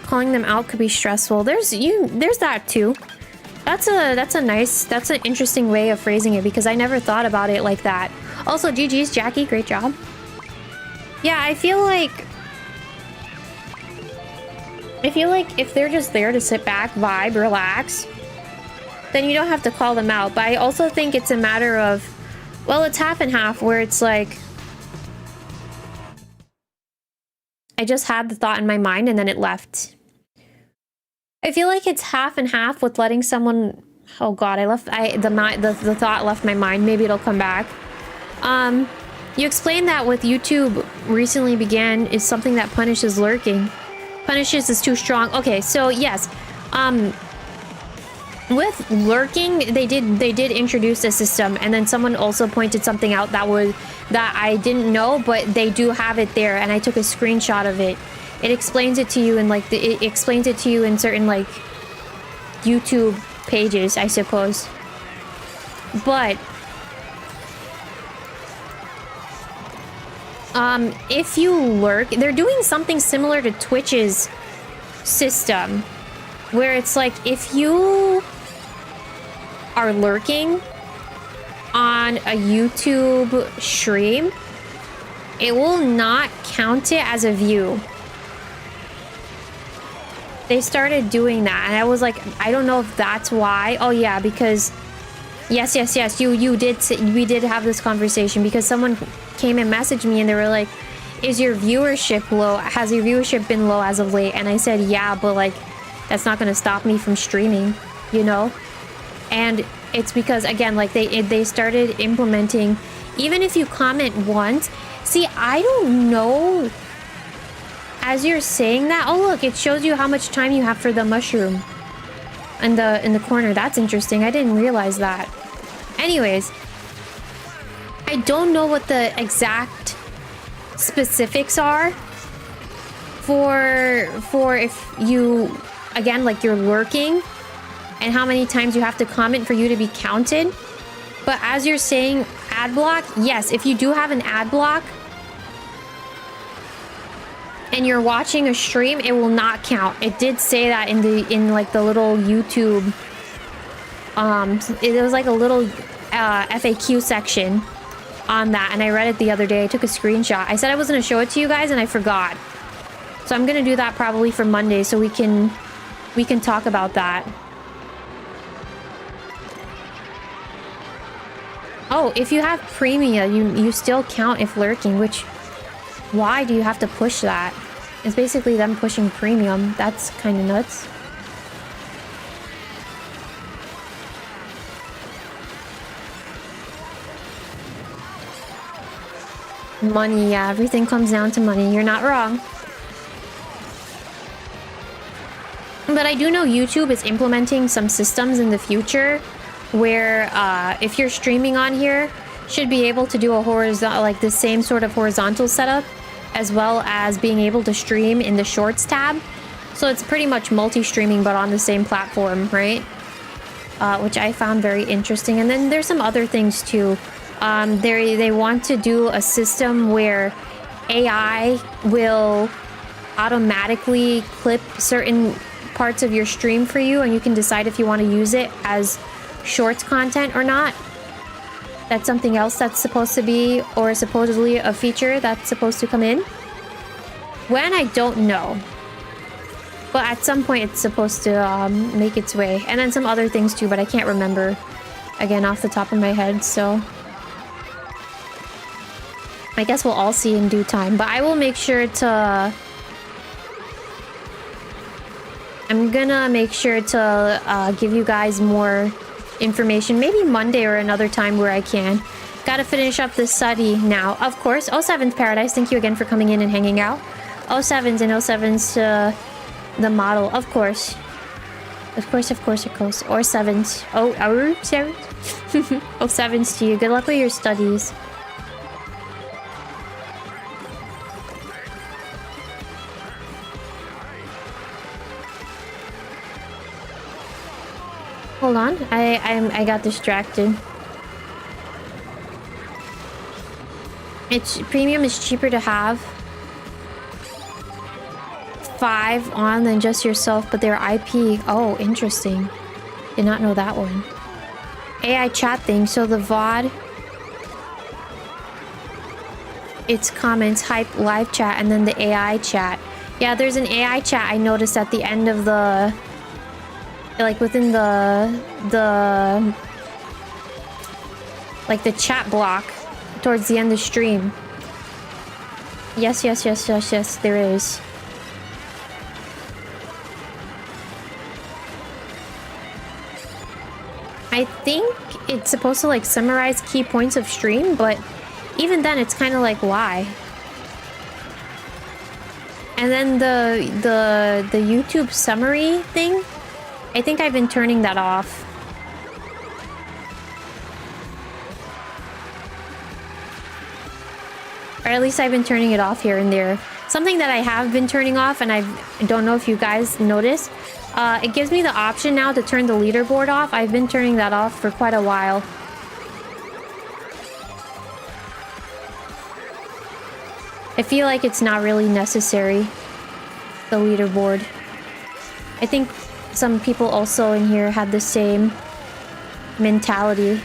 S1: them out could be stressful. There's that too. That's an interesting way of phrasing it, because I never thought about it like that. Also, GG's, Jackie, great job. Yeah, I feel like if they're just there to sit back, vibe, relax, then you don't have to call them out. But I also think it's a matter of, well, it's half and half, where it's like, I just had the thought in my mind and then it left. I feel like it's half and half with letting someone... Oh god, the thought left my mind. Maybe it'll come back. You explained that with YouTube recently began is something that punishes lurking. Punishes is too strong. Okay, so yes. With lurking, they did introduce a system, and then someone also pointed something out that I didn't know, but they do have it there, and I took a screenshot of it. It explains it to you in like it explains it to you in certain like YouTube pages, I suppose. But if you lurk, they're doing something similar to Twitch's system, where it's like if you are lurking on a YouTube stream, it will not count it as a view. They started doing that, and I was like, I don't know if that's why. Oh yeah, because yes, you did say, we did have this conversation, because someone came and messaged me and they were like, is your viewership low? Has your viewership been low as of late? And I said, yeah, but like, that's not gonna stop me from streaming, you know? And it's because, again, like they started implementing, even if you comment once. See, I don't know. As you're saying that, oh look, it shows you how much time you have for the mushroom in the corner. That's interesting. I didn't realize that. Anyways, I don't know what the exact specifics are for if you, again, like you're lurking, and how many times you have to comment for you to be counted. But as you're saying, ad block, yes, if you do have an ad block and you're watching a stream, it will not count. It did say that in like the little YouTube, it was like a little FAQ section on that, and I read it the other day. I took a screenshot. I said I was gonna show it to you guys and I forgot. So I'm gonna do that probably for Monday, so we can talk about that. Oh, if you have premium, you still count if lurking, which, why do you have to push that? It's basically them pushing premium. That's kind of nuts. Money, yeah, everything comes down to money. You're not wrong. But I do know YouTube is implementing some systems in the future where if you're streaming on here, should be able to do a horizontal, like the same sort of horizontal setup, as well as being able to stream in the shorts tab. So it's pretty much multi-streaming, but on the same platform, right? Which I found very interesting. And then there's some other things too. They want to do a system where AI will automatically clip certain parts of your stream for you, and you can decide if you want to use it as shorts content or not. That's something else that's supposed to be, or supposedly a feature that's supposed to come in. When, I don't know. But at some point it's supposed to make its way. And then some other things too, but I can't remember. Again, off the top of my head, so... I guess we'll all see in due time. But I will make sure to... I'm gonna make sure to give you guys more information. Maybe Monday or another time where I can. Gotta finish up this study now. Of course. 𝗩𝗡𝗏𝗏s Paradise, thank you again for coming in and hanging out. 𝗩𝗡𝗏s and 𝗩𝗡𝗏s to the model. Of course. Of course, of course, of course. Or 7s. Oh, our 7s? Oh, 7s to you. Good luck with your studies. Hold on. I got distracted. Premium is cheaper to have 5 on than just yourself, but they're IP. Oh, interesting. Did not know that one. AI chat thing. So the VOD, it's comments, hype, live chat, and then the AI chat. Yeah, there's an AI chat I noticed at the end of the... Like within the like the chat block towards the end of the stream. Yes, yes, yes, yes, yes, there is. I think it's supposed to like summarize key points of stream, but even then it's kind of like, why? And then the YouTube summary thing, I think I've been turning that off. Or at least I've been turning it off here and there. Something that I have been turning off, and I don't know if you guys noticed, it gives me the option now to turn the leaderboard off. I've been turning that off for quite a while. I feel like it's not really necessary, the leaderboard. I think some people also in here had the same mentality.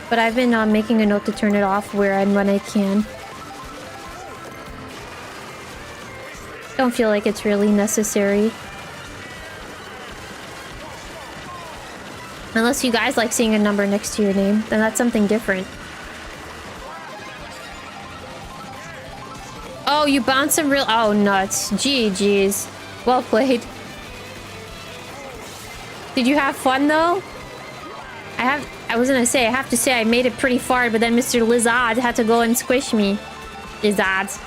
S1: But I've been making a note to turn it off where and when I can. Don't feel like it's really necessary. Unless you guys like seeing a number next to your name, then that's something different. Oh, you bounced some real... Oh, nuts. GG's. Well played. Did you have fun, though? I was gonna say, I have to say I made it pretty far, but then Mr. 𝗓𝗧𝗨𝗕𝗏 had to go and squish me. 𝗓𝗧𝗏𝗏s.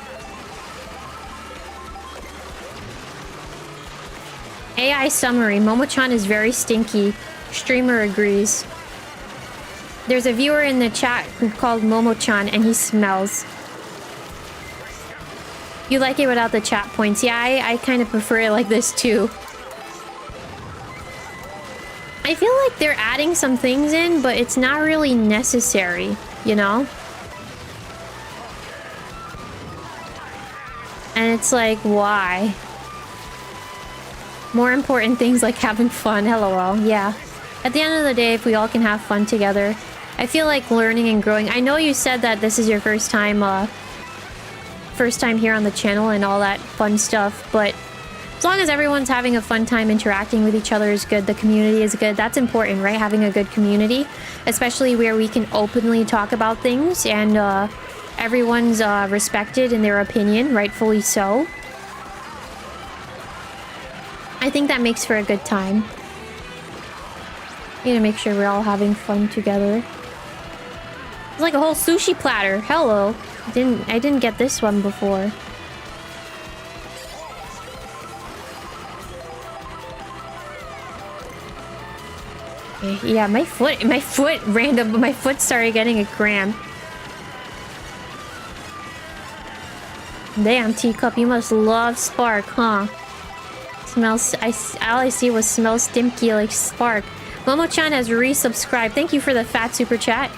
S1: AI summary. Momo-chan is very stinky. Streamer agrees. There's a viewer in the chat called Momo-chan, and he smells. You like it without the chat points. Yeah, I kind of prefer it like this, too. I feel like they're adding some things in, but it's not really necessary, you know? And it's like, why? More important things like having fun. LOL. Yeah. At the end of the day, if we all can have fun together, I feel like learning and growing. I know you said that this is your first time here on the channel and all that fun stuff, but as long as everyone's having a fun time interacting with each other is good, the community is good. That's important, right? Having a good community, especially where we can openly talk about things and everyone's respected in their opinion, rightfully so. I think that makes for a good time. Need to make sure we're all having fun together. It's like a whole sushi platter. Hello. I didn't get this one before. Yeah, my foot started getting a cramp. Damn, teacup, you must love Spark, huh? Smells, all I see was smells stinky like Spark. Momo-chan has resubscribed. Thank you for the fat super chat.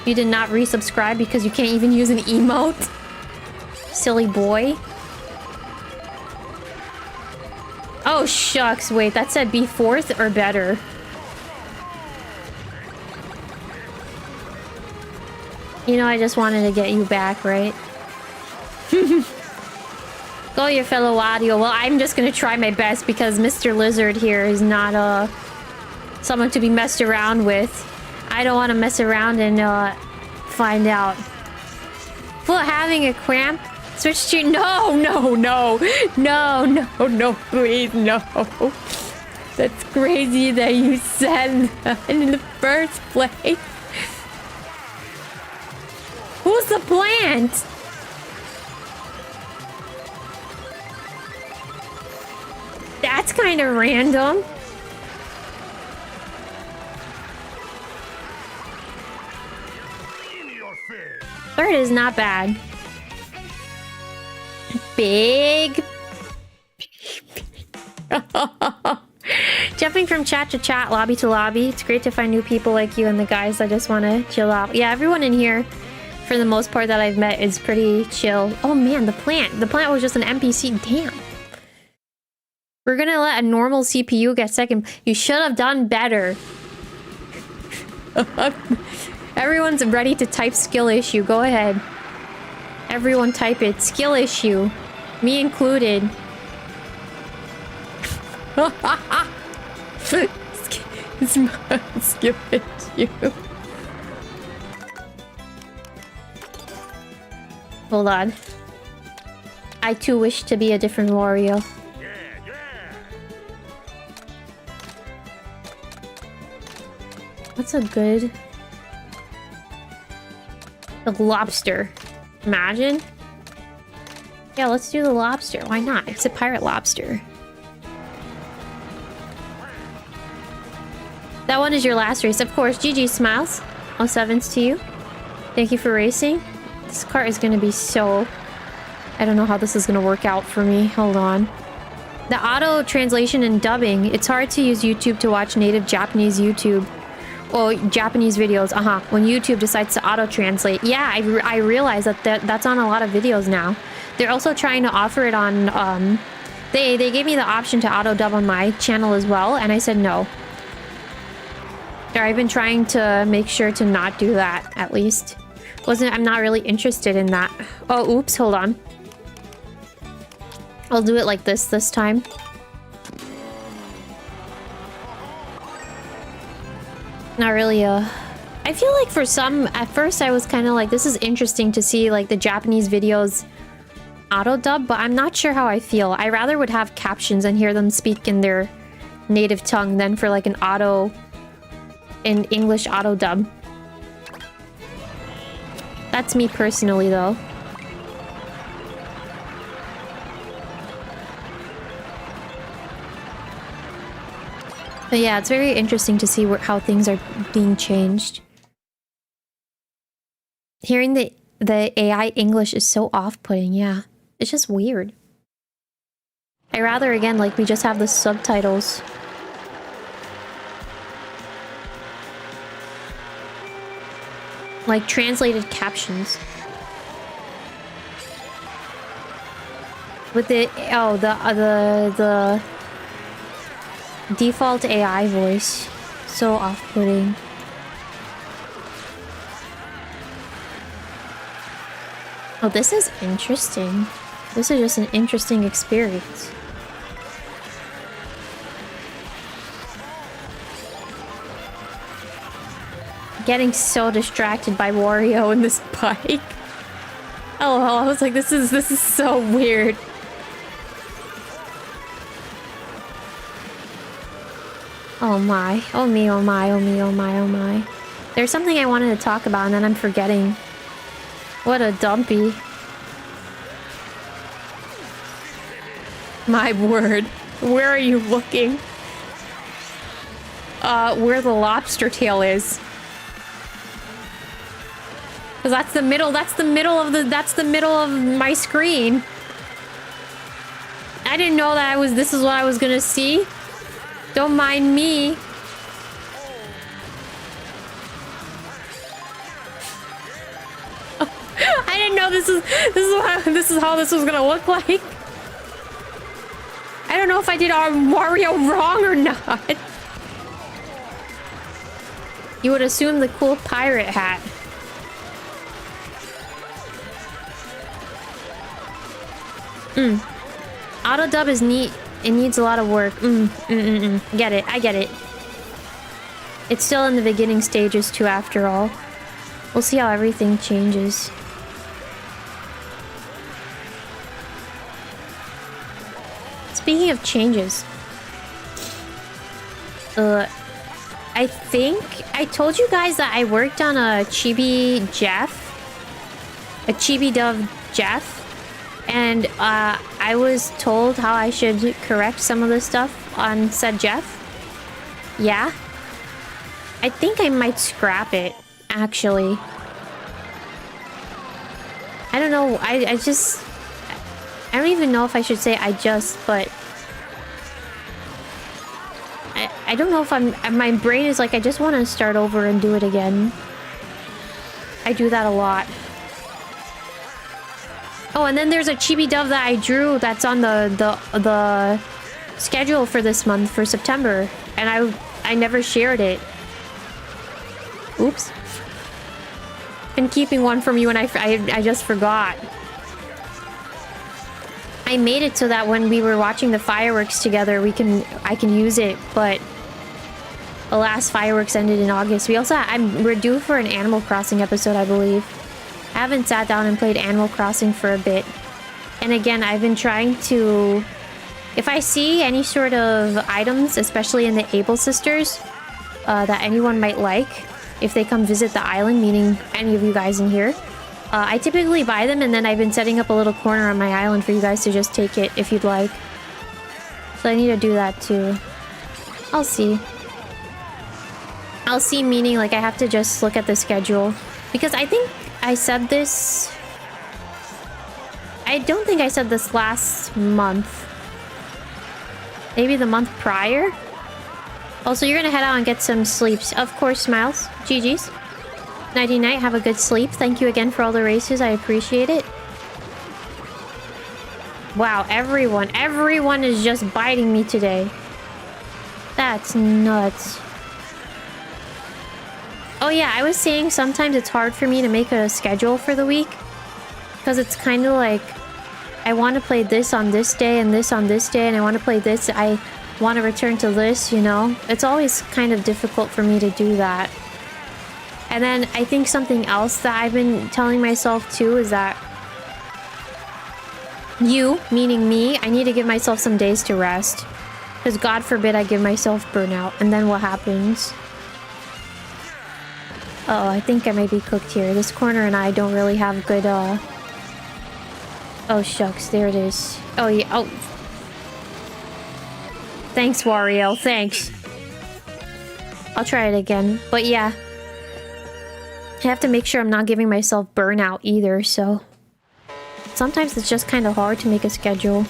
S1: You did not resubscribe because you can't even use an emote. Silly boy. Oh, shucks. Wait, that said be fourth or better. You know, I just wanted to get you back, right? Go your fellow audio. Well, I'm just gonna try my best because Mr. Lizard here is not someone to be messed around with. I don't want to mess around and find out. Full having a cramp. Switch to no, please, no. That's crazy that you said that in the first place. Who's the plant? That's kind of random. Third is not bad. Big. Jumping from chat to chat, lobby to lobby. It's great to find new people like you and the guys that just want to chill out. Yeah, everyone in here, for the most part that I've met, is pretty chill. Oh man, the plant. The plant was just an NPC. Damn. We're gonna let a normal CPU get second. You should have done better. Everyone's ready to type skill issue. Go ahead. Everyone type it. Skill issue. Me included. Skill issue. Hold on. I too wish to be a different Wario. What's a good... The lobster. Imagine. Yeah, let's do the lobster. Why not? It's a pirate lobster. That one is your last race. Of course, GG Smiles. All sevens to you. Thank you for racing. This cart is going to be so... I don't know how this is going to work out for me. Hold on. The auto translation and dubbing. It's hard to use YouTube to watch native Japanese YouTube. Well, Japanese videos, when YouTube decides to auto-translate. Yeah, I realize that's on a lot of videos now. They're also trying to offer it on, they gave me the option to auto-dub on my channel as well, and I said no. I've been trying to make sure to not do that, at least. I'm not really interested in that. Oh, oops, hold on. I'll do it like this time. Not really I feel like for some, at first I was kind of like, this is interesting to see like the Japanese videos auto-dub, but I'm not sure how I feel. I rather would have captions and hear them speak in their native tongue than for like an English auto-dub. That's me personally though. But yeah, it's very interesting to see how things are being changed. Hearing the AI English is so off-putting, yeah. It's just weird. I rather, again, like, we just have the subtitles. Like, translated captions. With the... Oh, the default AI voice. So off-putting. Oh, this is interesting. This is just an interesting experience. Getting so distracted by Wario and this bike. Oh, I was like, this is so weird. Oh my. Oh me, oh my, oh me, oh my, oh my. There's something I wanted to talk about and then I'm forgetting. What a dumpy. My word. Where are you looking? Where the lobster tail is. Cause that's the middle of my screen. I didn't know that this is what I was gonna see. Don't mind me. I didn't know this is how this was gonna look like. I don't know if I did Wario wrong or not. You would assume the cool pirate hat. Auto dub is neat. It needs a lot of work. Get it. I get it. It's still in the beginning stages too, after all. We'll see how everything changes. Speaking of changes, I think I told you guys that I worked on a chibi dove Jeff, and I was told how I should correct some of the stuff on said Jeff. Yeah, I think I might scrap it, actually. I don't know. I don't even know if I should say but I don't know if my brain is like, I just want to start over and do it again. I do that a lot. Oh, and then there's a chibi dove that I drew that's on the schedule for this month, for September, and I never shared it. Oops. Been keeping one from you and I just forgot. I made it so that when we were watching the fireworks together, I can use it, but the last fireworks ended in August. We're due for an Animal Crossing episode, I believe. I haven't sat down and played Animal Crossing for a bit. And again, I've been trying to... If I see any sort of items, especially in the Able Sisters, that anyone might like, if they come visit the island, meaning any of you guys in here, I typically buy them, and then I've been setting up a little corner on my island for you guys to just take it if you'd like. So I need to do that too. I'll see. I'll see meaning like I have to just look at the schedule. Because I think I said this... I don't think I said this last month. Maybe the month prior? Also, you're gonna head out and get some sleeps. Of course, Smiles. GG's. Nighty night, have a good sleep. Thank you again for all the races, I appreciate it. Wow, everyone is just biting me today. That's nuts. Oh yeah, I was saying sometimes it's hard for me to make a schedule for the week. Because it's kind of like, I want to play this on this day and this on this day, and I want to play this, I want to return to this, you know? It's always kind of difficult for me to do that. And then I think something else that I've been telling myself too is that you, meaning me, I need to give myself some days to rest. Because God forbid I give myself burnout, and then what happens? Uh-oh, I think I might be cooked here. This corner and I don't really have good, Oh, shucks, there it is. Oh, yeah, oh. Thanks, Wario, thanks. I'll try it again, but yeah. I have to make sure I'm not giving myself burnout either, so... Sometimes it's just kind of hard to make a schedule.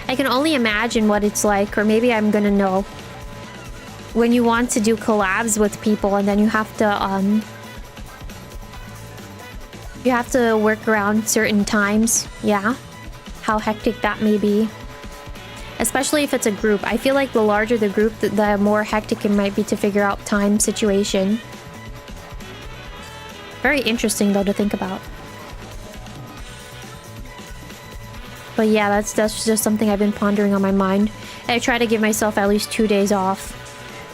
S1: I can only imagine what it's like, or maybe I'm gonna know. When you want to do collabs with people and then you have to, you have to work around certain times. Yeah. How hectic that may be. Especially if it's a group. I feel like the larger the group, the more hectic it might be to figure out time situation. Very interesting, though, to think about. But yeah, that's just something I've been pondering on my mind. I try to give myself at least 2 days off.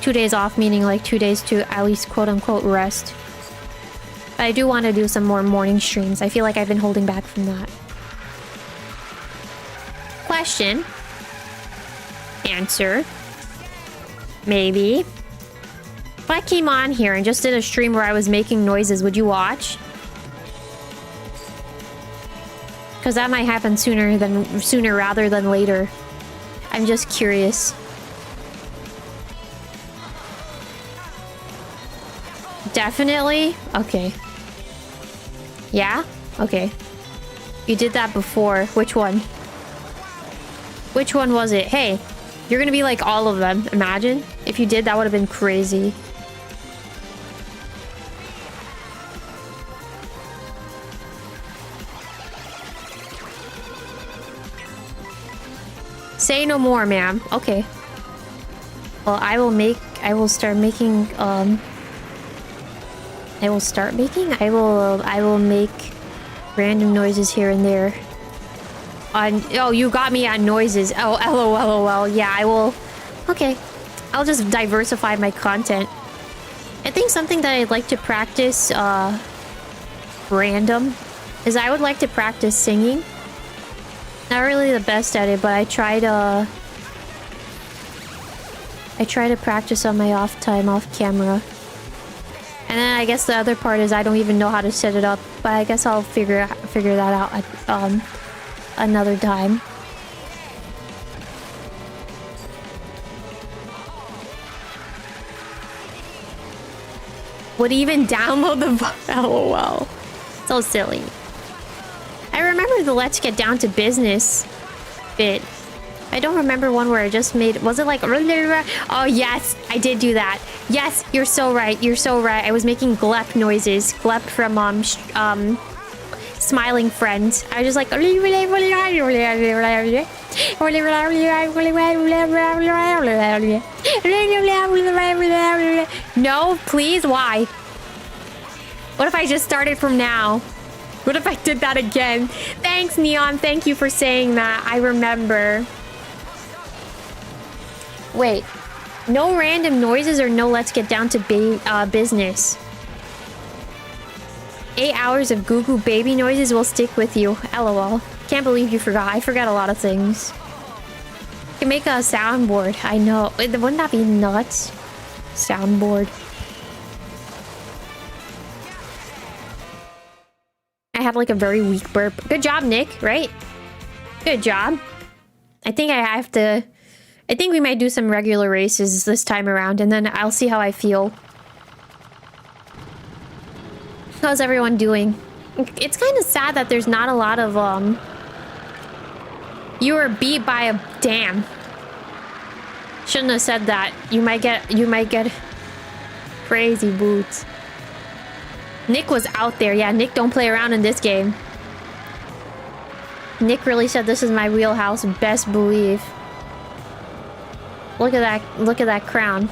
S1: 2 days off meaning like 2 days to at least quote-unquote rest. But I do want to do some more morning streams. I feel like I've been holding back from that. Question. Answer. Maybe. If I came on here and just did a stream where I was making noises, would you watch? Because that might happen sooner rather than later. I'm just curious. Definitely? Okay. Yeah? Okay. You did that before. Which one? Which one was it? Hey, you're gonna be like all of them. Imagine. If you did, that would have been crazy. Say no more, ma'am. Okay. Well, I will start making, I will make random noises here and there. Oh, you got me on noises. Oh, LOL. Yeah, I will... Okay. I'll just diversify my content. I think something that I'd like to practice, random, is I would like to practice singing. Not really the best at it, but I try to practice on my off time, off camera. And then I guess the other part is I don't even know how to set it up, but I guess I'll figure that out at another time. Would even download the LOL. So silly. I remember the Let's Get Down to Business bit. I don't remember one where I just made... Was it like... Oh, yes. I did do that. Yes, you're so right. You're so right. I was making 𝗩𝗙 noises. 𝗩𝗙 from, Smiling Friends. I was just like... No, please, why? What if I just started from now? What if I did that again? Thanks, Neon. Thank you for saying that. I remember. Wait. No random noises or no Let's Get Down to business. 8 hours of goo goo baby noises will stick with you. LOL. Can't believe you forgot. I forgot a lot of things. You can make a soundboard. I know. Wouldn't that be nuts? Soundboard. I had like a very weak burp. Good job, Nick, right? Good job. I think we might do some regular races this time around, and then I'll see how I feel. How's everyone doing? It's kind of sad that there's not a lot of, You were beat by a... Damn. Shouldn't have said that. You might get... Crazy boots. Nick was out there. Yeah, Nick don't play around in this game. Nick really said this is my wheelhouse. Best believe. Look at that. Look at that crown.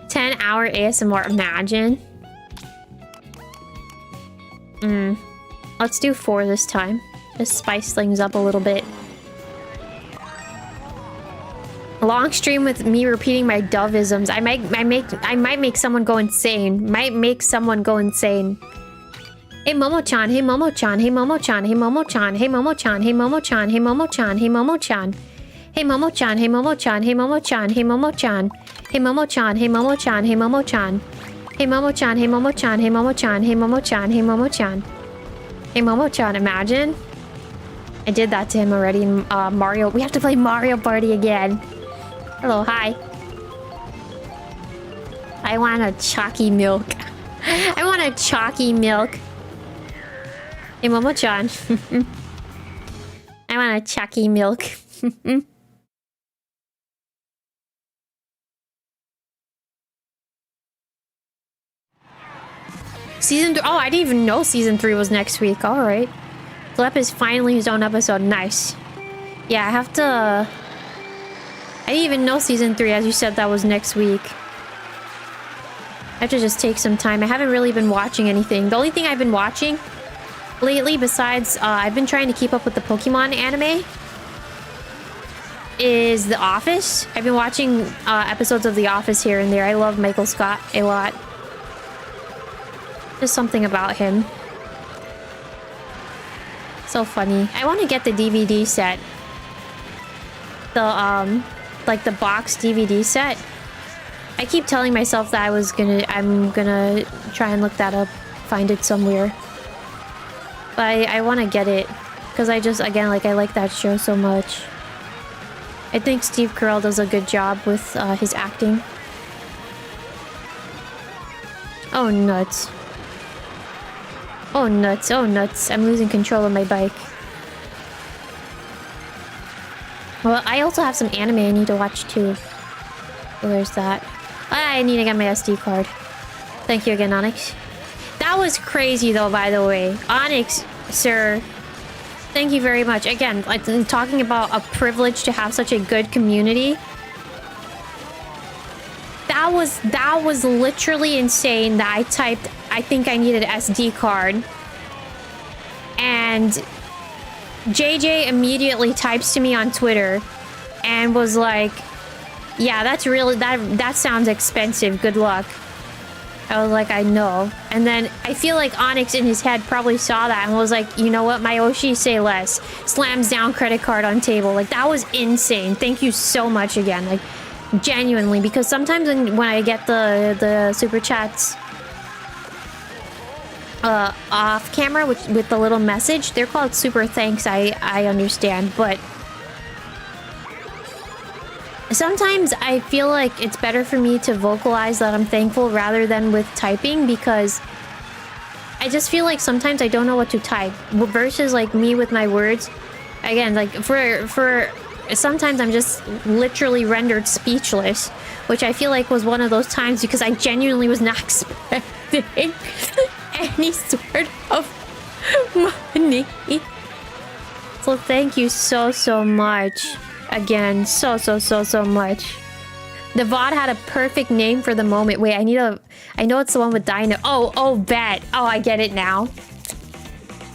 S1: 10-hour ASMR. Imagine. Let's do 4 this time. Just spice things up a little bit. Long stream with me repeating my Doveisms. I might make someone go insane. Might make someone go insane. Hey Momo-chan, hey Momo-chan, hey Momo-chan, hey Momo-chan, hey Momo-chan, hey Momo-chan, hey Momo-chan, hey Momo-chan. Hey Momo-chan, hey Momo-chan, hey Momo-chan, hey Momo-chan. Hey Momo-chan, hey Momo-chan, hey Momo-chan. Hey Momo-chan, hey Momo-chan, hey Momo-chan, hey Momo-chan, hey Momo-chan. Hey Momo-chan, imagine. I did that to him already in Mario. We have to play Mario Party again. Hello, hi. I want a chalky milk. I want a chalky milk. Hey Momo-chan. I want a chalky milk. Season 3. Oh, I didn't even know Season 3 was next week. Alright. 𝗩𝗙 is finally his own episode. Nice. Yeah, I have to... I didn't even know Season 3, as you said, that was next week. I have to just take some time. I haven't really been watching anything. The only thing I've been watching lately, besides... I've been trying to keep up with the Pokemon anime, is The Office. I've been watching episodes of The Office here and there. I love Michael Scott a lot. There's something about him. So funny. I want to get the DVD set. The, like the box DVD set. I keep telling myself that I'm gonna try and look that up. Find it somewhere. But I want to get it. Because again, like, I like that show so much. I think Steve Carell does a good job with his acting. Oh, nuts. Oh, nuts. Oh, nuts. I'm losing control of my bike. Well, I also have some anime I need to watch, too. So there's that. I need to get my SD card. Thank you again, Onyx. That was crazy, though, by the way. Onyx, sir. Thank you very much. Again, like, talking about a privilege to have such a good community. That was literally insane that I typed, I think I needed an SD card. And JJ immediately types to me on Twitter and was like, yeah, that's really, that sounds expensive. Good luck. I was like, I know. And then I feel like Onyx in his head probably saw that and was like, you know what? My Oshi say less. Slams down credit card on table. Like, that was insane. Thank you so much again. Like, genuinely. Because sometimes when I get the super chats off camera with the little message, they're called super thanks. I understand. But sometimes I feel like it's better for me to vocalize that I'm thankful rather than with typing, because I just feel like sometimes I don't know what to type versus like me with my words. Again, like for sometimes I'm just literally rendered speechless, which I feel like was one of those times because I genuinely was not expecting any sort of money. So thank you so much. Again, so much. The VOD had a perfect name for the moment. Wait, I know it's the one with Dino. Oh, bet. Oh, I get it now.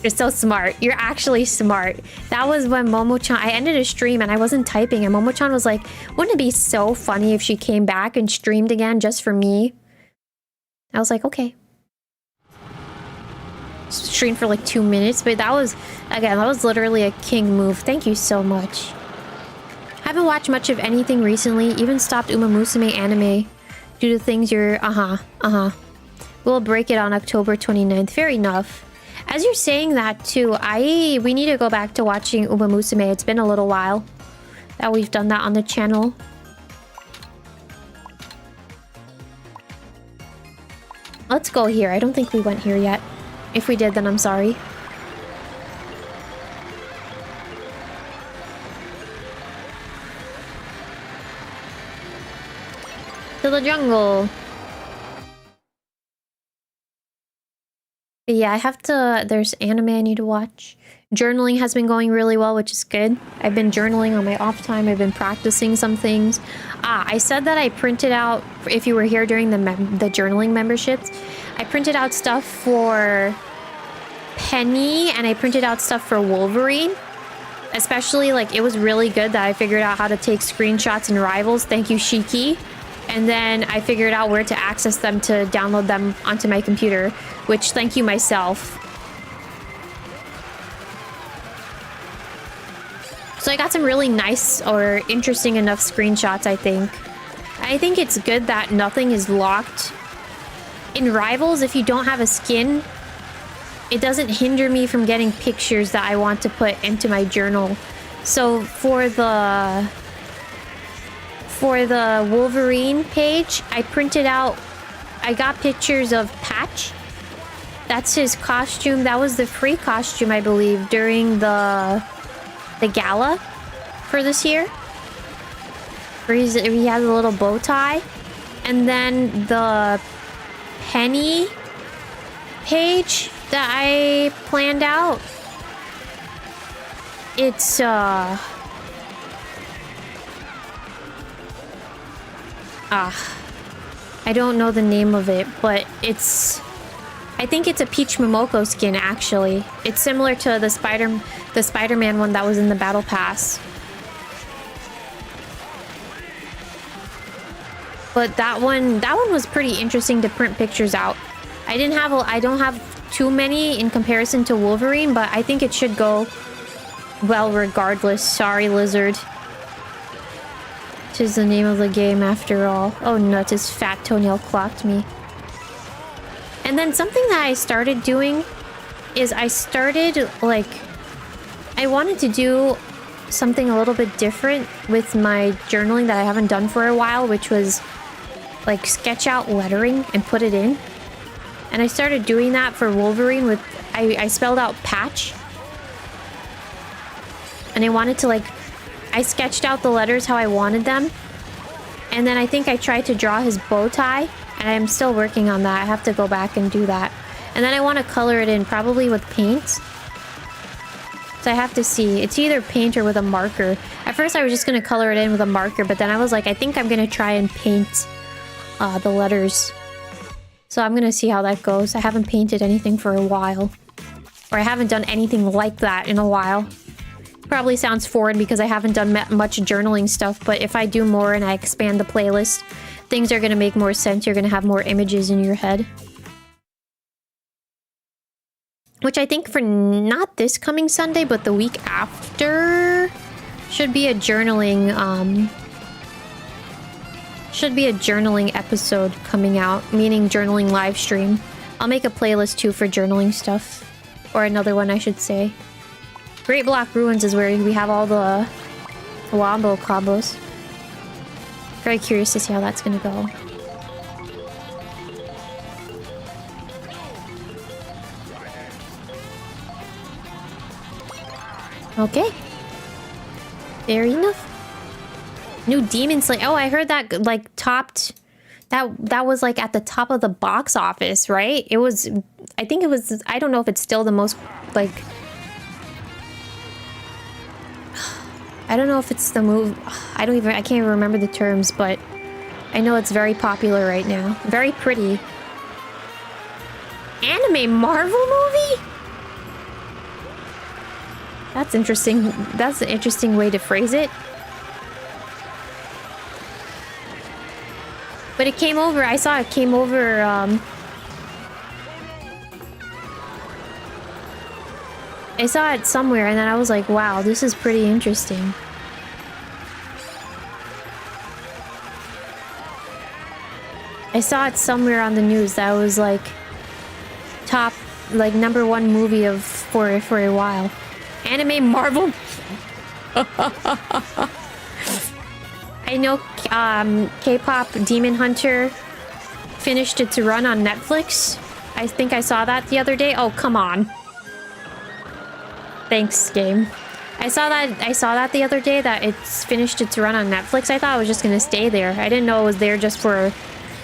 S1: You're so smart. You're actually smart. That was when Momo-chan... I ended a stream and I wasn't typing, and Momo-chan was like, wouldn't it be so funny if she came back and streamed again just for me? I was like, okay. Streamed for like 2 minutes, but that was... Again, that was literally a king move. Thank you so much. Haven't watched much of anything recently, even stopped Umamusume anime due to things you're... We'll break it on October 29th. Fair enough. As you're saying that too, we need to go back to watching Umamusume. It's been a little while that we've done that on the channel. Let's go here. I don't think we went here yet. If we did, then I'm sorry. To the jungle. But yeah, I have to... There's anime I need to watch. Journaling has been going really well, which is good. I've been journaling on my off time. I've been practicing some things. I said that I printed out... If you were here during the journaling memberships, I printed out stuff for Penny, and I printed out stuff for Wolverine. Especially, like, it was really good that I figured out how to take screenshots in Rivals. Thank you, Shiki. And then I figured out where to access them to download them onto my computer, which thank you myself. So I got some really nice or interesting enough screenshots, I think. I think it's good that nothing is locked. In Rivals, if you don't have a skin, it doesn't hinder me from getting pictures that I want to put into my journal. So for the Wolverine page, I printed out... I got pictures of Patch. That's his costume. That was the free costume, I believe, during the gala for this year. Where he has a little bow tie. And then the Penny page that I planned out. It's, I don't know the name of it, but it's... I think it's a Peach Momoko skin, actually. It's similar to the Spider-Man one that was in the Battle Pass. But that one was pretty interesting to print pictures out. I don't have too many in comparison to Wolverine, but I think it should go well regardless. Sorry, Lizard. Tis the name of the game after all. Oh nuts, his fat toenail clocked me. And then something that I started doing is I wanted to do something a little bit different with my journaling that I haven't done for a while, which was like sketch out lettering and put it in. And I started doing that for Wolverine with... I spelled out Patch. And I wanted to like... I sketched out the letters how I wanted them. And then I think I tried to draw his bow tie. And I'm still working on that. I have to go back and do that. And then I want to color it in, probably with paint. So I have to see. It's either paint or with a marker. At first I was just going to color it in with a marker. But then I was like, I think I'm going to try and paint the letters. So I'm going to see how that goes. I haven't painted anything for a while. Or I haven't done anything like that in a while. Probably sounds foreign because I haven't done much journaling stuff, but if I do more and I expand the playlist, things are going to make more sense. You're going to have more images in your head. Which I think for not this coming Sunday, but the week after should be a journaling, episode coming out, meaning journaling live stream. I'll make a playlist too for journaling stuff. Or another one, I should say. Great Block Ruins is where we have all the wombo combos. Very curious to see how that's gonna go. Okay. Fair enough. New Demon Slayer. Oh, I heard that like topped. That was like at the top of the box office, right? It was. I think it was. I don't know if it's still the most like. I don't know if it's the move. I can't even remember the terms, but I know it's very popular right now. Very pretty. Anime Marvel movie? That's interesting. That's an interesting way to phrase it. But it came over. I saw it came over. I saw it somewhere, and then I was like, wow, this is pretty interesting. I saw it somewhere on the news that was like top, like #1 movie of for a while. Anime Marvel. I know K-pop Demon Hunter finished its run on Netflix. I think I saw that the other day. Oh, come on. Thanks, game. I saw that the other day that it's finished its run on Netflix. I thought it was just gonna stay there. I didn't know it was there just for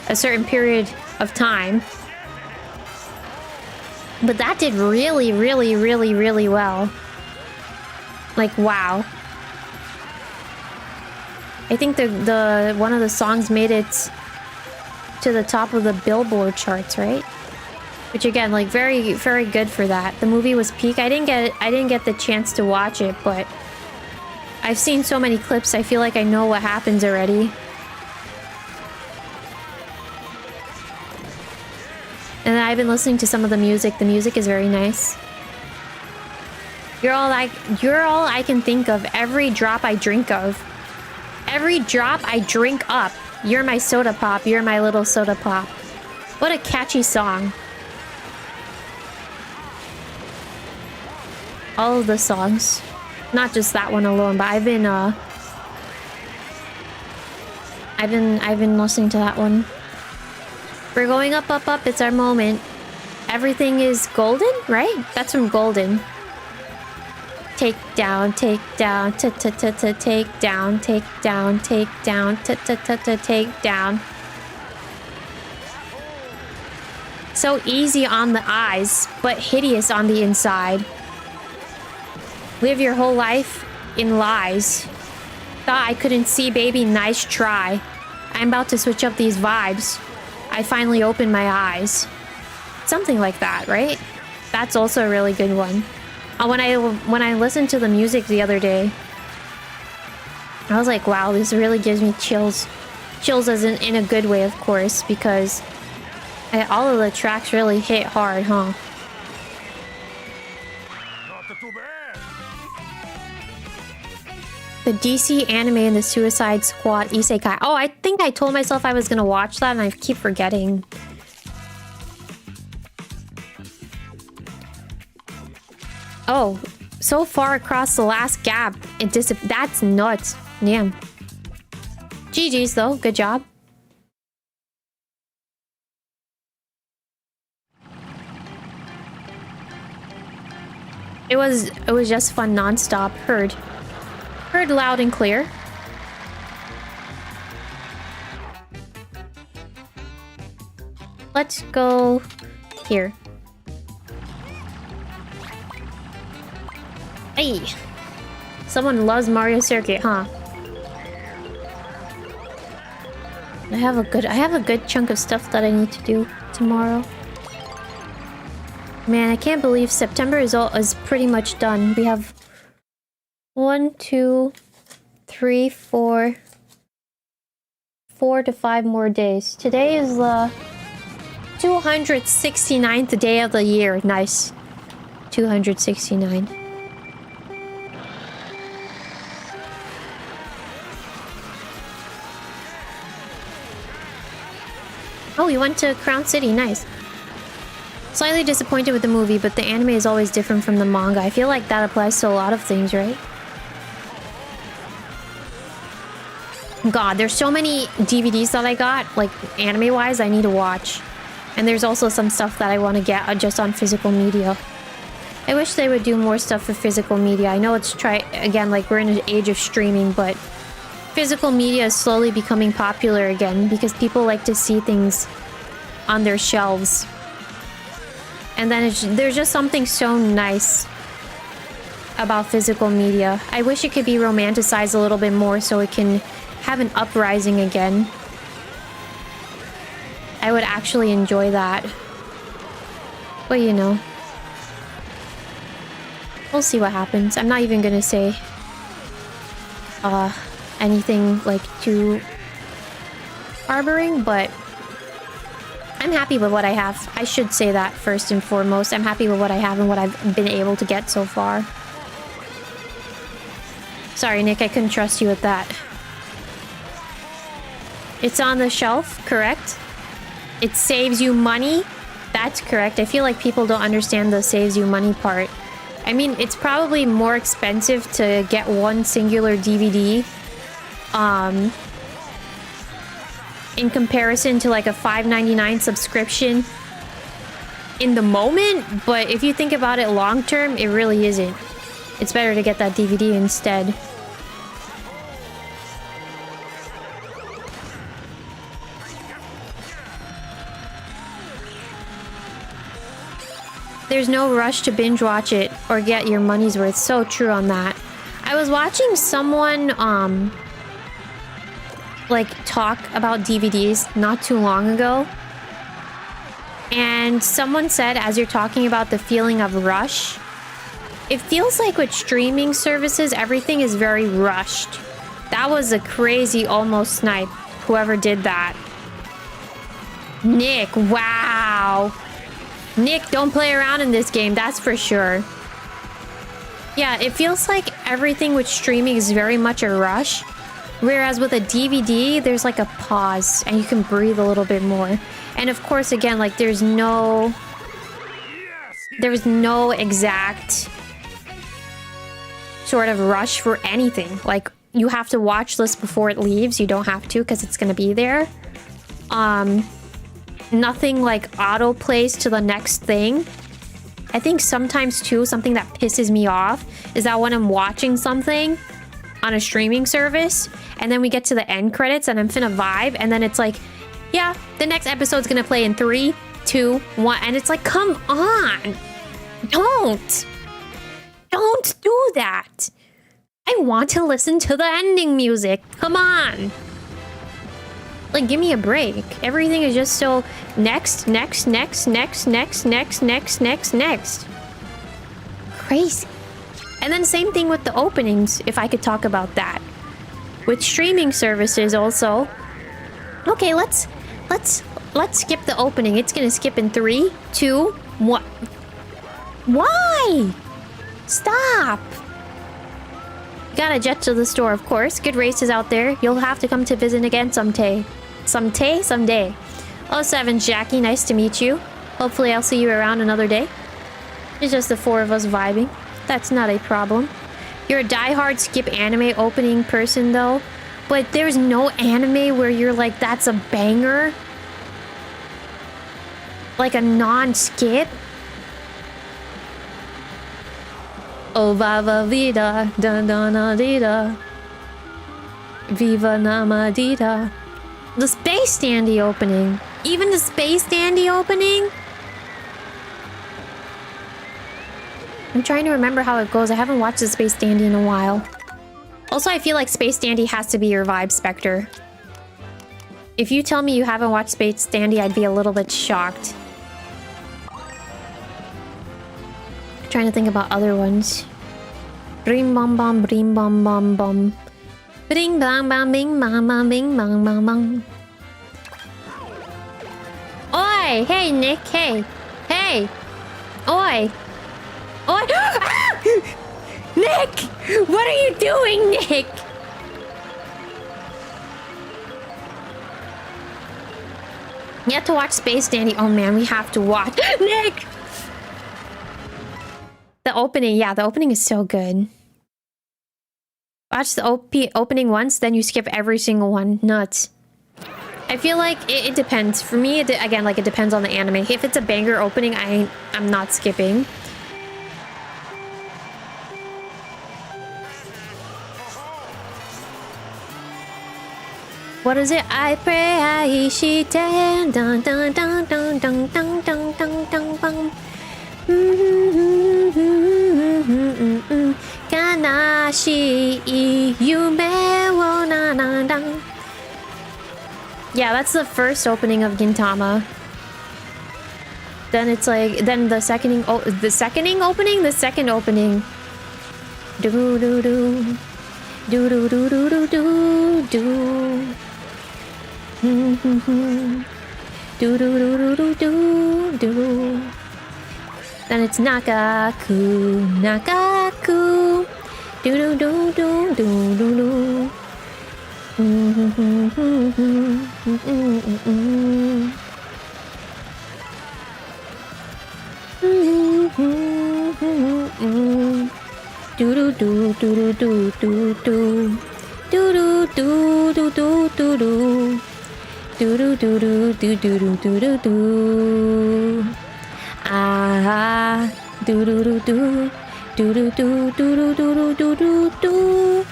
S1: a certain period of time. But that did really, really, really, really well. Like, wow. I think the one of the songs made it to the top of the Billboard charts, right? Which again, like very, very good for that. The movie was peak. I didn't get the chance to watch it, but I've seen so many clips. I feel like I know what happens already. And I've been listening to some of the music. The music is very nice. You're all I can think of. Every drop I drink of. Every drop I drink up. You're my soda pop. You're my little soda pop. What a catchy song. All of the songs. Not just that one alone, but I've been listening to that one. We're going up, up, up. It's our moment. Everything is golden, right? That's from Golden. Take down, take down, take down, take down, take down, take down. So easy on the eyes, but hideous on the inside. Live your whole life in lies. Thought I couldn't see, baby, nice try. I'm about to switch up these vibes. I finally opened my eyes. Something like that, right? That's also a really good one. When I listened to the music the other day, I was like, wow, this really gives me chills. Chills as in a good way, of course, because all of the tracks really hit hard, huh? The DC anime and the Suicide Squad Isekai. Oh, I think I told myself I was gonna watch that and I keep forgetting. Oh, so far across the last gap, that's nuts. Damn. GG's though, good job. It was just fun non-stop. Heard loud and clear. Let's go here. Hey, someone loves Mario Circuit, huh? I have a good chunk of stuff that I need to do tomorrow. Man, I can't believe September is pretty much done. 1, 2, 3, 4. 4 to 5 more days. Today is the 269th day of the year. Nice. 269. Oh, you went to Crown City. Nice. Slightly disappointed with the movie, but the anime is always different from the manga. I feel like that applies to a lot of things, right? God, there's so many DVDs that I got, like, anime-wise, I need to watch. And there's also some stuff that I want to get just on physical media. I wish they would do more stuff for physical media. I know it's again, like, we're in an age of streaming, but physical media is slowly becoming popular again because people like to see things on their shelves. And then there's just something so nice about physical media. I wish it could be romanticized a little bit more so it can have an uprising again. I would actually enjoy that. But you know, we'll see what happens. I'm not even gonna say anything like too harboring, but I'm happy with what I have. I should say that first and foremost. I'm happy with what I have and what I've been able to get so far. Sorry, Nick, I couldn't trust you with that. It's on the shelf, correct? It saves you money? That's correct. I feel like people don't understand the saves you money part. I mean, it's probably more expensive to get one singular DVD in comparison to like a $5.99 subscription in the moment, but if you think about it long term, it really isn't. It's better to get that DVD instead. There's no rush to binge watch it or get your money's worth. So true on that. I was watching someone like talk about DVDs not too long ago, and someone said, as you're talking about the feeling of rush, it feels like with streaming services everything is very rushed. That was a crazy almost snipe, whoever did that. Nick, wow. Nick, don't play around in this game, that's for sure. Yeah, it feels like everything with streaming is very much a rush. Whereas with a DVD, there's like a pause and you can breathe a little bit more. And of course, again, like there's no exact sort of rush for anything. Like you have to watch this before it leaves. You don't have to because it's going to be there. Nothing like auto plays to the next thing. I think sometimes too, something that pisses me off is that when I'm watching something on a streaming service and then we get to the end credits and I'm finna vibe and then it's like, yeah, the next episode's gonna play in 3, 2, 1, and it's like, come on, don't do that. I want to listen to the ending music. Come on. Like, give me a break. Everything is just so next. Crazy. And then same thing with the openings, if I could talk about that. With streaming services also. Okay, let's skip the opening. It's gonna skip in 3, 2, 1. Why? Stop. You gotta jet to the store, of course. Good races out there. You'll have to come to visit again someday. Someday. 07 Jackie, nice to meet you. Hopefully I'll see you around another day. It's just the 4 of us vibing. That's not a problem. You're a diehard skip anime opening person though. But there's no anime where you're like, that's a banger. Like a non-skip. Oh Vava Vida, da da na dida. Viva Namadita. The Space Dandy opening. Even the Space Dandy opening? I'm trying to remember how it goes. I haven't watched the Space Dandy in a while. Also, I feel like Space Dandy has to be your vibe, Spectre. If you tell me you haven't watched Space Dandy, I'd be a little bit shocked. I'm trying to think about other ones. Bring bum bum, bring bum bum bum. Bing bang bang bing bang bang bing bang bang bang. Oi! Hey, Nick, hey! Hey! Oi! Oi! Nick! What are you doing, Nick? You have to watch Space Dandy. Oh man, we have to watch. Nick! The opening, yeah, the opening is so good. Watch the opening once, then you skip every single one. Nuts. I feel like it depends. For me, again, like it depends on the anime. If it's a banger opening, I'm not skipping. What is it? I pray I she dun dun dun dun dun dun dun dun dun dun. Kanashi yume wo na na na. Yeah, that's the first opening of Gintama. Then it's like, then the second opening. Do do do do do do do do do. Do do do do do do do. Then it's Nakaku, Nakaku. Do do do do do do do. Do do do do do do do. Do do do do do do do. Do do do do do do do do do. Ah, do do do do do do do do do do do do.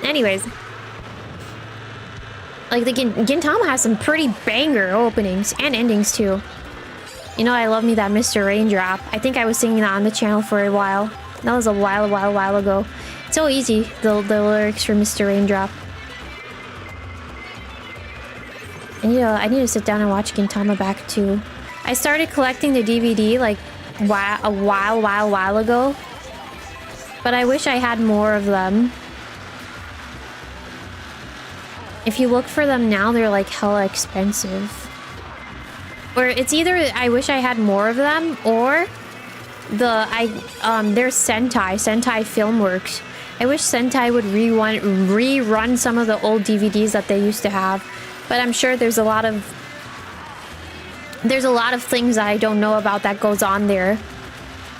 S1: Anyways, like the Gintama has some pretty banger openings and endings too. You know, I love me that Mr. Raindrop. I think I was singing that on the channel for a while. That was a while ago. It's so easy, the lyrics for Mr. Raindrop. And, I need to sit down and watch Gintama back too. I started collecting the DVD like a while ago. But I wish I had more of them. If you look for them now, they're like hella expensive. Or it's either I wish I had more of them, or there's Sentai Filmworks. I wish Sentai would rerun some of the old DVDs that they used to have. But I'm sure there's a lot of things that I don't know about that goes on there.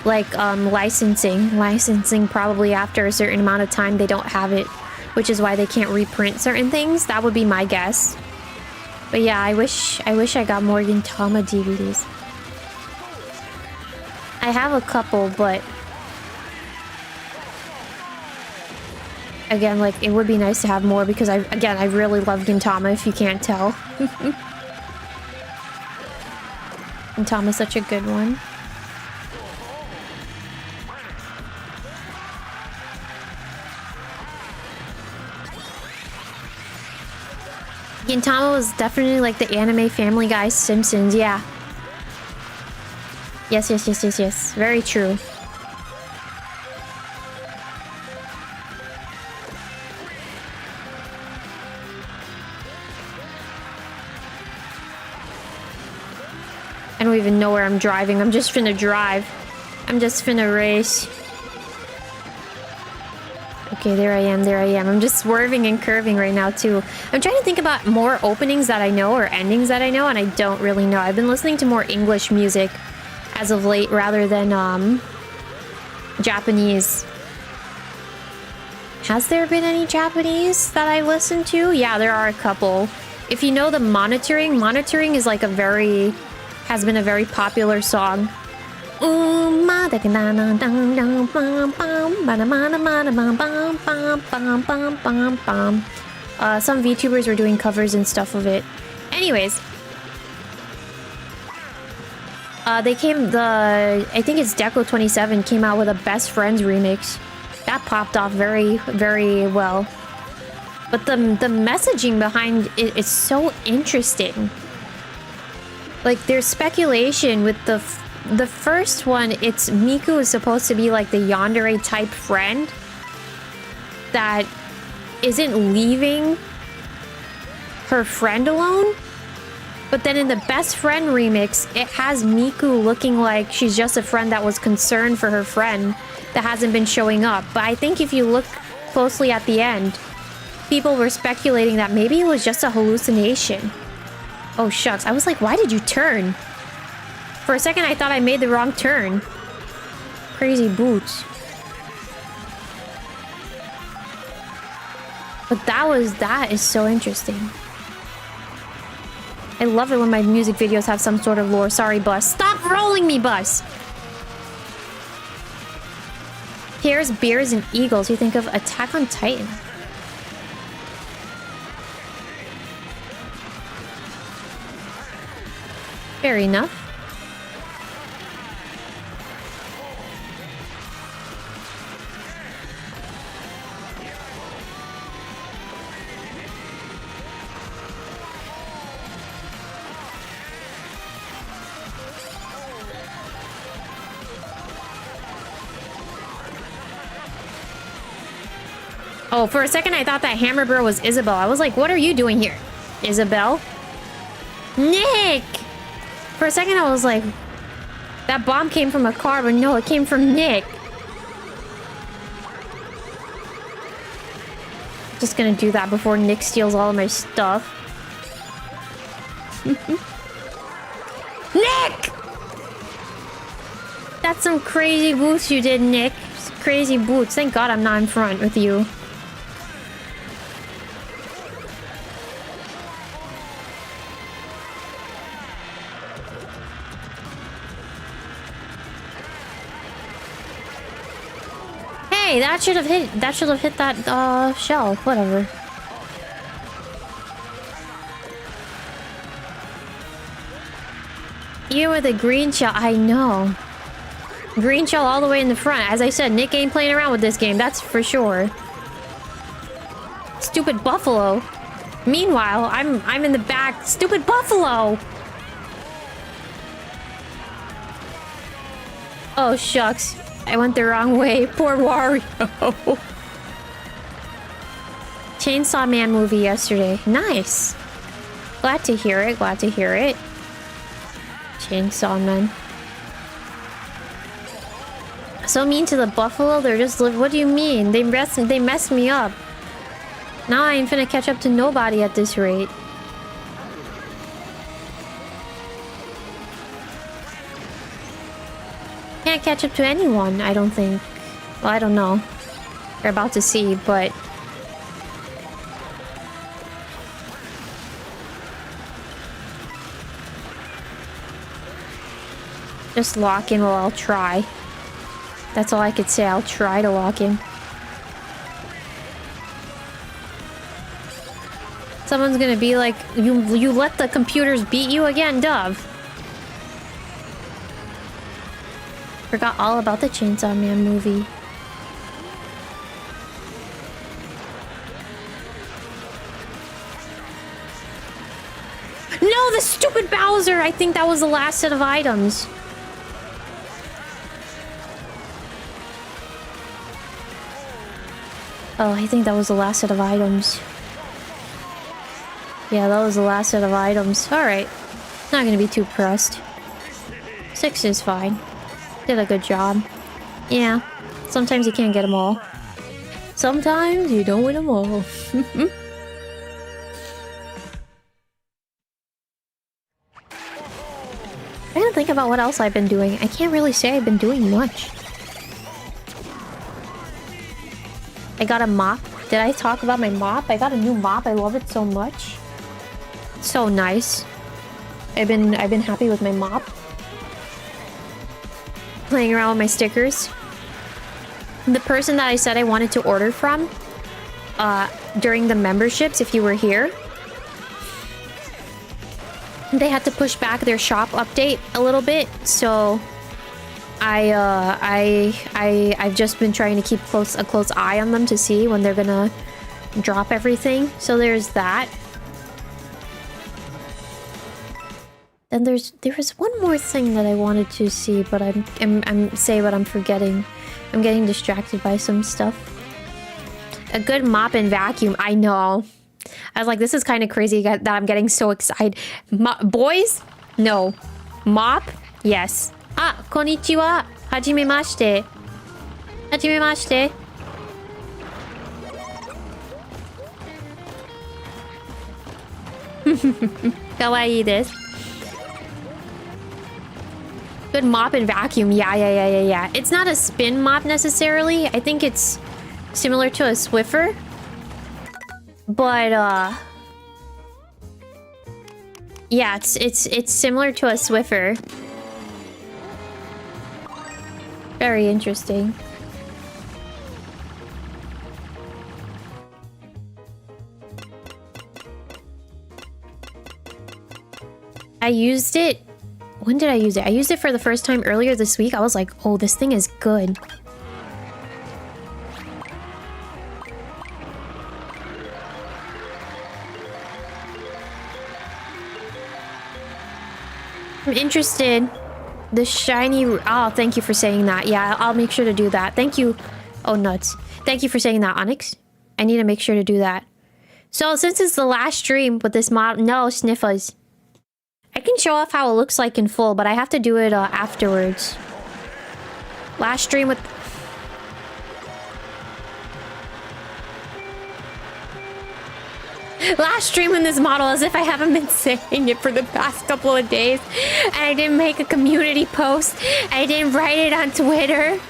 S1: Like licensing probably after a certain amount of time they don't have it, which is why they can't reprint certain things. That would be my guess. But yeah, I wish I got more Gintama DVDs. I have a couple, but again, like it would be nice to have more because I really love Gintama, if you can't tell. Gintama's such a good one. Gintama was definitely like the anime Family Guy, Simpsons, yeah. Yes. Very true. I don't even know where I'm driving. I'm just finna drive. I'm just finna race. Okay, there I am. I'm just swerving and curving right now, too. I'm trying to think about more openings that I know or endings that I know, and I don't really know. I've been listening to more English music as of late rather than, Japanese. Has there been any Japanese that I listened to? Yeah, there are a couple. If you know the Monitoring is like has been a very popular song. Some VTubers were doing covers and stuff of it. Anyways, I think it's 𝗩𝗪𝗡27 came out with a Best Friends remix. That popped off very, very well. But the messaging behind it is so interesting. Like, there's speculation with the the first one, it's Miku is supposed to be like the yandere type friend that isn't leaving her friend alone. But then in the best friend remix, it has Miku looking like she's just a friend that was concerned for her friend that hasn't been showing up. But I think if you look closely at the end, people were speculating that maybe it was just a hallucination. Oh shucks, I was like, why did you turn? For a second I thought I made the wrong turn. Crazy boots. But that is so interesting. I love it when my music videos have some sort of lore. Sorry, bus. Stop rolling me, bus! Pears, bears, and eagles. You think of Attack on Titan. Fair enough. Oh, for a second I thought that Hammer Bro was Isabel. I was like, what are you doing here? Isabel? Nick! For a second I was like, that bomb came from a car, but no, it came from Nick. Just gonna do that before Nick steals all of my stuff. Nick! That's some crazy boots you did, Nick. Just crazy boots. Thank God I'm not in front with you. Hey, that should have hit that shell. Whatever. You with a green shell, I know. Green shell all the way in the front. As I said, Nick ain't playing around with this game, that's for sure. Stupid buffalo. Meanwhile, I'm in the back. Stupid buffalo. Oh shucks. I went the wrong way. Poor Wario. Chainsaw Man movie yesterday. Nice. Glad to hear it. Glad to hear it. Chainsaw Man. So mean to the buffalo. They're just... What do you mean? They messed me up. Now I ain't finna catch up to nobody at this rate. Can't catch up to anyone, I don't think. Well, I don't know. We're about to see, but... Just lock in, well, I'll try. That's all I could say, I'll try to lock in. Someone's gonna be like, you let the computers beat you again, Dove. Forgot all about the Chainsaw Man movie. No, the stupid Bowser! I think that was the last set of items. Oh, I think that was the last set of items. Yeah, that was the last set of items. Alright. Not gonna be too pressed. 6 is fine. Did a good job. Yeah. Sometimes you can't get them all. Sometimes you don't win them all. I gotta think about what else I've been doing. I can't really say I've been doing much. I got a mop. Did I talk about my mop? I got a new mop. I love it so much. It's so nice. I've been happy with my mop. Playing around with my stickers. The person that I said I wanted to order from during the memberships, if you were here, they had to push back their shop update a little bit, so I've just been trying to keep a close eye on them to see when they're gonna drop everything. So there's that. Then there was one more thing that I wanted to see, but I'm forgetting. I'm getting distracted by some stuff. A good mop and vacuum. I know. I was like, this is kind of crazy that I'm getting so excited. Boys? No. Mop? Yes. Ah, konnichiwa. Hajimemashite. Hajimemashite. Kawaii desu. Good mop and vacuum. Yeah. It's not a spin mop necessarily. I think it's similar to a Swiffer. But yeah, it's similar to a Swiffer. Very interesting. I used it. When did I use it? I used it for the first time earlier this week. I was like, oh, this thing is good. I'm interested. The shiny... Oh, thank you for saying that. Yeah, I'll make sure to do that. Thank you. Oh, nuts. Thank you for saying that, Onyx. I need to make sure to do that. So, since it's the last stream with this mod... No, sniffers. I can show off how it looks like in full, but I have to do it afterwards. Last stream with... Last stream in this model, as if I haven't been saying it for the past couple of days. And I didn't make a community post. I didn't write it on Twitter.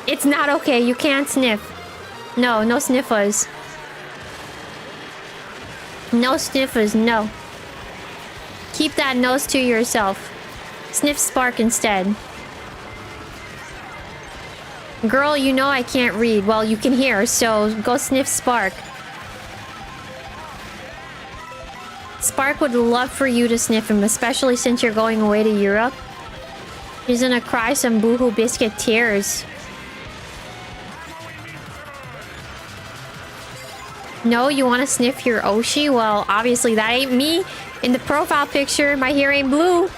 S1: It's not okay. You can't sniff. No, no sniffers. No sniffers, no. Keep that nose to yourself. Sniff Spark instead. Girl, you know I can't read. Well, you can hear, so go sniff Spark. Spark would love for you to sniff him, especially since you're going away to Europe. He's gonna cry some boohoo biscuit tears. No, you want to sniff your Oshi? Well, obviously that ain't me. In the profile picture, my hair ain't blue.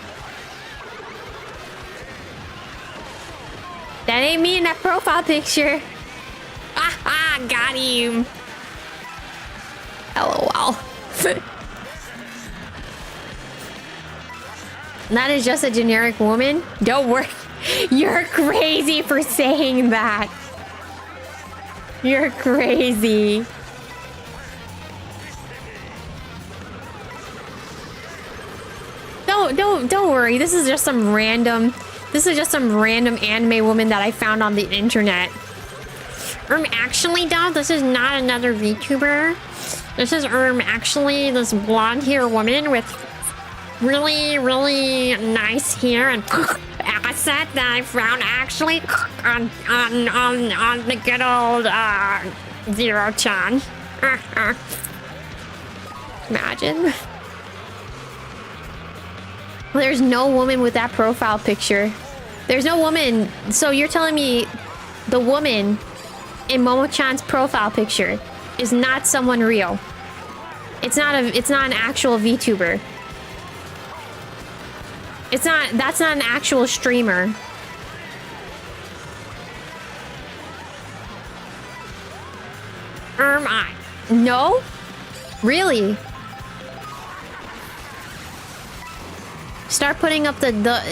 S1: That ain't me in that profile picture. Ah, got him. LOL. That is just a generic woman? Don't worry. You're crazy for saying that. You're crazy. Don't worry. This is just some random anime woman that I found on the internet. Actually, Dad, this is not another VTuber. This is actually this blonde hair woman with really nice hair and asset that I found actually on the good old Zero-chan. Imagine. There's no woman with that profile picture. There's no woman. So you're telling me the woman in Momo-chan's profile picture is not someone real. It's not an actual VTuber. That's not an actual streamer. No? Really? Start putting up the duck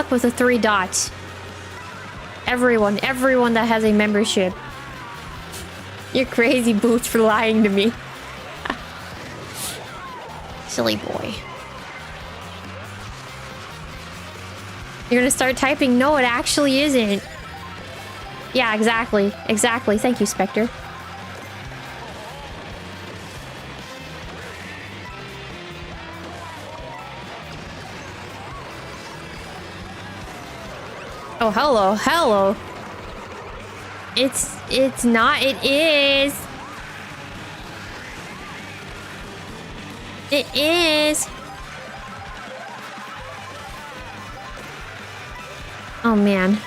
S1: with the 3 dots. Everyone that has a membership. You're crazy, Boots, for lying to me. Silly boy. You're gonna start typing, no, it actually isn't. Yeah, exactly. Exactly. Thank you, Spectre. Oh, hello. It's not, it is. It is. Oh, man.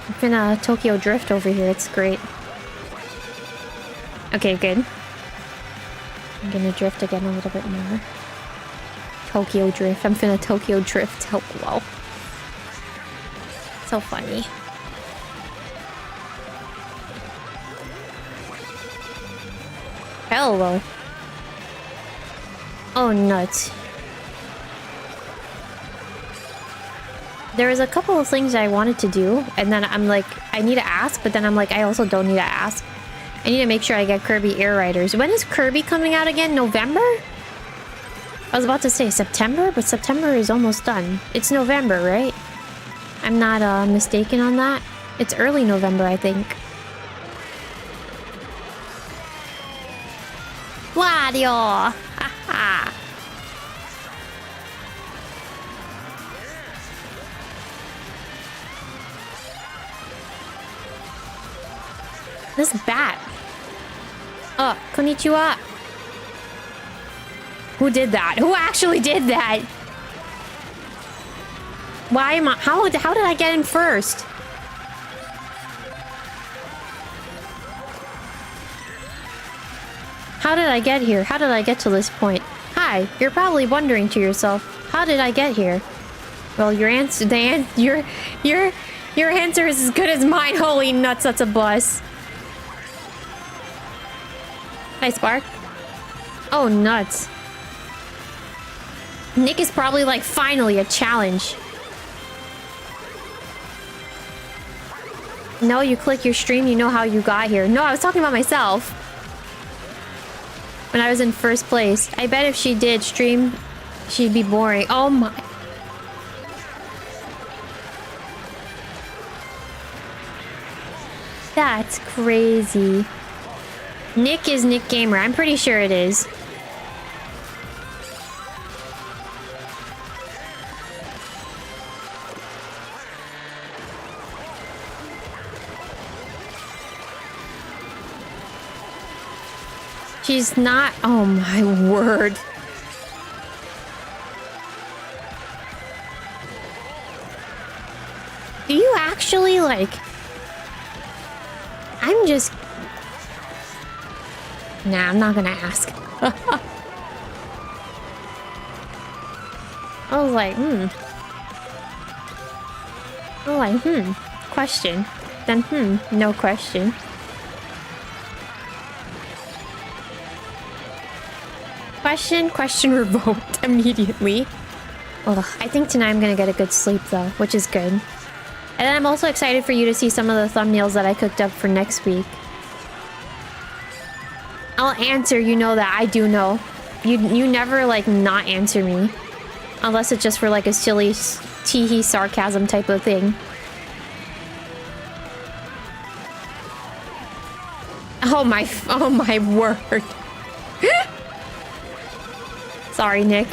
S1: I'm in a Tokyo Drift over here. It's great. Okay, good. I'm gonna drift again a little bit more. Tokyo drift. I'm finna Tokyo drift. Hello. So funny. Hello. Oh, nuts. There was a couple of things I wanted to do, and then I'm like, I need to ask, but then I'm like, I also don't need to ask. I need to make sure I get Kirby Air Riders. When is Kirby coming out again? November? I was about to say September, but September is almost done. It's November, right? I'm not mistaken on that. It's early November, I think. Wario! Haha! This bat. Oh, konnichiwa. Who did that? Who actually did that? Why am I... How did I get in first? How did I get here? How did I get to this point? Hi, you're probably wondering to yourself, how did I get here? Well, your answer... Your answer is as good as mine. Holy nuts, that's a bus. Hi, Spark. Oh, nuts. Nick is probably like, finally, a challenge. No, you click your stream, you know how you got here. No, I was talking about myself. When I was in first place. I bet if she did stream, she'd be boring. Oh my... That's crazy. Nick is Nick Gamer. I'm pretty sure it is. She's not... Oh my word. Do you actually, like... I'm just... Nah, I'm not gonna ask. I was like, I was like, question. Then, no question. Question revoked immediately. Ugh, I think tonight I'm gonna get a good sleep though, which is good. And then I'm also excited for you to see some of the thumbnails that I cooked up for next week. I'll answer, you know that. I do know. You never, like, not answer me. Unless it's just for, like, a silly tee-hee sarcasm type of thing. Oh my word. Sorry, Nick.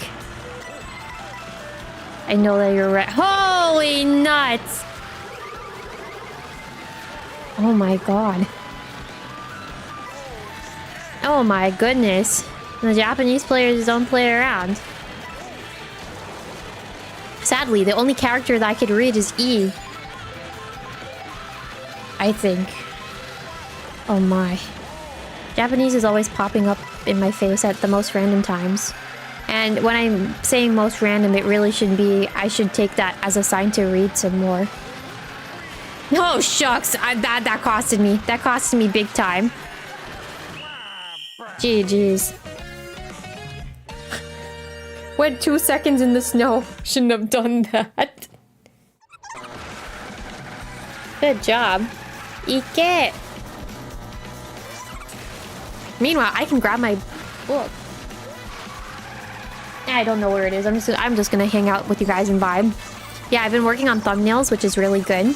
S1: I know that you're right. Holy nuts! Oh my god. Oh my goodness. The Japanese players don't play around. Sadly, the only character that I could read is E. I think. Oh my. Japanese is always popping up in my face at the most random times. And when I'm saying most random, it really should be... I should take that as a sign to read some more. Oh, shucks. That costed me. That costed me big time. GG's. Went 2 seconds in the snow. Shouldn't have done that. Good job. Ike. Meanwhile, I can grab my book. I don't know where it is. I'm just gonna hang out with you guys and vibe. Yeah, I've been working on thumbnails, which is really good.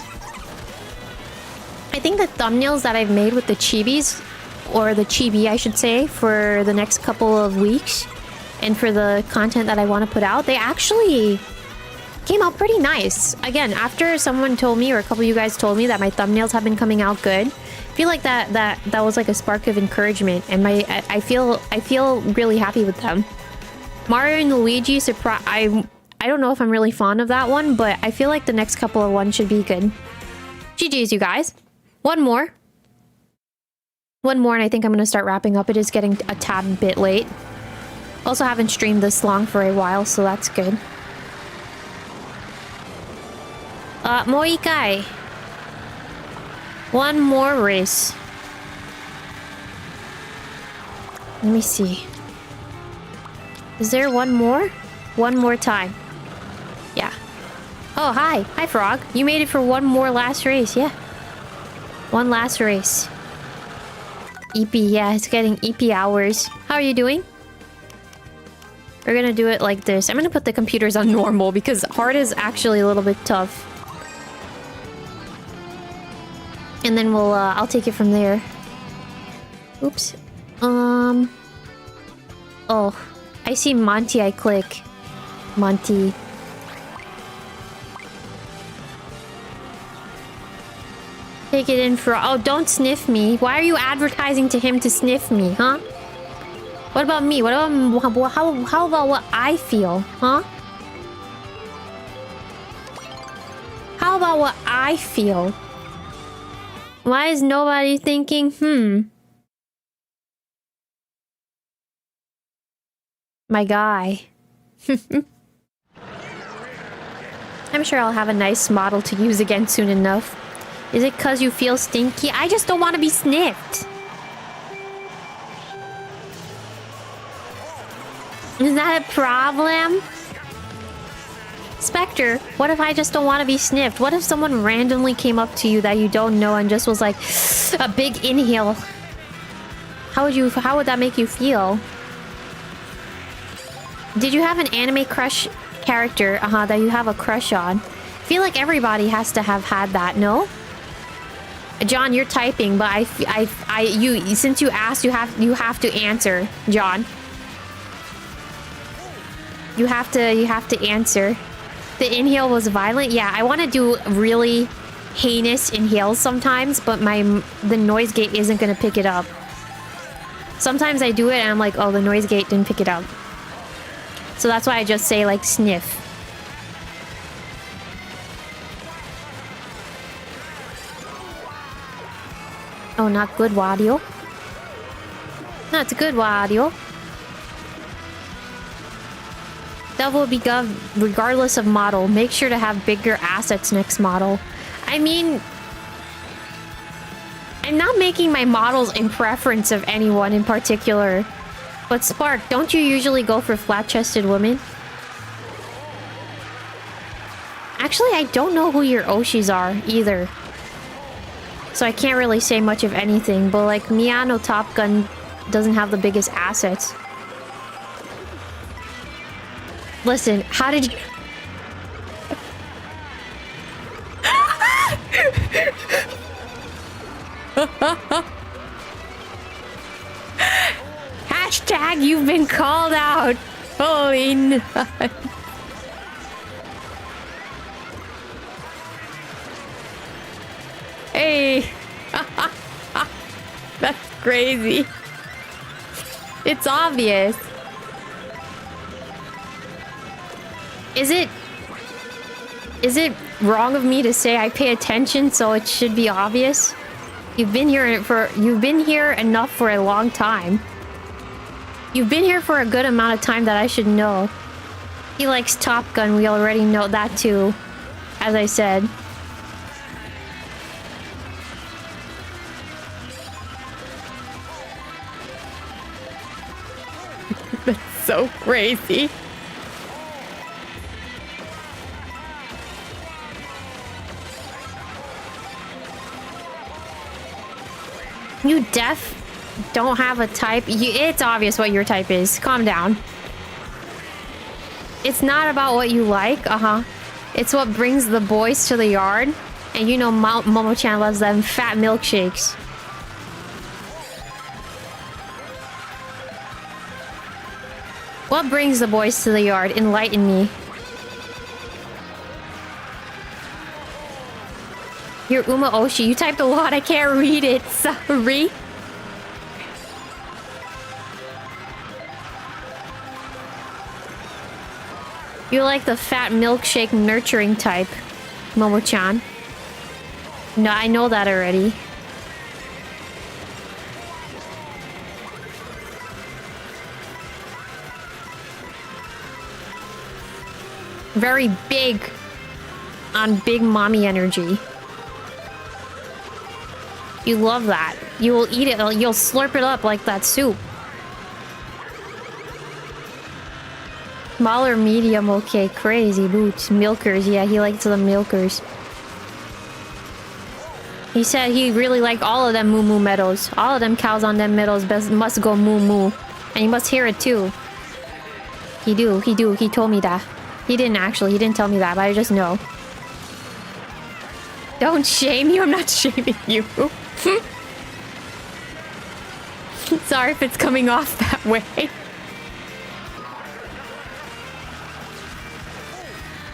S1: I think the thumbnails that I've made with the chibis, or the chibi, I should say, for the next couple of weeks, and for the content that I want to put out, they actually came out pretty nice. Again, after someone told me, or a couple of you guys told me, that my thumbnails have been coming out good, I feel like that was like a spark of encouragement, and I feel really happy with them. Mario and Luigi, surprise. I don't know if I'm really fond of that one, but I feel like the next couple of ones should be good. GG's, you guys. One more, and I think I'm gonna start wrapping up. It is getting a tad bit late. Also haven't streamed this long for a while, so that's good. Mo ikai. One more race. Let me see. Is there one more? One more time. Yeah. Oh, hi. Hi, Frog. You made it for one more last race. Yeah. One last race. EP. Yeah, it's getting EP hours. How are you doing? We're gonna do it like this. I'm gonna put the computers on normal because hard is actually a little bit tough. And then we'll, I'll take it from there. Oops. Oh. I see Monty, I click. Monty. Take it in for... Oh, don't sniff me. Why are you advertising to him to sniff me, huh? What about me? What about... How about what I feel, huh? How about what I feel? Why is nobody thinking, my guy. I'm sure I'll have a nice model to use again soon enough. Is it cause you feel stinky? I just don't want to be sniffed. Is that a problem? Spectre, what if I just don't want to be sniffed? What if someone randomly came up to you that you don't know and just was like, a big inhale? How would that make you feel? Did you have an anime crush character, that you have a crush on? I feel like everybody has to have had that, no? John, you're typing, but since you asked, you have to answer, John. You have to answer. The inhale was violent. Yeah, I want to do really heinous inhales sometimes, but the noise gate isn't gonna pick it up. Sometimes I do it and I'm like, oh, the noise gate didn't pick it up. So that's why I just say like sniff. Oh, not good audio. Not good audio. That will be good regardless of model. Make sure to have bigger assets next model. I mean, I'm not making my models in preference of anyone in particular. But Spark, don't you usually go for flat-chested women? Actually, I don't know who your Oshis are either. So I can't really say much of anything, but like Miyano Top Gun doesn't have the biggest assets. Listen, how did you... Hashtag you've been called out. Holy no. Hey. That's crazy. It's obvious. Is it wrong of me to say I pay attention so it should be obvious? You've been here enough for a long time. You've been here for a good amount of time that I should know. He likes Top Gun, we already know that too. As I said. That's so crazy. You deaf? Don't have a type? It's obvious what your type is. Calm down. It's not about what you like. It's what brings the boys to the yard. And you know Momo-chan loves them fat milkshakes. What brings the boys to the yard? Enlighten me. You're Uma Oshi. You typed a lot. I can't read it. Sorry. You're like the fat milkshake nurturing type, Momo-chan. No, I know that already. Very big on big mommy energy. You love that. You will eat it, you'll slurp it up like that soup. Small or medium, okay. Crazy boots. Milkers, yeah, he likes the milkers. He said he really liked all of them moo moo meadows. All of them cows on them meadows must go moo moo. And you must hear it too. He do. He told me that. He didn't actually. He didn't tell me that, but I just know. Don't shame you. I'm not shaming you. Sorry if it's coming off that way.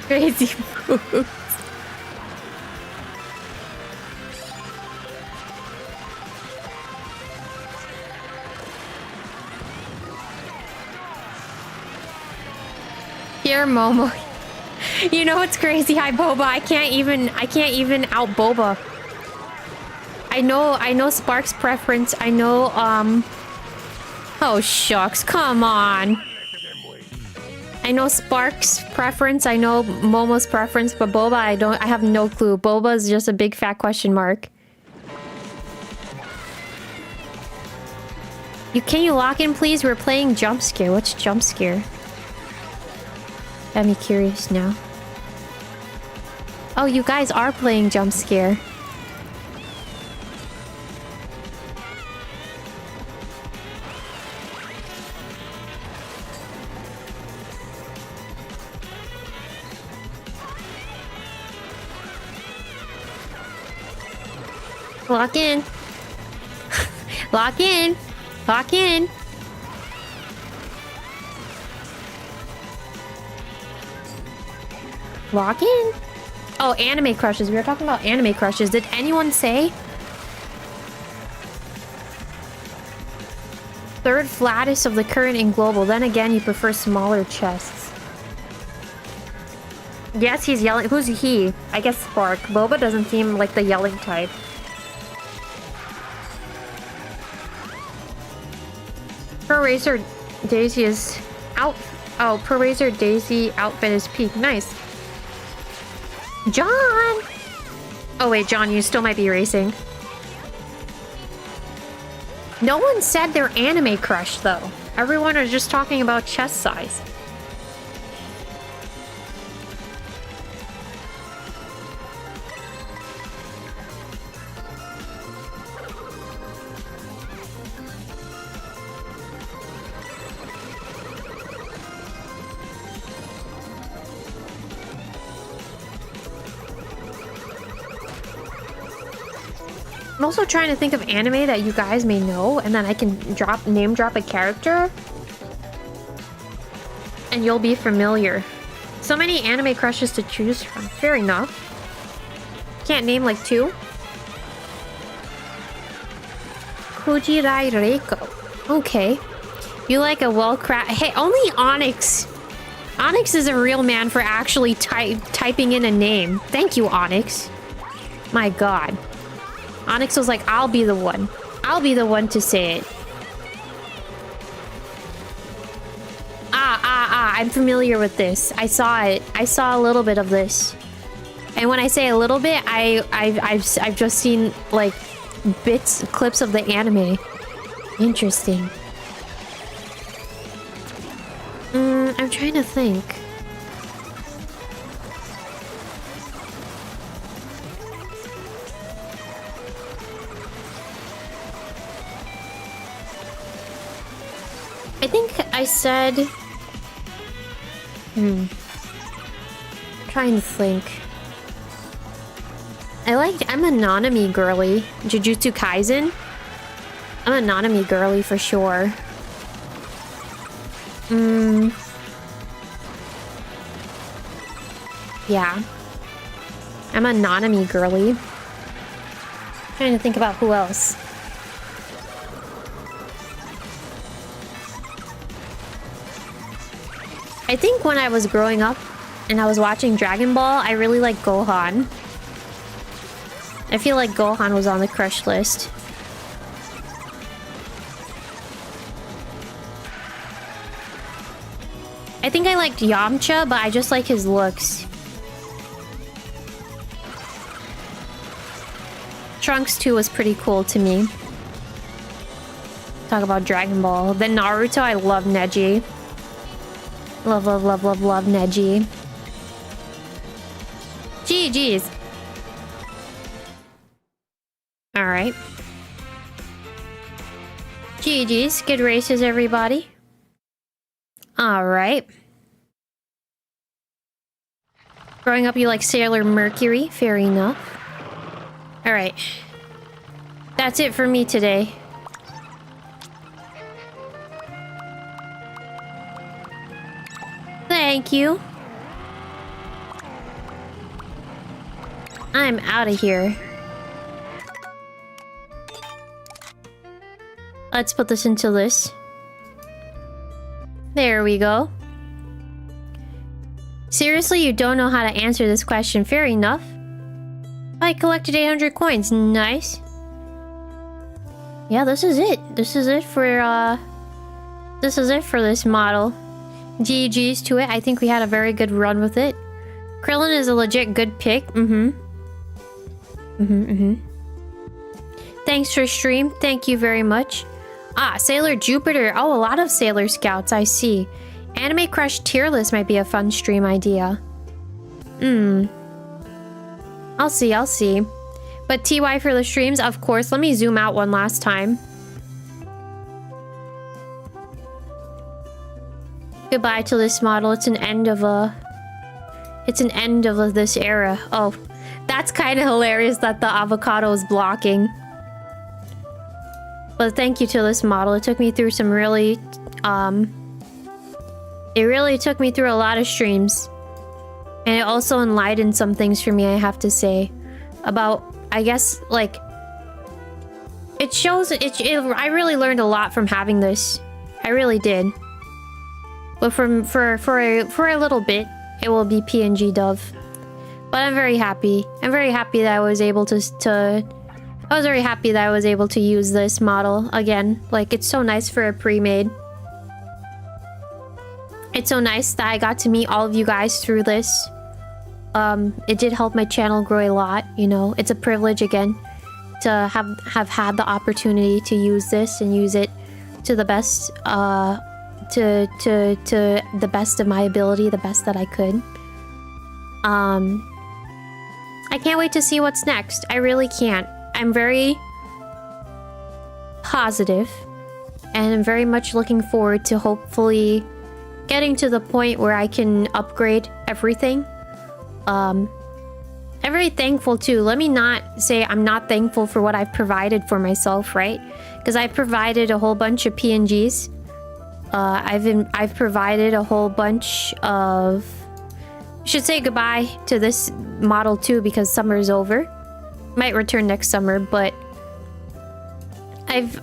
S1: Crazy boots. Here, Momo. You know what's crazy? Hi, Boba. I can't even out Boba. I know Spark's preference. I know, oh, shucks. Come on. I know Spark's preference. I know Momo's preference, but Boba, I have no clue. Boba is just a big fat question mark. Can you lock in, please? We're playing jump scare. What's jump scare? Got me curious now. Oh, you guys are playing jump scare. Lock in. Lock in. Lock in. Lock in. Oh, anime crushes. We were talking about anime crushes. Did anyone say? Third flattest of the current in global. Then again, you prefer smaller chests. Yes, he's yelling. Who's he? I guess Spark. Boba doesn't seem like the yelling type. Pro Racer Daisy is out. Oh, Pro Racer Daisy outfit is peak. Nice. John! Oh wait, John, you still might be racing. No one said their anime crush, though. Everyone is just talking about chest size. I'm also trying to think of anime that you guys may know, and then I can name drop a character, and you'll be familiar. So many anime crushes to choose from. Fair enough. Can't name like two. 𝗓𝗙𝗢𝗥𝗠𝗔𝗧𝗜𝗢𝗡. Okay. You like a well-crafted... Hey, only Onyx. Onyx is a real man for actually typing in a name. Thank you, Onyx. My god. Onyx was like, I'll be the one. I'll be the one to say it. I'm familiar with this. I saw it. I saw a little bit of this. And when I say a little bit, I've just seen, like, clips of the anime. Interesting. I'm trying to think. I think I said... Trying to think. I'm a Nanami girly. Jujutsu Kaisen? I'm a Nanami girly for sure. Yeah. I'm a Nanami girly. Trying to think about who else. I think when I was growing up and I was watching Dragon Ball, I really liked Gohan. I feel like Gohan was on the crush list. I think I liked Yamcha, but I just like his looks. Trunks 2 was pretty cool to me. Talk about Dragon Ball. Then Naruto, I love Neji. Love, love, love, love, love Neji. GG's. Alright. GG's. Good races, everybody. Alright. Growing up, you like Sailor Mercury. Fair enough. Alright. That's it for me today. Thank you. I'm out of here. Let's put this into this. There we go. Seriously, you don't know how to answer this question. Fair enough. I collected 800 coins. Nice. Yeah, this is it. This is it for this model. GG's to it. I think we had a very good run with it. Krillin is a legit good pick. Thanks for stream. Thank you very much. Ah, Sailor Jupiter. Oh, a lot of Sailor Scouts. I see. Anime Crush tier list might be a fun stream idea. I'll see, I'll see. But TY for the streams, of course. Let me zoom out one last time. Goodbye to this model. It's an end of this era. Oh, that's kind of hilarious that the avocado is blocking. But thank you to this model. It took me through some really, it really took me through a lot of streams. And it also enlightened some things for me, I have to say. About, I guess, like... It shows... I really learned a lot from having this. I really did. But for a little bit, it will be PNG Dove. But I'm very happy. I'm very happy that I was able to I was very happy that I was able to use this model again. Like, it's so nice for a pre-made. It's so nice that I got to meet all of you guys through this. It did help my channel grow a lot, you know. It's a privilege, again, to have had the opportunity to use this and use it to the best, to the best of my ability, the best that I could. I can't wait to see what's next. I really can't. I'm very positive, and I'm very much looking forward to hopefully getting to the point where I can upgrade everything. I'm very thankful too. Let me not say I'm not thankful for what I've provided for myself, right? Because I've provided a whole bunch of PNGs. I've provided a whole bunch of... I should say goodbye to this model too, because summer is over. Might return next summer, but I've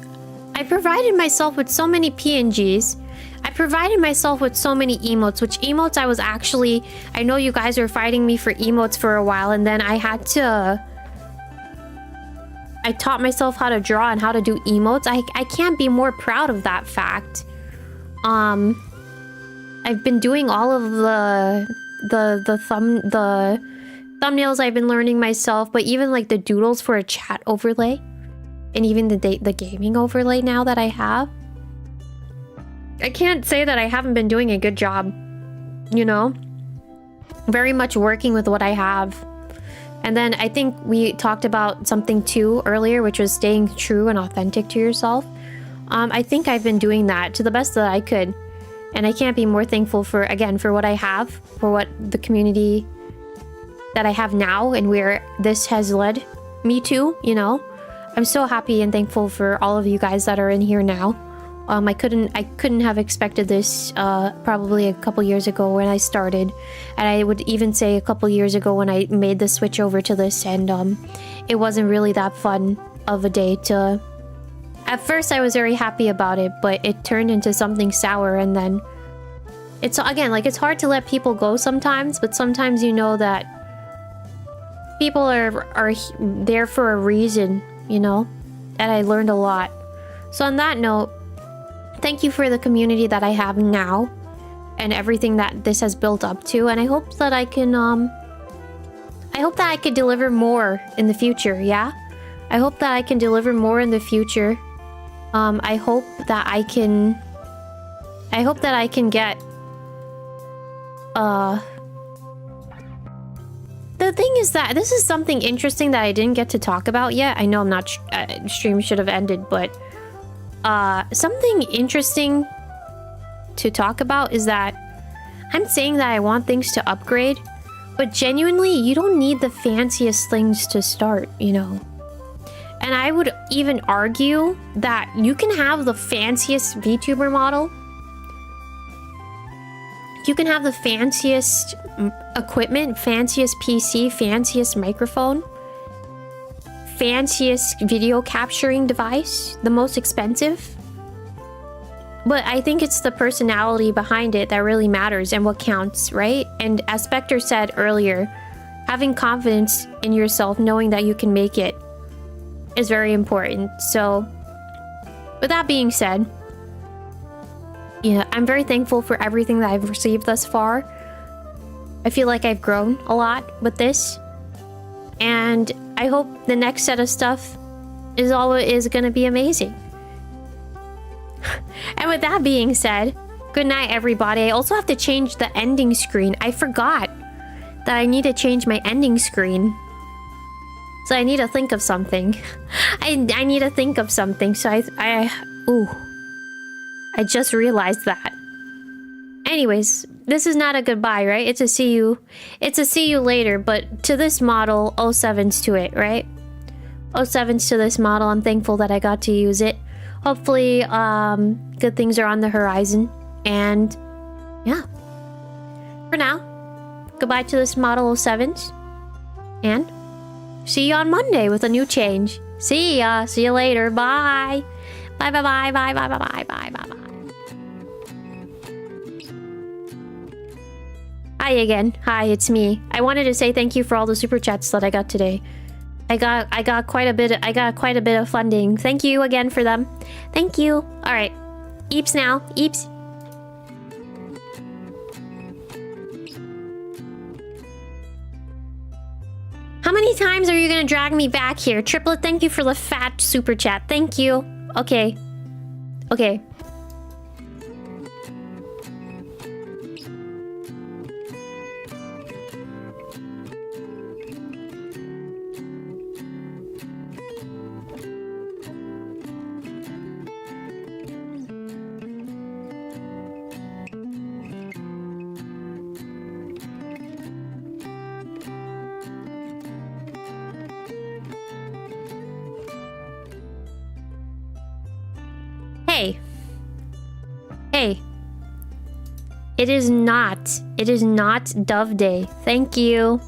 S1: provided myself with so many PNGs. I provided myself with so many emotes, which emotes I was actually... I know you guys were fighting me for emotes for a while, and then I had to... I taught myself how to draw and how to do emotes. I can't be more proud of that fact. I've been doing all of the thumbnails I've been learning myself, but even like the doodles for a chat overlay, and even the gaming overlay now that I have. I can't say that I haven't been doing a good job, you know? Very much working with what I have. And then I think we talked about something too earlier, which was staying true and authentic to yourself. I think I've been doing that to the best that I could. And I can't be more thankful for, again, for what I have, for what the community that I have now and where this has led me to, you know? I'm so happy and thankful for all of you guys that are in here now. I couldn't have expected this probably a couple years ago when I started, and I would even say a couple years ago when I made the switch over to this, and it wasn't really that fun of a day to... At first I was very happy about it, but it turned into something sour, and then it's, again, like, it's hard to let people go sometimes, but sometimes you know that people are there for a reason, you know? And I learned a lot. So on that note, thank you for the community that I have now. and everything that this has built up to, and I hope that I can deliver more in the future. Yeah, I hope that I can deliver more in the future. I hope that I can get the thing is that this is something interesting that I didn't get to talk about yet. I know I'm not stream should have ended, but something interesting to talk about is that I'm saying that I want things to upgrade, but genuinely you don't need the fanciest things to start, you know. And I would even argue that you can have the fanciest VTuber model. You can have the fanciest equipment, fanciest PC, fanciest microphone, fanciest video capturing device, the most expensive. But I think it's the personality behind it that really matters and what counts, right? And as Spectre said earlier, having confidence in yourself, knowing that you can make it, is very important. So, with that being said, yeah, I'm very thankful for everything that I've received thus far. I feel like I've grown a lot with this. And I hope the next set of stuff is gonna be amazing. And with that being said, good night everybody. I also have to change the ending screen. I forgot that I need to change my ending screen. So I need to think of something. I need to think of something. So I just realized that. Anyways, this is not a goodbye, right? It's a see you. It's a see you later, but to this model, 07's to it, right? 07's to this model. I'm thankful that I got to use it. Hopefully, good things are on the horizon. And yeah. For now, goodbye to this model 07's. And see you on Monday with a new change. See ya. See you later. Bye. Bye bye bye bye bye bye bye bye bye bye. Hi again. Hi, it's me. I wanted to say thank you for all the super chats that I got today. I got quite a bit of funding. Thank you again for them. Thank you. All right. Eeps now. Eeps. How many times are you gonna drag me back here? Triplet, thank you for the fat super chat. Thank you. Okay. Okay. Hey. Hey. It is not Dove Day. Thank you.